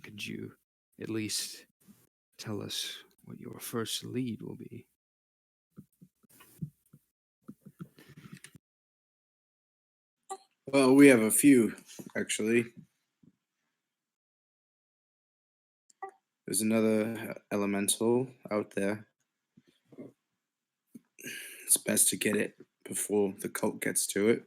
Could you at least tell us what your first lead will be? Well, we have a few, actually. There's another elemental out there. It's best to get it before the cult gets to it.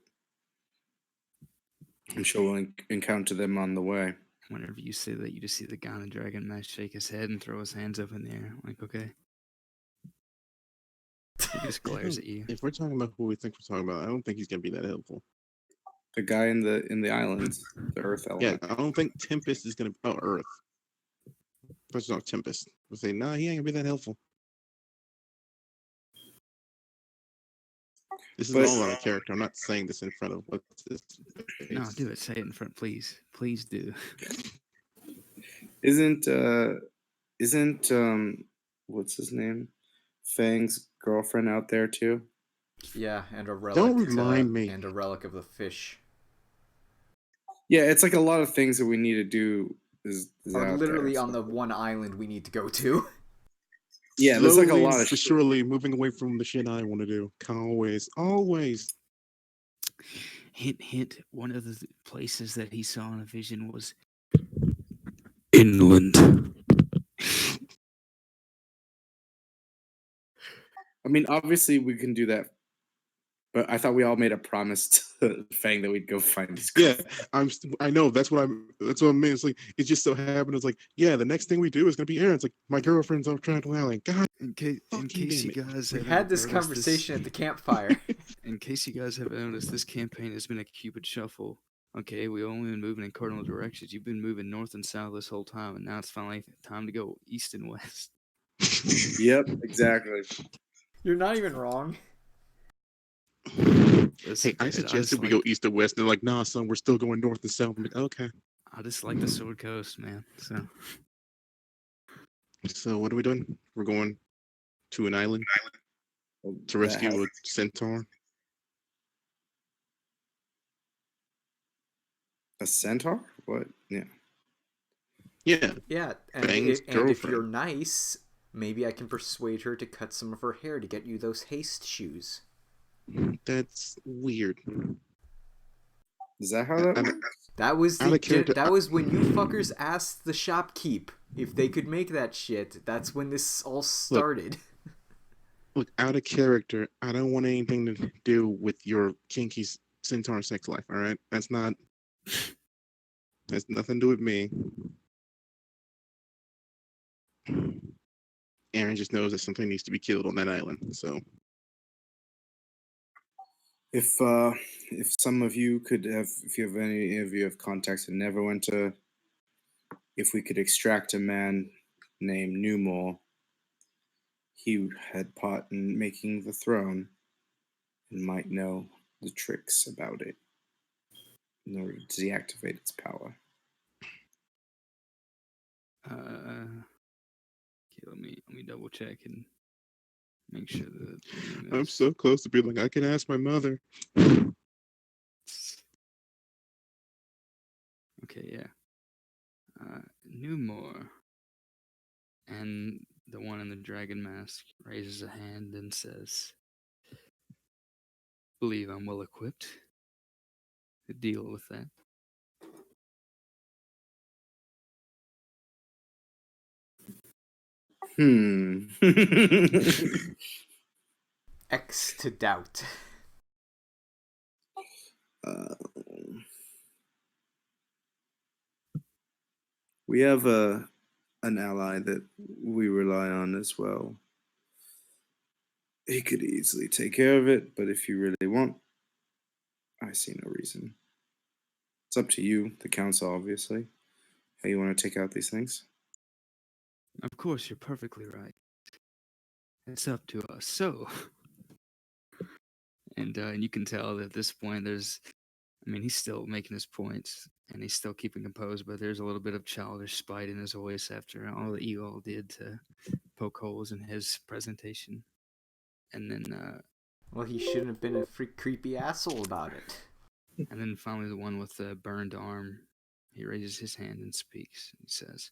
I'm sure we'll encounter them on the way. Whenever you say that, you just see the Ghana Dragon Mask shake his head and throw his hands up in the air. Like, okay. He just glares at you. If we're talking about who we think we're talking about, I don't think he's gonna be that helpful. The guy in the islands, the Earth Yeah, element. I don't think Tempest is gonna. Oh, Earth. First off, Tempest. We'll say, nah, he ain't gonna be that helpful. This is But- all out of character. I'm not saying this in front of what's this. No, do it. Say it in front, please. Please do. Isn't what's his name? Fang's girlfriend out there too? Yeah, and a relic. Don't remind me. And a relic of the fish. Yeah, it's like a lot of things that we need to do is Are out literally there, on so- the one island we need to go to. Yeah, there's like a Slowly lot of but shit. surely moving away from the shit I want to do. Always. Hint, hint. One of the places that he saw in a vision was inland. I mean, obviously we can do that, but I thought we all made a promise to Fang that we'd go find his Yeah, girlfriend. I know. That's what I mean. It's like it just so happened. It's like, yeah, the next thing we do is gonna be Aaron. It's like my girlfriend's off Triangle Alley. God, In case damn you it. guys We haven't had this noticed conversation at the campfire. In case you guys haven't noticed, this campaign has been a Cupid shuffle. Okay, we only been moving in cardinal directions. You've been moving north and south this whole time, and now it's finally time to go east and west. Yep, exactly. You're not even wrong. Listen, Hey, I David, suggested we go east or west. They're like, nah, son, we're still going north and south. I'm like, okay. I just like the Sword Coast, man. So what are we doing? We're going to an island to rescue a centaur. A centaur? What? Yeah. Yeah, Yeah, and Fang's if you're girlfriend. nice, maybe I can persuade her to cut some of her hair to get you those haste shoes. That's weird. Is that how that I- works? That was Out of character- that was when you fuckers asked the shopkeep if they could make that shit. That's when this all started. Look, out of character. I don't want anything to do with your kinky centaur sex life. All right, that's not. Has nothing to do with me. Aaron just knows that something needs to be killed on that island. So If some of you could have, if you have any of you have contacts in Neverwinter, if we could extract a man named Newmore, he had part in making the throne and might know the tricks about it in order to deactivate its power. Okay, let me double check and make sure that the name I'm is. so close to being like, I can ask my mother. Okay, yeah. Newmore. And the one in the dragon mask raises a hand and says, "Believe I'm well equipped to deal with that." X to doubt. Uh, we have an ally that we rely on as well. He could easily take care of it, but if you really want, I see no reason. It's up to you, the council, obviously, how you want to take out these things. Of course, you're perfectly right. It's up to us. So, and you can tell that at this point, he's still making his points and he's still keeping composed, but there's a little bit of childish spite in his voice after all that you all did to poke holes in his presentation. And then, Well, he shouldn't have been a creepy asshole about it. and then finally, the one with the burned arm, he raises his hand and speaks. He says,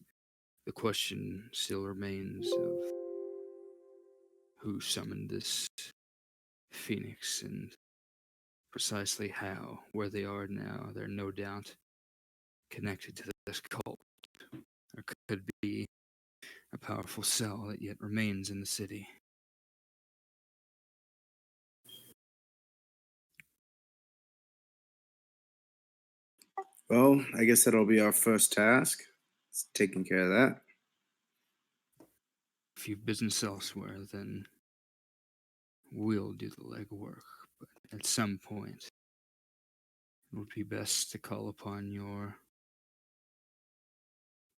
"The question still remains of who summoned this phoenix and precisely how. Where they are now, they're no doubt connected to this cult. There could be a powerful cell that yet remains in the city." Well, I guess that'll be our first task. It's taking care of that. If you've business elsewhere, then we'll do the legwork. But at some point, it would be best to call upon your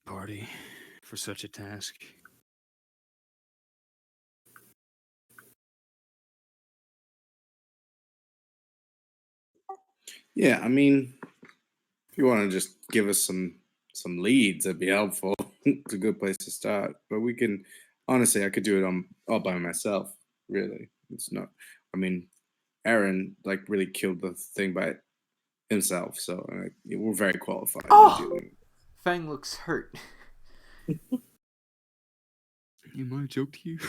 party for such a task. Yeah, I mean, if you want to just give us some leads, that'd be helpful. It's a good place to start. But we can, honestly, I could do it all by myself. Really, it's not. I mean, Aaron like really killed the thing by himself, so we're very qualified in dealing. Fang looks hurt. Am I a joke to you?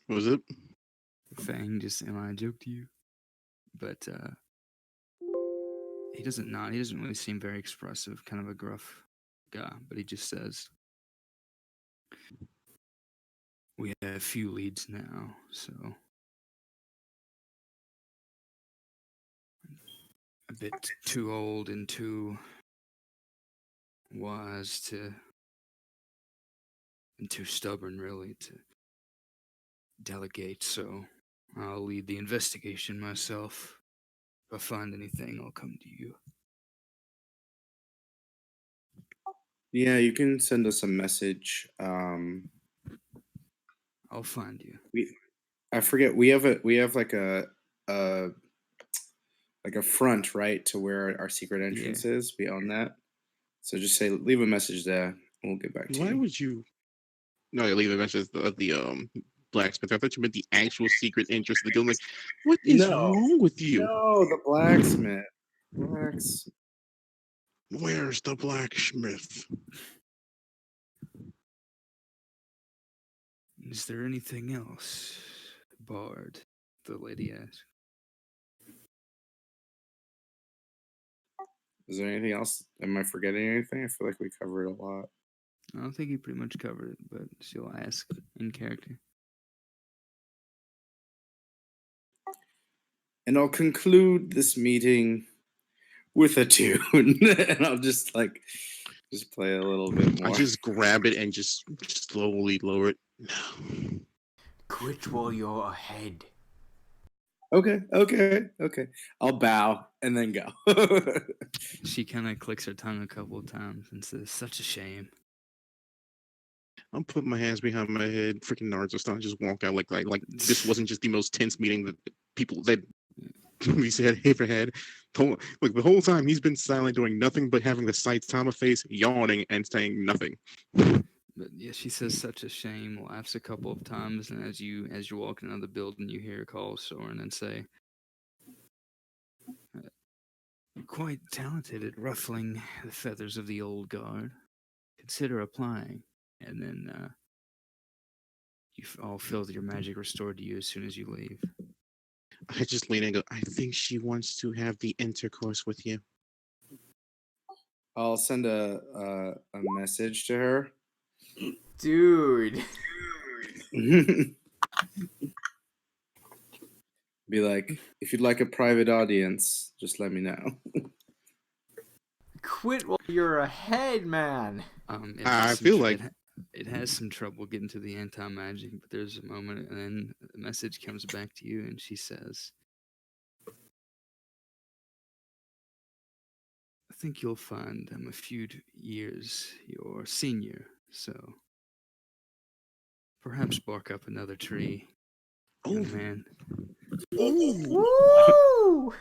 What was it? Fang just, am I a joke to you? But he doesn't nod. He doesn't really seem very expressive, kind of a gruff guy, but he just says, "We have a few leads now, so a bit too old and too wise to, and too stubborn, really, to delegate, so I'll lead the investigation myself. If I find anything, I'll come to you." Yeah, you can send us a message. I'll find you. I forget. We have like a like a front right to where our secret entrance is. We own that. So just say leave a message there, and we'll get back to Why you. would you? No, you leave a message of the blacksmith. I thought you meant the actual secret entrance of the guild. Like, what is wrong with you? No, the blacksmith. Where's the blacksmith? Is there anything else, Bard? The lady asked. Is there anything else? Am I forgetting anything? I feel like we covered a lot. I don't think he pretty much covered it, but she'll ask in character. And I'll conclude this meeting with a tune, and I'll just play a little bit more. I just grab it and just slowly lower it. No. Quit while you're ahead. Okay. I'll bow and then go. She kind of clicks her tongue a couple of times and says, "Such a shame." I'm putting my hands behind my head. Freaking Naruto style, just walk out like this wasn't just the most tense meeting that people that we said ever had. Like the whole time he's been silent, doing nothing but having the Saitama face, yawning and saying nothing. But yeah, she says, "Such a shame," laughs a couple of times, and as you're walking out of the building, you hear her call Soren and say, "Quite talented at ruffling the feathers of the old guard. Consider applying." And then you all feel your magic restored to you as soon as you leave. I just lean and go, I think she wants to have the intercourse with you. I'll send a message to her. Dude. Be like, if you'd like a private audience, just let me know. Quit while you're ahead, man. I feel like it has some trouble getting to the anti-magic, but there's a moment, and then the message comes back to you, and she says, "I think you'll find I'm a few years your senior, so perhaps bark up another tree, young man." Woo!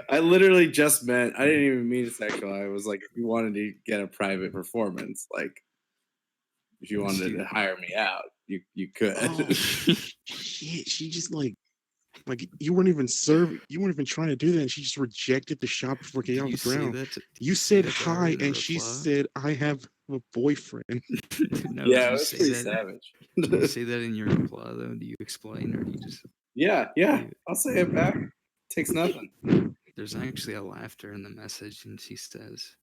I literally just meant, I didn't even mean sexual. I was like, if you wanted to get a private performance, like, if you wanted to hire me out, you could. Oh, shit. She just like you weren't even trying to do that, and she just rejected the shot before getting off the ground. You said hi, and she said, "I have a boyfriend." No, yeah, it was pretty savage. Do you say that in your reply, though? Do you explain, or do you just... Yeah, I'll say it back. Takes nothing. There's actually a laughter in the message, and she says,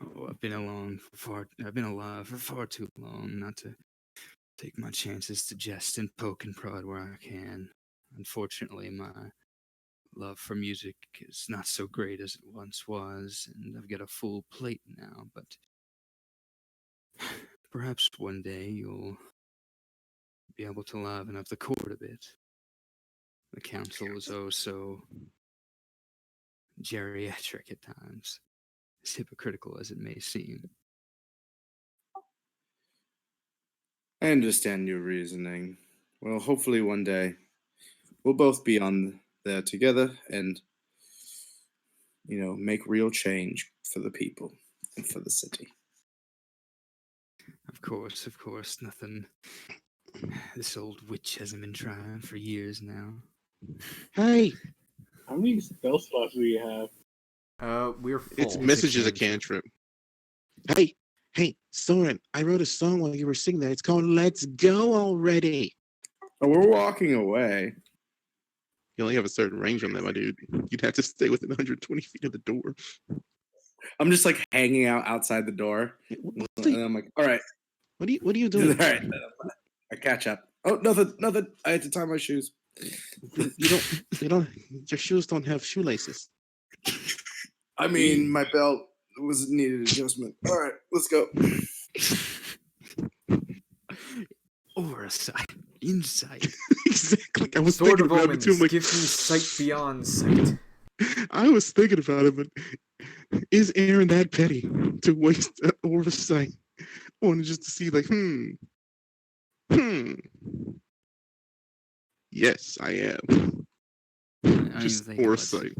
"Oh, I've been alive for far too long not to take my chances to jest and poke and prod where I can. Unfortunately, my love for music is not so great as it once was, and I've got a full plate now, but perhaps one day you'll be able to liven up the court a bit. The council is oh so geriatric at times, as hypocritical as it may seem." I understand your reasoning. Well, hopefully one day we'll both be on there together and, make real change for the people and for the city. Of course, nothing. This old witch hasn't been trying for years now. Hey! How many spell slots do you have? We're full. It's messages a cantrip. Hey, Soren, I wrote a song while you were singing that. It's called Let's Go Already. Oh, we're walking away. You only have a certain range on that, my dude. You'd have to stay within 120 feet of the door. I'm just like hanging out outside the door. And I'm like, all right. What are you doing? All right. I catch up. Oh, nothing. I had to tie my shoes. Your shoes don't have shoelaces. I mean, my belt was needed adjustment. All right, let's go. Oversight, insight. Exactly. I was Sword thinking of about Omens, it too. Like, give me sight beyond sight. I was thinking about it, but is Aaron that petty to waste oversight on just to see, like, Yes, I am. Just foresight.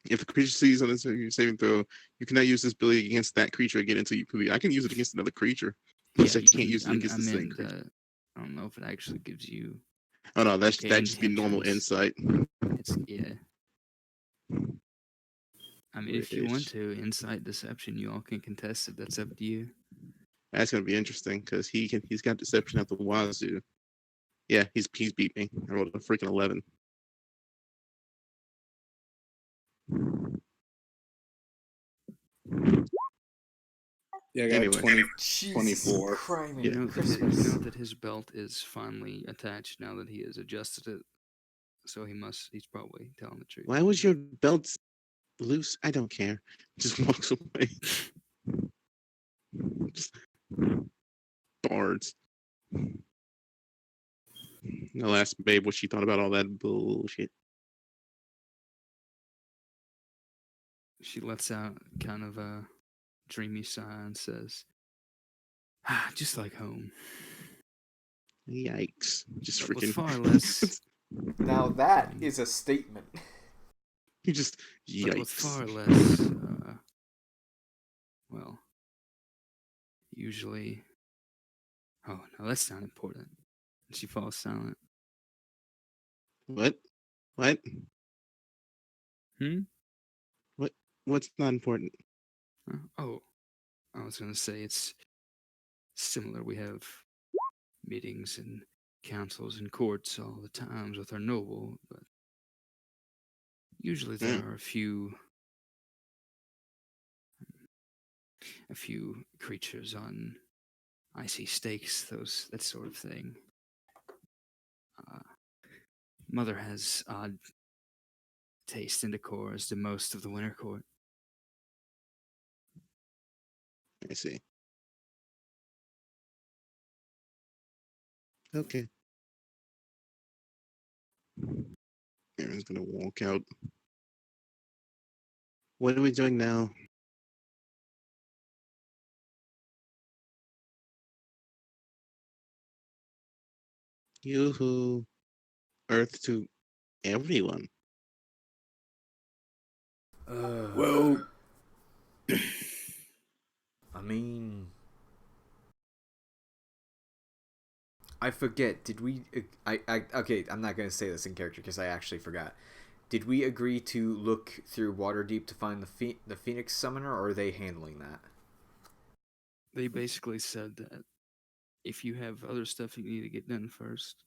If a creature sees on this saving throw, you cannot use this ability against that creature again until you complete. I can use it against another creature. Yeah, so you can't use it against the same creature. I don't know if it actually gives you. Oh no, that just be normal insight. Yeah. I mean, if you want to, insight, deception, you all can contest it. That's up to you. That's gonna be interesting because he's got deception at the wazoo. Yeah, he's beat me. I rolled a freaking 11. Yeah, I got anyway. 24. You know that his belt is finally attached now that he has adjusted it so he's probably telling the truth. Why was your belt loose? I don't care. Just walks away. Just bards. I'll ask Babe what she thought about all that bullshit. She lets out kind of a dreamy sigh and says, just like home. Yikes. Just But with freaking. far less. Now that is a statement. You just. But with Yikes. far less. Well, usually. Oh, no, that's not important. And she falls silent. What? What? Hmm? What's not important? Oh, I was going to say it's similar. We have meetings and councils and courts all the times with our noble, but usually there are a few creatures on icy stakes, that sort of thing. Mother has odd taste and decor as do most of the winter court. I see. Okay. Aaron's gonna walk out. What are we doing now? Yoo-hoo. Earth to everyone. Well, I mean, I forget. Did we? Okay. I'm not gonna say this in character because I actually forgot. Did we agree to look through Waterdeep to find the Phoenix Summoner, or are they handling that? They basically said that if you have other stuff you need to get done first,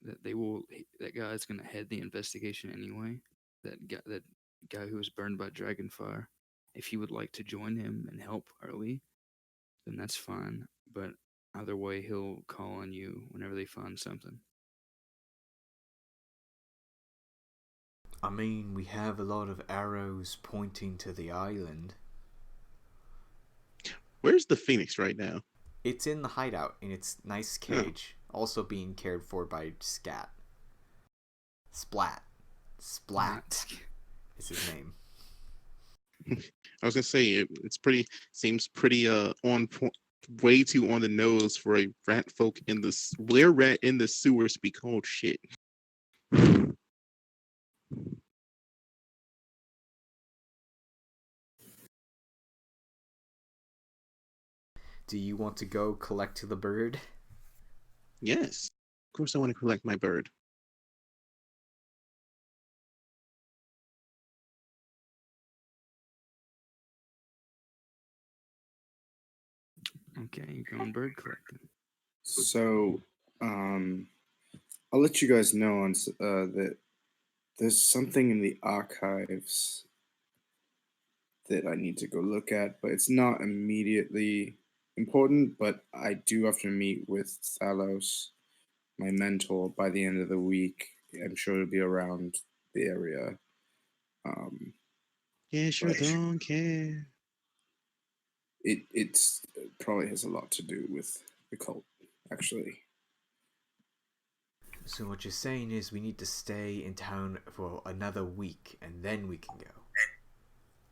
that guy's gonna head the investigation anyway. That guy who was burned by Dragonfire. If you would like to join him and help early, then that's fine. But either way, he'll call on you whenever they find something. I mean, we have a lot of arrows pointing to the island. Where's the Phoenix right now? It's in the hideout in its nice cage, also being cared for by Scat. Splat is his name. I was gonna say it's pretty. Seems pretty on point. Way too on the nose for a rat folk in the where rat in the sewers be called shit. Do you want to go collect the bird? Yes, of course I want to collect my bird. Okay, you're going bird collecting. so I'll let you guys know on that there's something in the archives that I need to go look at, but it's not immediately important. But I do have to meet with Thalos, my mentor, by the end of the week. I'm sure it'll be around the area. Yeah, sure But don't care. it probably has a lot to do with the cult, actually. So what you're saying is we need to stay in town for another week, and then we can go.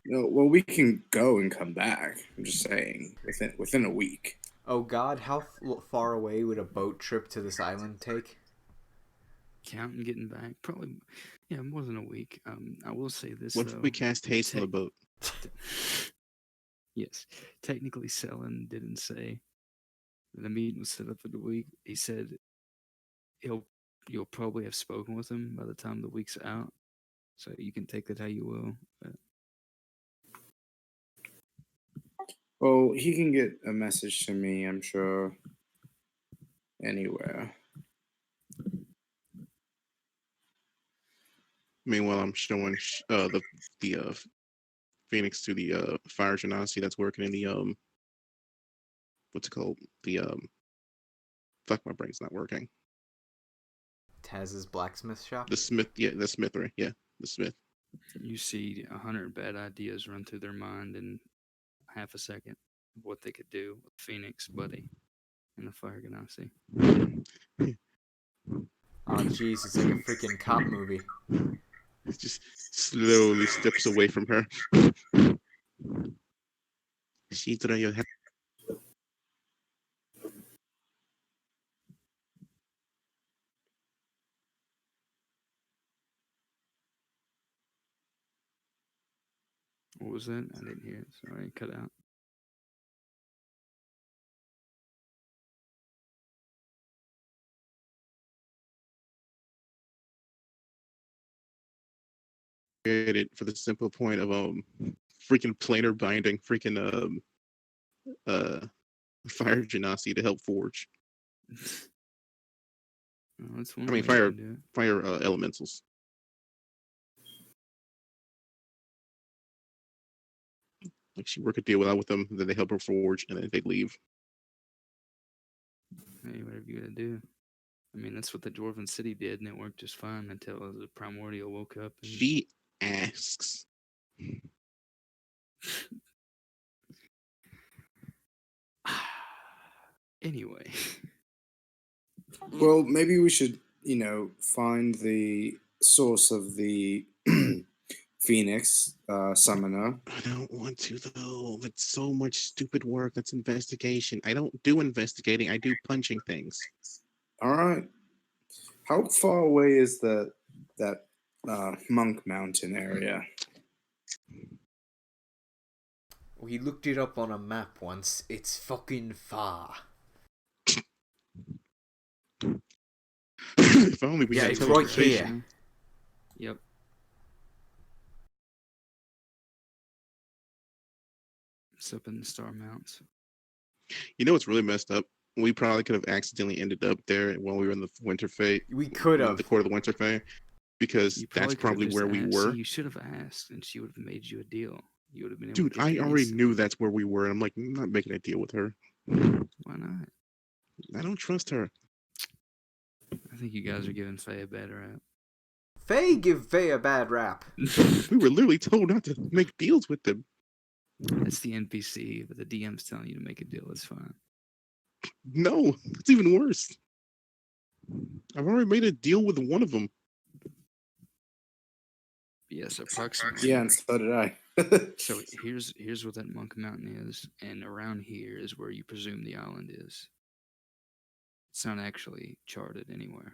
No, well, we can go and come back. I'm just saying, within a week. Oh God, how far away would a boat trip to this island take? Counting getting back, probably, yeah, more than a week. I will say this What though. if we cast haste on the boat? Yes, technically, Selen didn't say the meeting was set up for the week. He said you'll probably have spoken with him by the time the week's out, so you can take that how you will. But Well, he can get a message to me, I'm sure, anywhere. Meanwhile, I'm showing the Phoenix to the fire genasi that's working in the what's it called? The fuck, my brain's not working. has his blacksmith shop. The smith, yeah, the smithery, yeah, the smith. You see 100 bad ideas run through their mind in half a second of what they could do with Phoenix, Buddy, and the Fire Ganassi. Oh, jeez, it's like a freaking cop movie. It just slowly steps away from her. She threw your head. What was that? I didn't hear it. Sorry, it cut out. It for the simple point of freaking planar binding freaking fire genasi to help forge. Well, that's one I mean way fire you can do it. fire elementals. Like she work a deal out with them, then they help her forge, and then they leave. Hey, whatever you gotta do. I mean, that's what the Dwarven City did, and it worked just fine until the Primordial woke up. And... She asks. Anyway. Well, maybe we should, find the source of the Phoenix summoner. I don't want to though. It's so much stupid work. That's investigation. I don't do investigating. I do punching things. All right. How far away is that Monk Mountain area? We looked it up on a map once. It's fucking far. If only we Yeah, had it's right here. teleportation. Yep. It's up in the Star Mounts. You know what's really messed up? We probably could have accidentally ended up there when we were in the Winterfell. We could have. The court of the Winterfell, because You that's could have probably just where we asked. were. See, you should have asked, and she would have made you a deal. You would have been able Dude, to get I there already instantly. knew that's where we were. And I'm like, I'm not making a deal with her. Why not? I don't trust her. I think you guys are giving Faye a bad rap. Faye give Faye a bad rap. We were literally told not to make deals with them. That's the NPC, but the DM's telling you to make a deal. It's fine. No, it's even worse. I've already made a deal with one of them. Yes, approximately. Yeah, and so did I. So here's what that Monk Mountain is, and around here is where you presume the island is. It's not actually charted anywhere.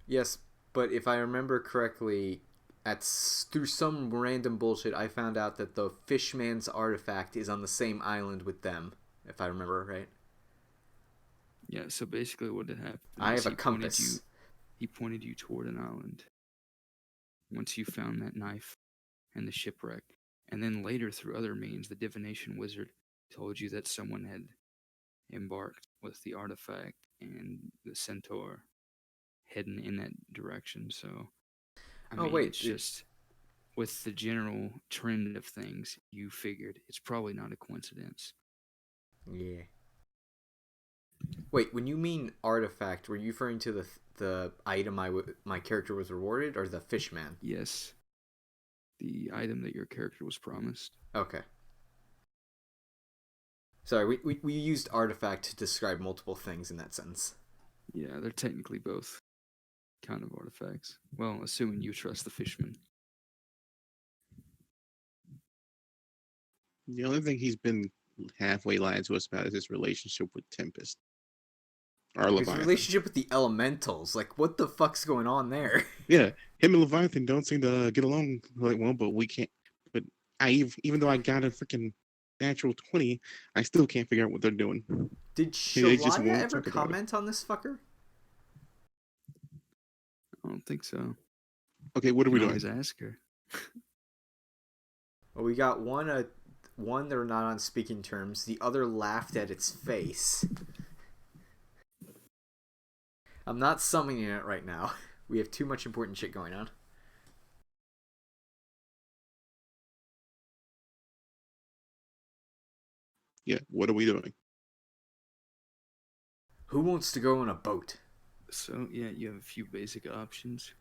Yes, but if I remember correctly, through some random bullshit, I found out that the Fishman's artifact is on the same island with them, if I remember right. Yeah, so basically what had happened I is have a compass. He pointed you toward an island. Once you found that knife and the shipwreck, and then later through other means, the divination wizard told you that someone had embarked with the artifact and the centaur heading in that direction. So, I mean, wait, it's just with the general trend of things, you figured it's probably not a coincidence. Yeah. Wait, when you mean artifact, were you referring to the item my character was rewarded, or the Fishman? Yes, the item that your character was promised. Okay. Sorry, we used artifact to describe multiple things in that sentence. Yeah, they're technically both kind of artifacts. Well, assuming you trust the Fishman. The only thing he's been halfway lying to us about is his relationship with Tempest. Or His Leviathan. relationship with the elementals. Like, what the fuck's going on there? Yeah, him and Leviathan don't seem to get along like well, but we can't. But even though I got a freaking natural 20, I still can't figure out what they're doing. Did They just Shalaya won't ever talk about it. comment on this fucker? I don't think so. Okay, what are we You can doing? always ask her. Well, we got one they're not on speaking terms. The other laughed at its face. I'm not summoning it right now. We have too much important shit going on. Yeah, what are we doing? Who wants to go on a boat? So yeah, you have a few basic options.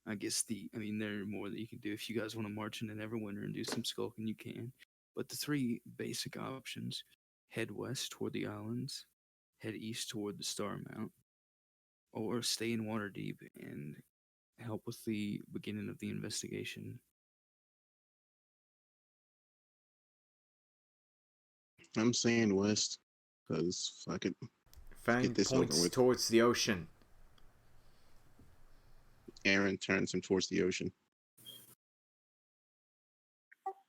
I guess there are more that you can do. If you guys want to march into Neverwinter and do some skulking, you can. But the three basic options: head west toward the islands, head east toward the Star Mount, or stay in Waterdeep and help with the beginning of the investigation. I'm saying west, because fuck it, get Fang this over points with. towards the ocean. Aaron turns him towards the ocean.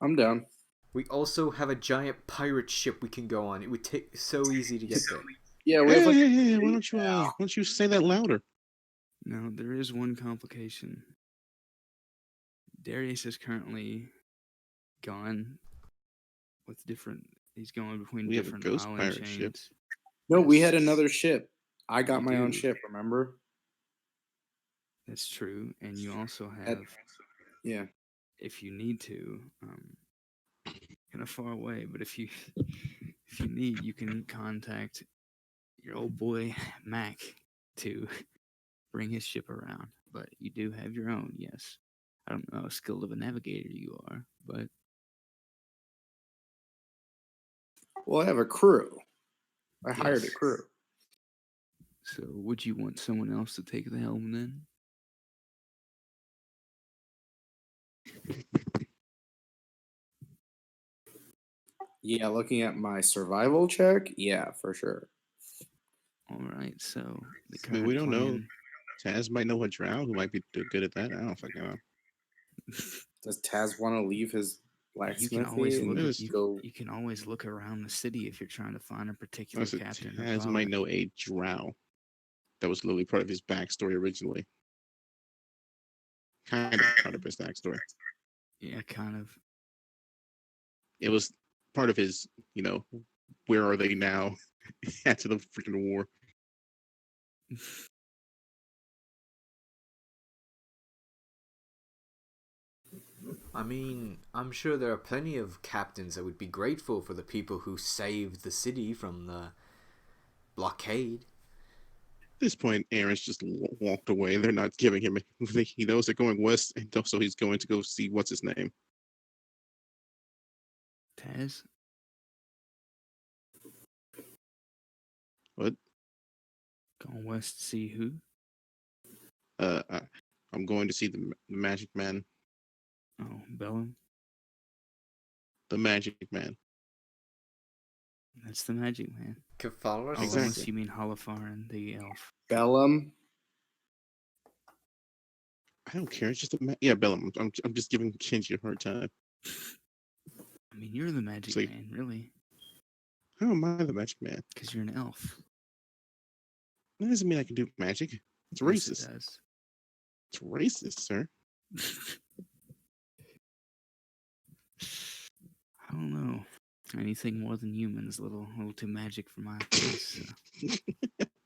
I'm down. We also have a giant pirate ship we can go on. It would take so easy to get there. Yeah, we have like Hey, why don't you say that louder? Now, there is one complication. Darius is currently gone with different. He's going between We have a different ghost island pirate ship. chains. no. We had Yes, another ship. I got you my own do. ship. Remember? That's true, and you also At- have, yeah. if you need to, kind of far away. But if you if you need, you can contact your old boy Mac to bring his ship around. But you do have your own, yes. I don't know how skilled of a navigator you are, but Well, I have a crew. I hired a yes. crew. So would you want someone else to take the helm then? Yeah, looking at my survival check, yeah, for sure. All right. So the I mean, we current don't know. plan. Taz might know a drow who might be good at that. I don't fucking know. Does Taz want to leave his You can always blacksmithy look. and Yes. go? You can always look around the city if you're trying to find a particular Also, captain or Taz might pilot. know a drow. That was literally part of his backstory originally. Kind of part of his backstory. Yeah, kind of. It was part of his, where are they now after the freaking war? I mean, I'm sure there are plenty of captains that would be grateful for the people who saved the city from the blockade. At this point, Aaron's just walked away. They're not giving him. He knows they're going west, and so he's going to go see what's his name. Taz. What? Going west to see who? I, I'm going to see the Magic Man. Oh, Bellum. The Magic Man. That's the magic man. Kefalus? Oh, Exactly. unless you mean Holofarin, the elf. Bellum. I don't care. It's just yeah, Bellum. I'm just giving Kenji a hard time. I mean, you're the magic See. man, really, How am I the Magic Man? because you're an elf. That doesn't mean I can do magic. It's Yes, racist. it does. It's racist, sir. I don't know. Anything more than human is a little too magic for my taste. So.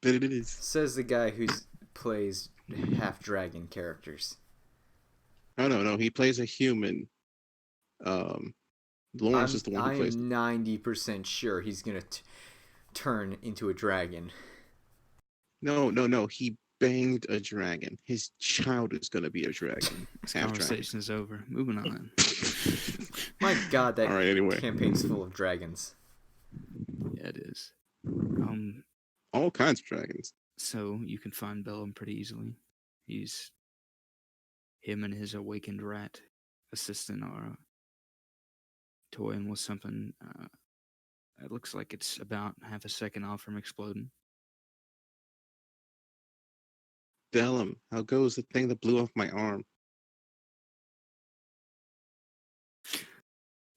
But it is. Says the guy who plays half dragon characters. Oh no, he plays a human. Lawrence is the one who plays. I'm 90% sure he's gonna turn into a dragon. No. He banged a dragon. His child is gonna be a dragon. This Half conversation is over. Moving on. dragon. My god, that All right, anyway. campaign's full of dragons. Yeah, it is. All kinds of dragons. So you can find Bellum pretty easily. Him and his awakened rat assistant are toying with something. It looks like it's about half a second off from exploding. Bellum, how goes the thing that blew off my arm?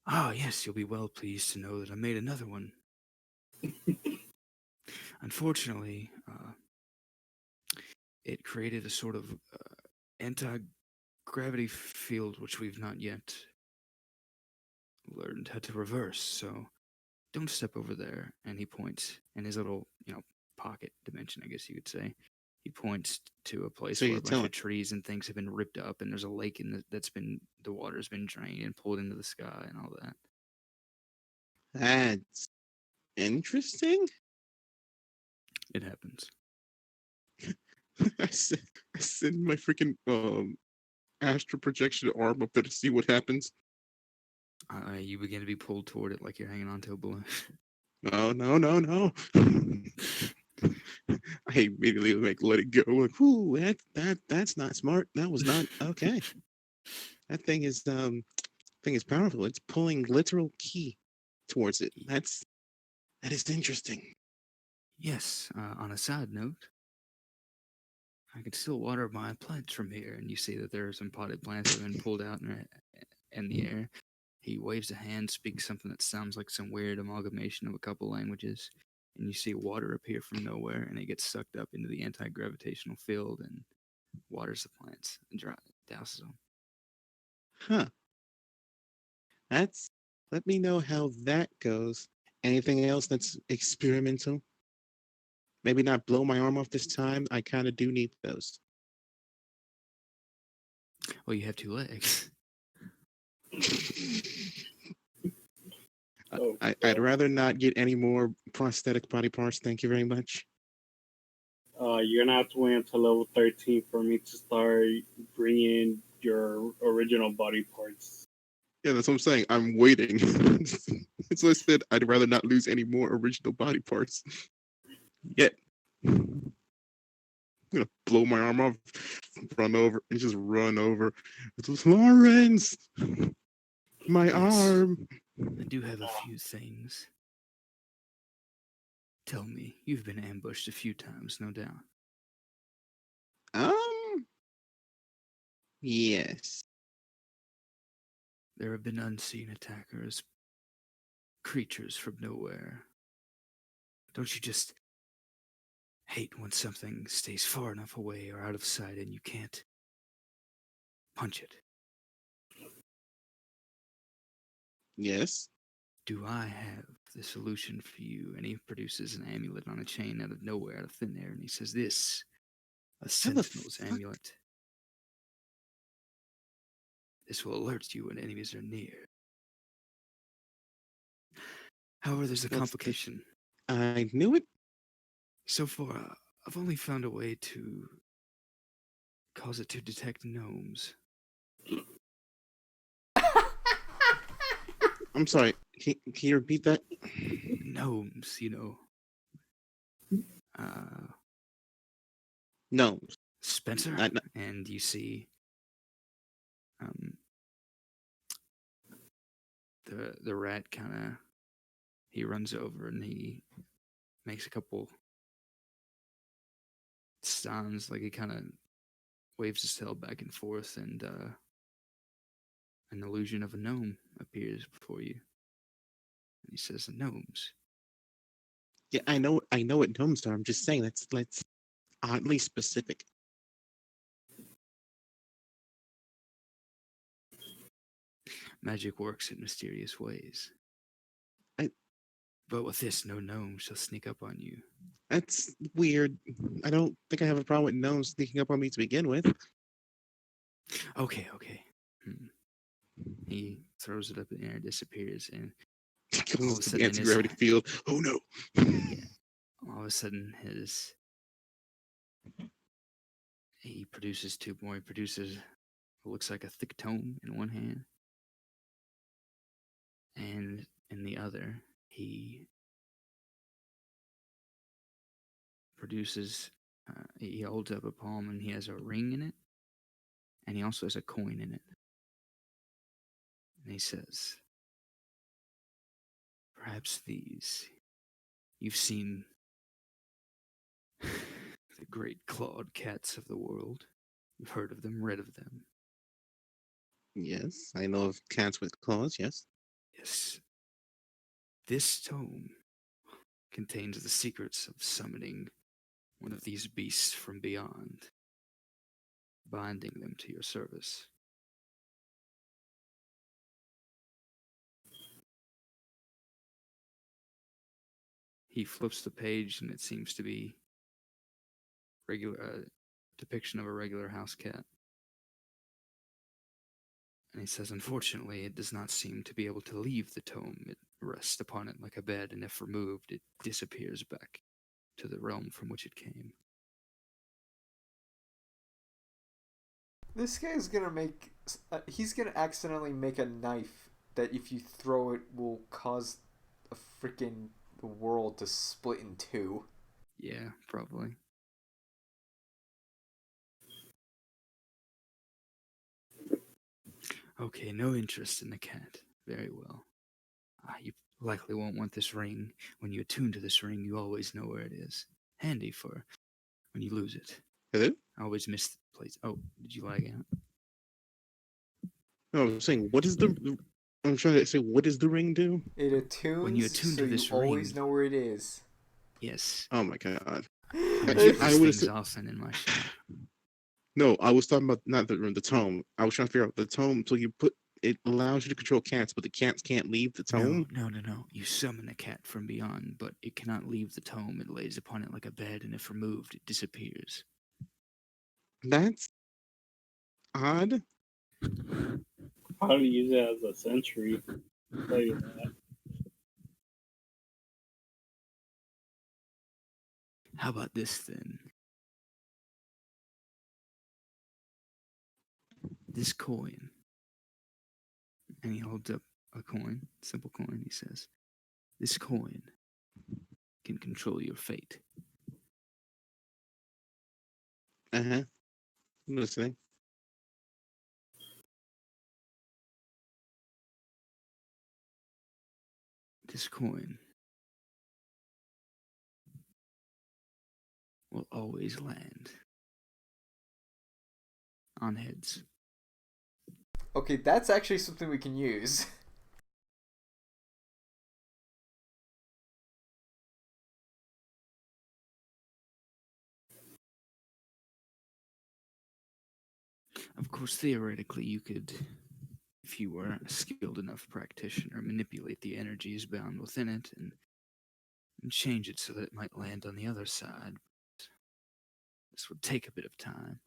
Ah, yes, you'll be well pleased to know that I made another one. Unfortunately, it created a sort of anti-gravity field which we've not yet learned how to reverse. So don't step over there. And he points in his little, pocket dimension, I guess you could say. He points to a place So where you're a bunch telling- of trees and things have been ripped up, and there's a lake the water's been drained and pulled into the sky and all that. That's interesting. It happens. I send, I send my freaking astral projection arm up there to see what happens. You begin to be pulled toward it like you're hanging onto a balloon. No, no, no, no. I immediately like let it go. Like, whoo, that's not smart. That was not okay. That thing is powerful. It's pulling literal key towards it. That is interesting. Yes, on a side note, I can still water my plants from here, and you see that there are some potted plants that have been pulled out in the air. He waves a hand, speaks something that sounds like some weird amalgamation of a couple languages, and you see water appear from nowhere, and it gets sucked up into the anti-gravitational field and waters the plants and douses them. Huh. That's Let me know how that goes. Anything else that's experimental? Maybe not blow my arm off this time. I kind of do need those. Well, you have two legs. Oh, I'd rather not get any more prosthetic body parts. Thank you very much. you're gonna have to wait until level 13 for me to start bringing your original body parts. Yeah, that's what I'm saying. I'm waiting. So I said I'd rather not lose any more original body parts yet. I'm gonna blow my arm off, run over, and just run over. It's Lawrence, my Yes, arm. I do have a few things. Tell me, you've been ambushed a few times, no doubt. Um, yes. There have been unseen attackers, creatures from nowhere. Don't you just hate when something stays far enough away or out of sight and you can't punch it? Yes. Do I have the solution for you? And he produces an amulet on a chain out of nowhere, out of thin air, and he says, "This, a How the sentinel's fuck? amulet. This will alert you when enemies are near." However, there's a What's the? complication. I knew it. So far, I've only found a way to cause it to detect gnomes. I'm sorry. Can you repeat that? Gnomes, you know. Uh, No. Spencer? Not, And you see um, the rat kind of, he runs over and he makes a couple sounds, like he kind of waves his tail back and forth, and an illusion of a gnome appears before you. And he says, "Gnomes." yeah, I know what gnomes are. I'm just saying that's oddly specific. Magic works in mysterious ways. I, But with this, no gnome shall sneak up on you. that's weird. I don't think I have a problem with gnomes sneaking up on me to begin with. Okay, okay. He throws it up in the air, disappears, and all Goes of a to the sudden in his anti-gravity field. Oh no. yeah, all of a sudden he produces two more. He produces what looks like a thick tome in one hand, and in the other he produces. He holds up a palm and he has a ring in it, and he also has a coin in it. And he says, "Perhaps these. You've seen the great clawed cats of the world. You've heard of them, read of them. Yes, I know of cats with claws. Yes. Yes, this tome contains the secrets of summoning one of these beasts from beyond, binding them to your service." He flips the page, and it seems to be regular depiction of a regular house cat. And he says, "Unfortunately, it does not seem to be able to leave the tome. It rests upon it like a bed, and if removed, it disappears back to the realm from which it came." This guy's gonna make. He's gonna accidentally make a knife that if you throw it will cause a freaking world to split in two. Yeah, probably. Okay, no interest in the cat. Very well. You likely won't want this ring. When you attune to this ring, you always know where it is. Handy for when you lose it. Hello? I always miss the place. Oh, did you lag out? No, I'm saying, what is the? I'm trying to say, what does the ring do? It When you attunes attune so to you this always ring, know where it is. yes, Oh my god! I I, make I these would have things said often in my shop. no. I was talking about not the tome. I was trying to figure out the tome. So you put it allows you to control cats, but the cats can't leave the tome. No. You summon a cat from beyond, but it cannot leave the tome. It lays upon it like a bed, and if removed, it disappears. That's odd. How to use it as a sentry. Tell you that. How about this then? This coin. And he holds up a coin, simple coin. He says, "This coin can control your fate." Uh huh. I'm listening. This coin will always land on heads. Okay, that's actually something we can use. Of course, theoretically, you could, if you were a skilled enough practitioner, manipulate the energies bound within it and change it so that it might land on the other side. This would take a bit of time.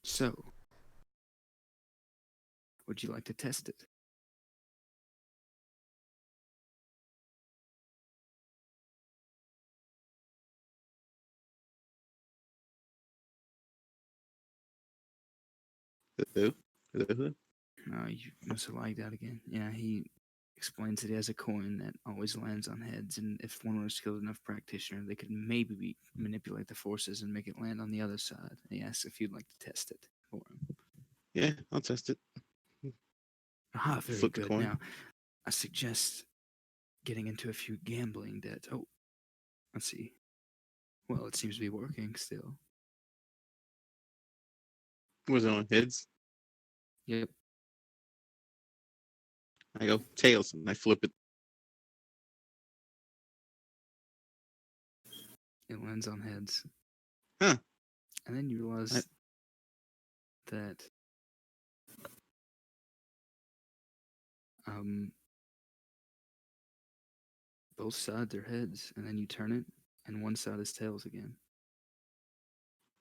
So, would you like to test it? Hello? Hello? You must have lagged out again. Yeah, he explains that he has a coin that always lands on heads, and if one were a skilled enough practitioner, they could maybe manipulate the forces and make it land on the other side. He asks if you'd like to test it for him. Yeah, I'll test it. Ah, very Flip the good. coin. Now, I suggest getting into a few gambling debts. Oh, let's see. Well, it seems to be working still. Was it on heads? Yep, I go tails and I flip it. it lands on heads. Huh. And then you I, realize that um, both sides are heads, and then you turn it, and one side is tails again.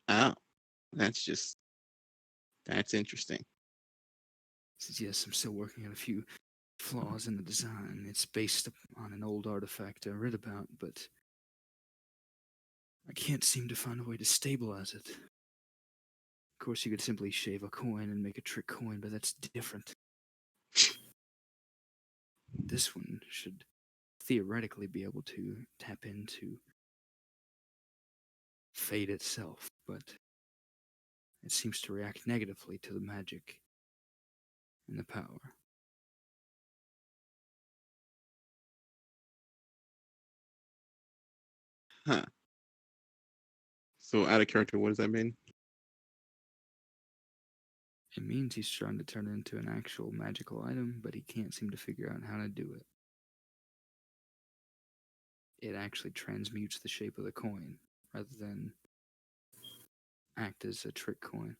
oh, that's interesting. He says, yes, I'm still working on a few flaws in the design. It's based on an old artifact I read about, but I can't seem to find a way to stabilize it. Of course, you could simply shave a coin and make a trick coin, but that's different. This one should theoretically be able to tap into fate itself, but it seems to react negatively to the magic and the power. Huh. So out of character, what does that mean? It means he's trying to turn it into an actual magical item, but he can't seem to figure out how to do it. It actually transmutes the shape of the coin rather than act as a trick coin.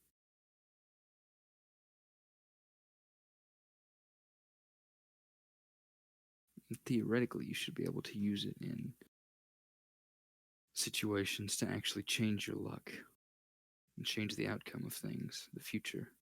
And theoretically, you should be able to use it in situations to actually change your luck and change the outcome of things, the future.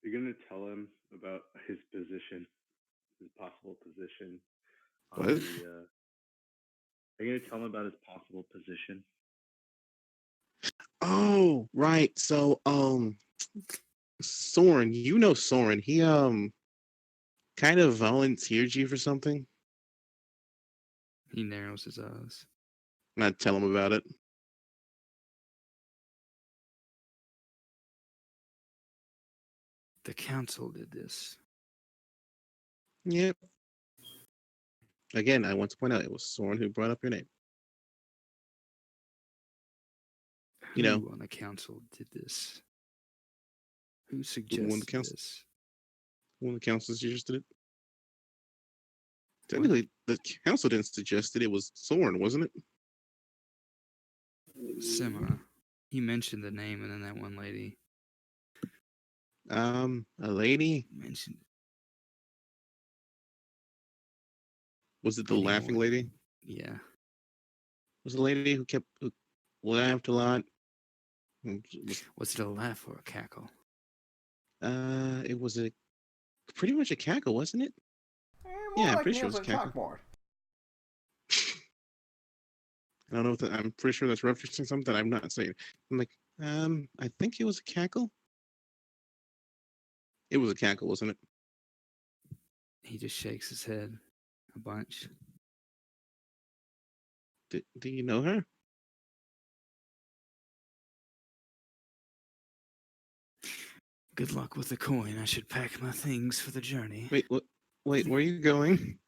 You're gonna tell him about his position, his possible position on What? the. Are you gonna tell him about his possible position? Oh, right. So, Soren, you know Soren. He kind of volunteered you for something. He narrows his eyes. Not tell him about it. The council did this. Yep. Again, I want to point out it was Soren who brought up your name. Who You know, on the council did this? Who when the suggested council this? when the council suggested it. What? Technically, the council didn't suggest it. It was Soren, wasn't it? Similar. He mentioned the name, and then that one lady A lady. mentioned Was it the laughing anyone. lady? Yeah. Was it the lady who laughed a lot? Was it a laugh or a cackle? It was a pretty much a cackle, wasn't it? More Yeah, I'm like pretty sure it nails was a on cackle. chalkboard. I don't know if I'm pretty sure that's referencing something I'm not saying. I'm like, I think it was a cackle. It was a cackle, wasn't it? He just shakes his head a bunch. Do you know her? Good luck with the coin. I should pack my things for the journey. Wait, what? Wait, where are you going?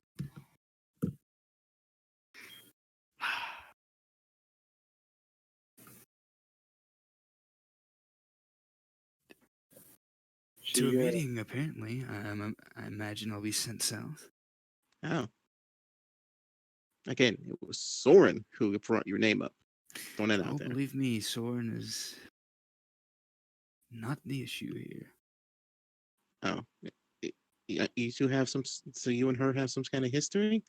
To a She, meeting, apparently. I imagine I'll be sent south. Oh, again, it was Soren who brought your name up. Throwing that Oh, out there. believe me, Soren is not the issue here. Oh, you two have some. So you and her have some kind of history.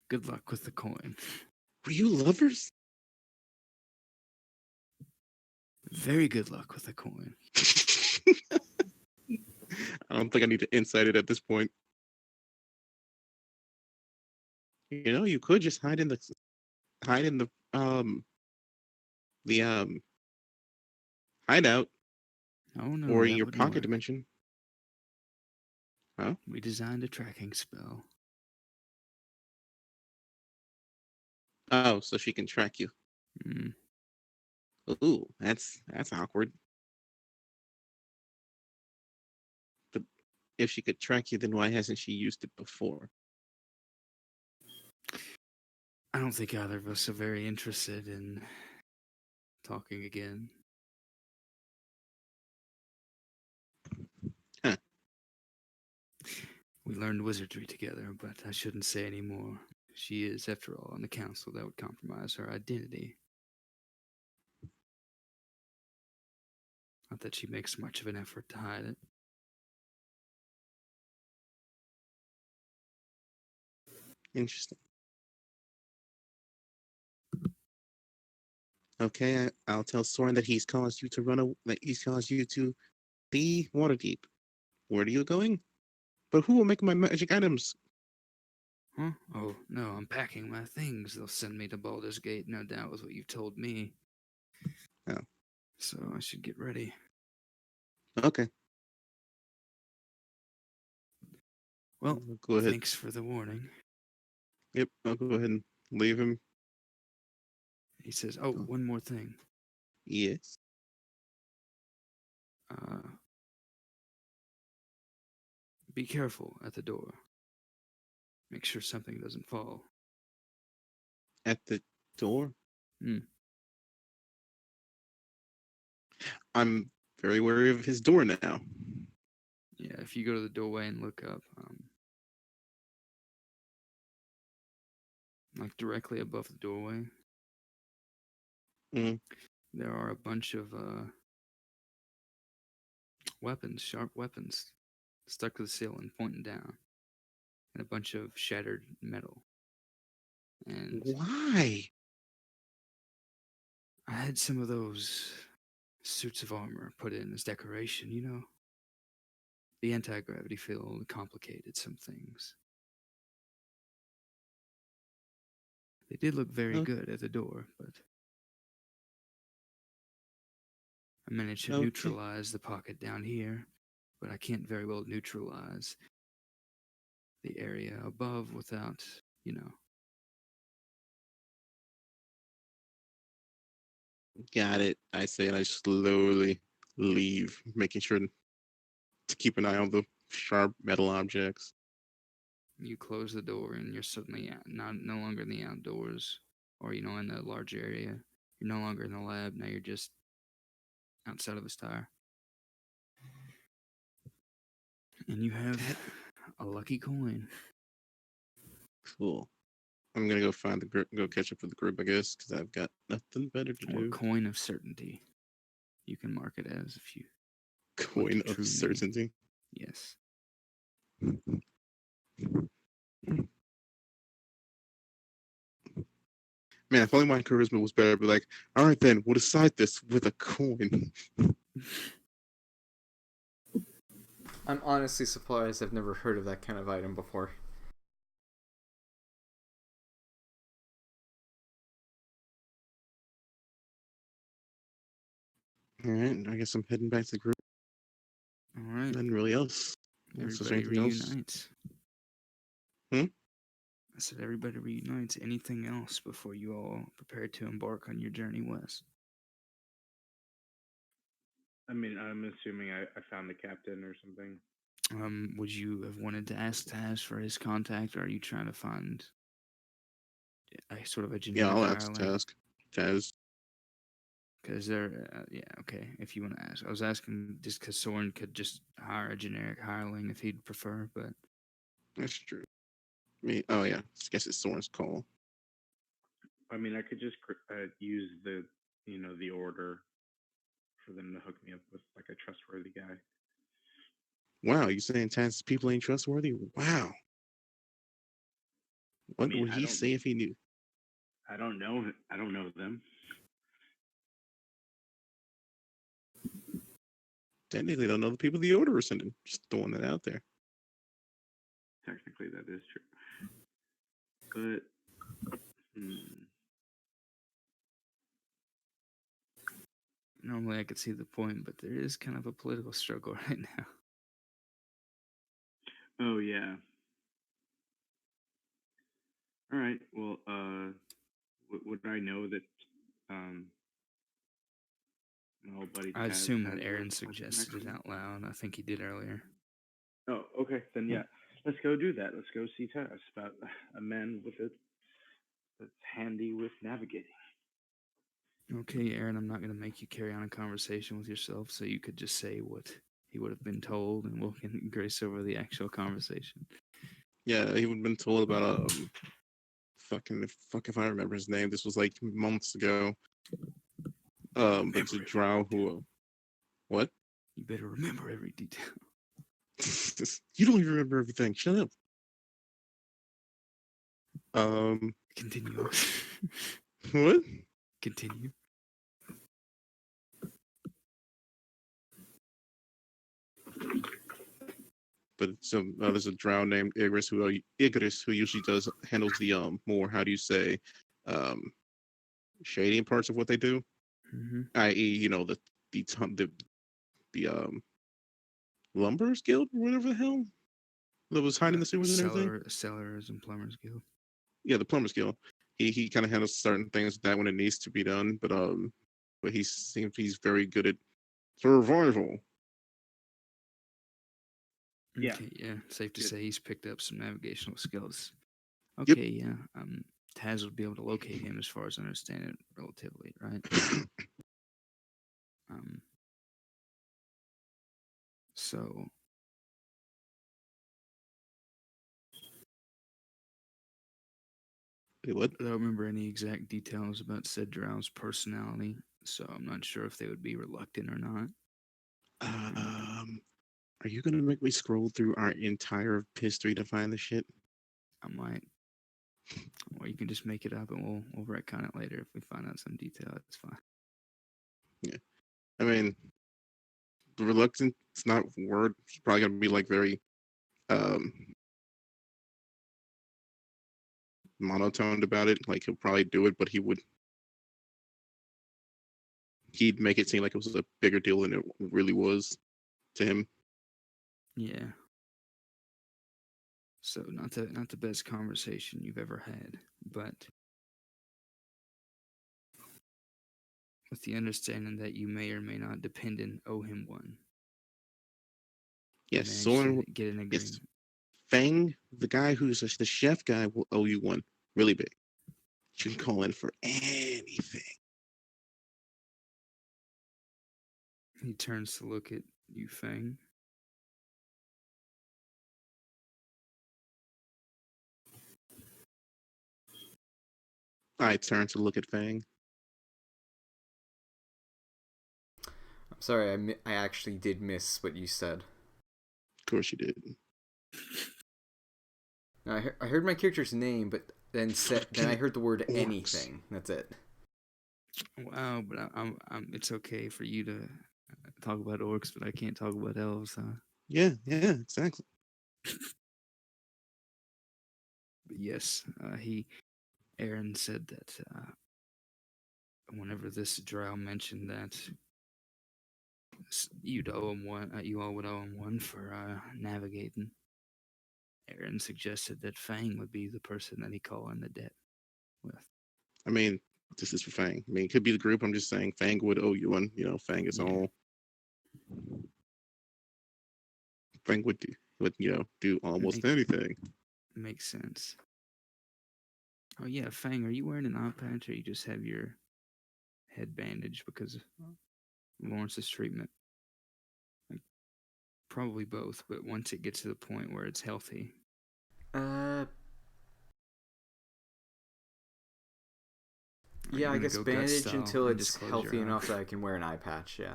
Good luck with the coin. Were you lovers? Very good luck with the coin. I don't think I need to insight it at this point. You know, you could just hide in the hideout Oh no, or in that your wouldn't pocket work. dimension. Huh? We designed a tracking spell. Oh, so she can track you. Mm. Ooh, that's awkward. But if she could track you, then why hasn't she used it before? I don't think either of us are very interested in talking again. Huh. We learned wizardry together, but I shouldn't say any more. She is, after all, on the council. That would compromise her identity. Not that she makes much of an effort to hide it. Interesting. Okay, I'll tell Soren that he's caused you to that he's caused you to be Waterdeep. Where are you going? But who will make my magic items? Huh? Oh, no, I'm packing my things. They'll send me to Baldur's Gate, no doubt, with what you've told me. Oh, So I should get ready. okay. Well, I'll go ahead. thanks for the warning. Yep, I'll go ahead and leave him. He says, oh, one more thing. Yes. Be careful at the door. Make sure something doesn't fall. At the door? Hmm. I'm very wary of his door now. Yeah, if you go to the doorway and look up, like directly above the doorway, Mm. there are a bunch of weapons, sharp weapons, stuck to the ceiling, pointing down, and a bunch of shattered metal. And Why? I had some of those suits of armor put in as decoration, you know? The anti gravity field complicated some things. They did look very Oh, good at the door, but I managed to okay. neutralize the pocket down here, but I can't very well neutralize the area above without, you know. Got it. I say, and I slowly leave, making sure to keep an eye on the sharp metal objects. You close the door and you're suddenly not no longer in the outdoors or in a large area. You're no longer in the lab. Now you're just outside of his tire, and you have That a lucky coin cool. I'm gonna go find the group, go catch up with the group, I guess, because I've got nothing better to or do. coin of certainty. You can mark it as if you put the Coin of true meaning. certainty. Yes. Man, if only my charisma was better, I'd be like, all right, then we'll decide this with a coin. I'm honestly surprised I've never heard of that kind of item before. All right, I guess I'm heading back to the group. All right. Nothing really else. Unless there's Everybody anything else. reunites. Hmm? I said everybody reunites. Anything else before you all prepare to embark on your journey west? I mean, I'm assuming I found the captain or something. Would you have wanted to ask Taz for his contact, or are you trying to find a sort of a Yeah, generic I'll ask hireling? Task. Taz. Because they're, yeah, okay. If you want to ask, I was asking just because Soren could just hire a generic hireling if he'd prefer, but That's true. Me. Oh yeah. I guess it's Soren's call. I mean, I could just use the order for them to hook me up with like a trustworthy guy. Wow, you saying Taz's people ain't trustworthy? Wow. I What mean, would he say if he knew? I don't know them. Technically, don't know the people the order are sending. Just throwing that out there. Technically, that is true. But normally I could see the point, but there is kind of a political struggle right now. oh yeah. All right. Well, would I know that um my old buddy I Taz assume that has Aaron a suggested it connection? out loud. I think he did earlier. Oh, okay. Then yeah, let's go do that. Let's go see Taz about a man that's handy with navigating. Okay, Aaron, I'm not going to make you carry on a conversation with yourself, so you could just say what he would have been told, and we'll can grace over the actual conversation. Yeah, he would have been told about fuck if I remember his name. This was like months ago. But it's a drow who what? You better remember every detail. You don't even remember everything. Shut up. Continue. What? Continue. But there's a drow named Igris who usually handles the more, how do you say, um shady parts of what they do, Mm-hmm. i.e., the lumberers guild or whatever the hell that was hiding the sewers and everything. Sellers and plumbers guild. Yeah, the plumbers guild. He kind of handles certain things with that when it needs to be done, but he seems he's very good at survival. Yeah. Okay, yeah. Safe to Good. say he's picked up some navigational skills. Yep. Okay, yeah. Taz would be able to locate him as far as I understand it relatively, right? So Wait, what? I don't remember any exact details about said drow's personality, so I'm not sure if they would be reluctant or not. Um, are you gonna make me scroll through our entire history to find the shit? I might, or you can just make it up and we'll retcon it later if we find out some detail. It's fine. Yeah. I mean, the reluctant, it's not word. It's probably gonna be like very um monotoned about it. Like he'll probably do it, but he'd make it seem like it was a bigger deal than it really was to him. Yeah. So not the best conversation you've ever had, but with the understanding that you may or may not depend and owe him one. You Yes, managed Soren. to get an Yes, agreement. Fang, the guy who's the chef guy, will owe you one really big. You can call in for anything. He turns to look at you, Fang. I turn to look at Fang. I'm sorry, I actually did miss what you said. Of course you did. Now, I heard my character's name, but then I heard the word Orcs. anything. That's it. Wow, but I'm it's okay for you to talk about orcs, but I can't talk about elves, huh? Yeah, exactly. But yes, Aaron said that whenever this drow mentioned that you'd owe him one, you all would owe him one for navigating. Aaron suggested that Fang would be the person that he call in the debt with. I mean, this is for Fang. I mean, it could be the group. I'm just saying Fang would owe you one. Fang is all. Fang would do almost anything. Makes sense. Oh yeah, Fang, are you wearing an eye patch or you just have your head bandaged because of Lawrence's treatment? Like, probably both, but once it gets to the point where it's healthy. Yeah, I guess bandage until it's disclose healthy your eye? enough that I can wear an eye patch. Yeah.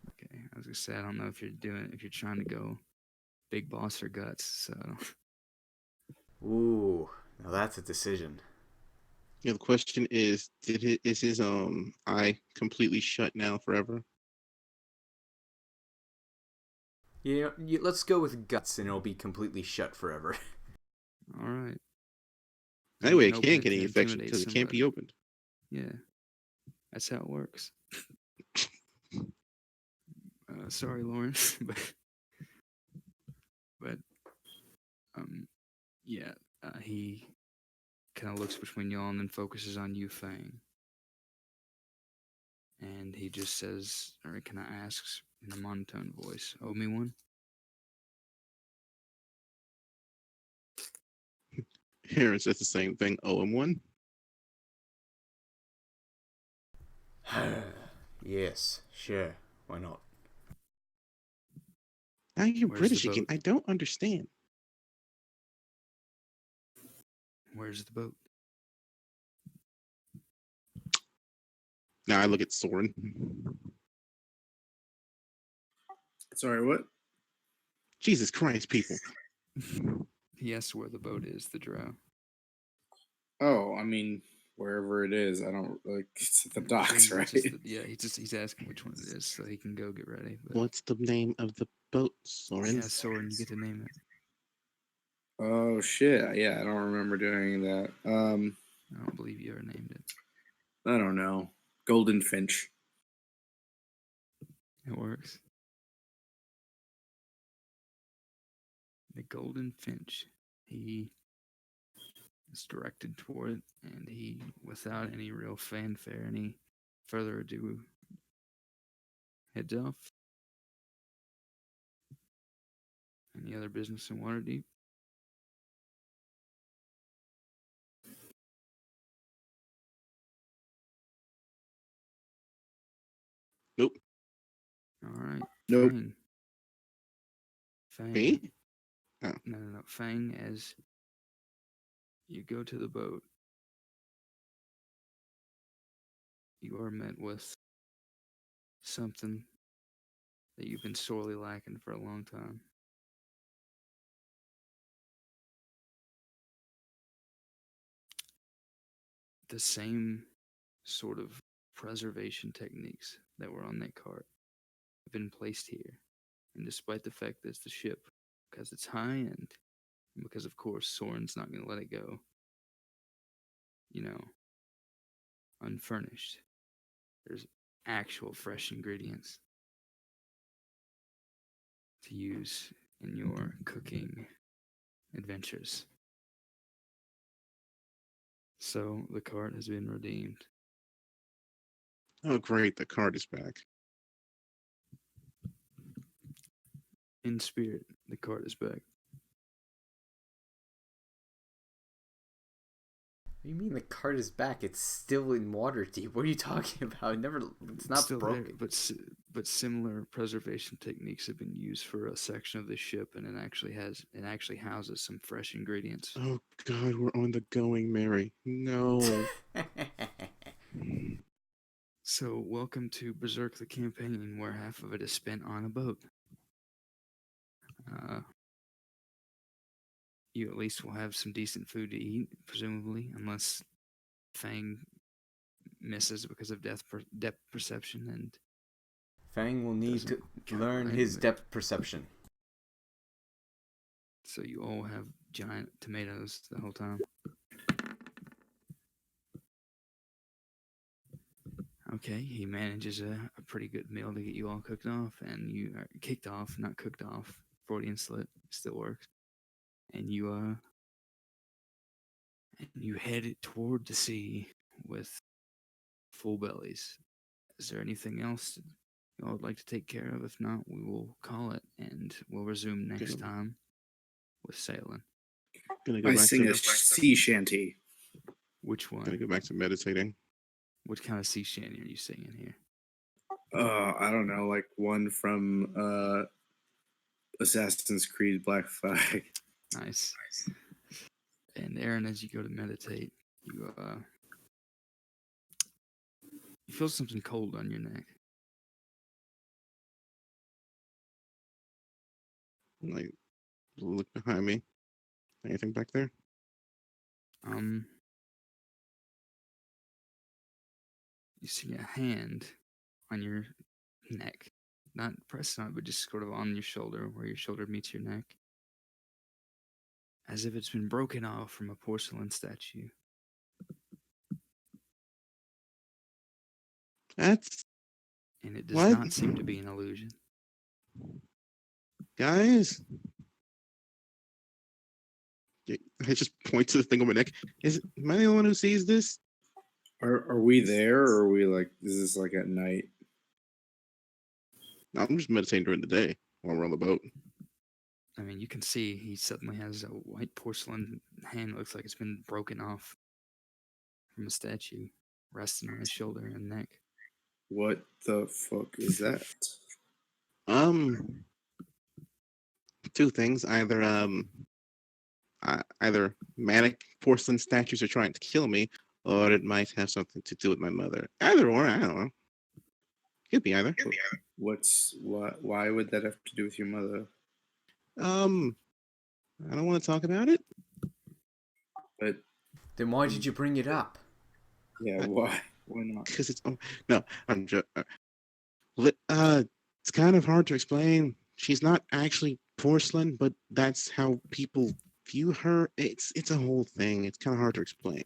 Okay, I was gonna say I don't know if you're trying to go big boss or guts. So Ooh, now that's a decision. Yeah, the question is, is his eye completely shut now forever? Let's go with guts, and it'll be completely shut forever. all right. Anyway, it Open can't it get to any infection intimidate because it can't be somebody. opened. Yeah, that's how it works. Sorry, Lawrence, but yeah. He kind of looks between y'all and then focuses on you, Fang. And he just says, or he kind of asks in a monotone voice, "Owe me one?" Aaron says the same thing. Owe him one. Yes, sure. Why not? Now you're Where's the British again. boat? I don't understand. Where's the boat? Now I look at Soren. Sorry, what? Jesus Christ, people. He asks where the boat is, the drow. Oh, I mean, wherever it is, I don't like. It's at the docks, right? He's asking which one it is so he can go get ready. But What's the name of the boat, Soren? yeah, Soren, you get to name it. Oh shit! Yeah, I don't remember doing that. I don't believe you ever named it. I don't know. Golden Finch. It works. The Golden Finch. He is directed toward it, and he, without any real fanfare, any further ado, heads off. Any other business in Waterdeep? Nope. All right. Nope. Fine. Fang. Me? Oh, No. Fang, as you go to the boat, you are met with something that you've been sorely lacking for a long time. The same sort of preservation techniques that were on that cart have been placed here. And despite the fact that it's the ship, because it's high end, and because of course Soren's not going to let it go, you know, unfurnished, there's actual fresh ingredients to use in your cooking adventures. So the cart has been redeemed. oh, great! The card is back. In spirit, the cart is back. What do you mean the cart is back? It's still in water deep. What are you talking about? It's not Still broken. there, but similar preservation techniques have been used for a section of the ship, and it actually houses some fresh ingredients. Oh God, we're on the going, Mary. No. So welcome to Berserk the campaign, where half of it is spent on a boat. You at least will have some decent food to eat, presumably, unless Fang misses because of depth perception and Fang will need to doesn't learn calculate. his depth perception. So you all have giant tomatoes the whole time. Okay, he manages a pretty good meal to get you all cooked off, and you are kicked off, not cooked off. Freudian slip still works, and you head toward the sea with full bellies. Is there anything else you all would like to take care of? If not, we will call it, and we'll resume next Gonna, time with sailing. gonna go I back sing to a sea shanty. Which gonna one? go back to meditating. What kind of sea shanty are you singing here? I don't know, like one from Assassin's Creed Black Flag. Nice. And Aaron, as you go to meditate, you feel something cold on your neck. Like, look behind me. Anything back there? You see a hand on your neck, not pressed on it, but just sort of on your shoulder, where your shoulder meets your neck, as if it's been broken off from a porcelain statue. That's And it does what? not seem to be an illusion. Guys, I just point to the thing on my neck. Am I the only one who sees this? Are we there, or are we like? Is this like at night? No, I'm just meditating during the day while we're on the boat. I mean, you can see he suddenly has a white porcelain hand that looks like it's been broken off from a statue, resting on his shoulder and neck. What the fuck is that? Two things. Either manic porcelain statues are trying to kill me, or it might have something to do with my mother. Either or, I don't know. Could be either. Why would that have to do with your mother? I don't want to talk about it. But Then why did you bring it up? yeah, why? Why not? Because it's no, I'm just it's kind of hard to explain. She's not actually porcelain, but that's how people view her. It's a whole thing. It's kind of hard to explain.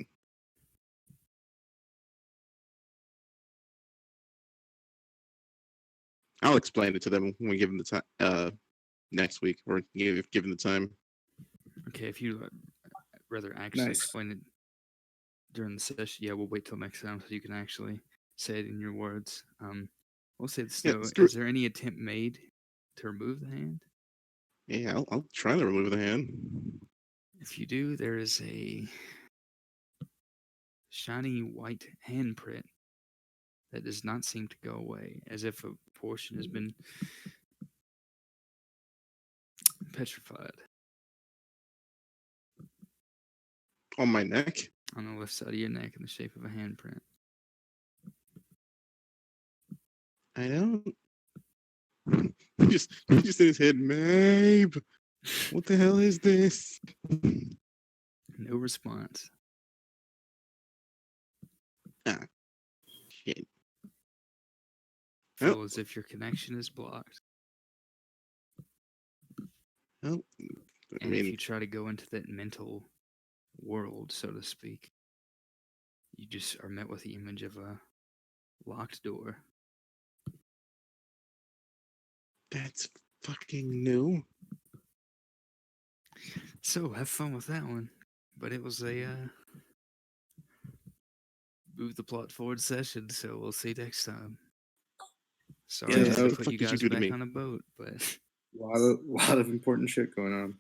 I'll explain it to them when we give them the time next week, or if given the time. Okay, if you rather actually Nice. explain it during the session, yeah, we'll wait till next time so you can actually say it in your words. We'll say this Yeah, though: let's do is it. there any attempt made to remove the hand? Yeah, I'll try to remove the hand. If you do, there is a shiny white handprint that does not seem to go away, as if a portion has been petrified On my neck? on the left side of your neck in the shape of a handprint. I don't. Just in his head, Mabe. What the hell is this? No response. Ah, shit. Feel as if your connection is blocked. Well, I And if you mean, try to go into that mental world, so to speak, you just are met with the image of a locked door. that's fucking new. So have fun with that one. But it was a move the plot forward session, so we'll see you next time. Sorry Yeah, I had to what the put fuck you did you guys do to back me? on a boat, but A lot of important shit going on.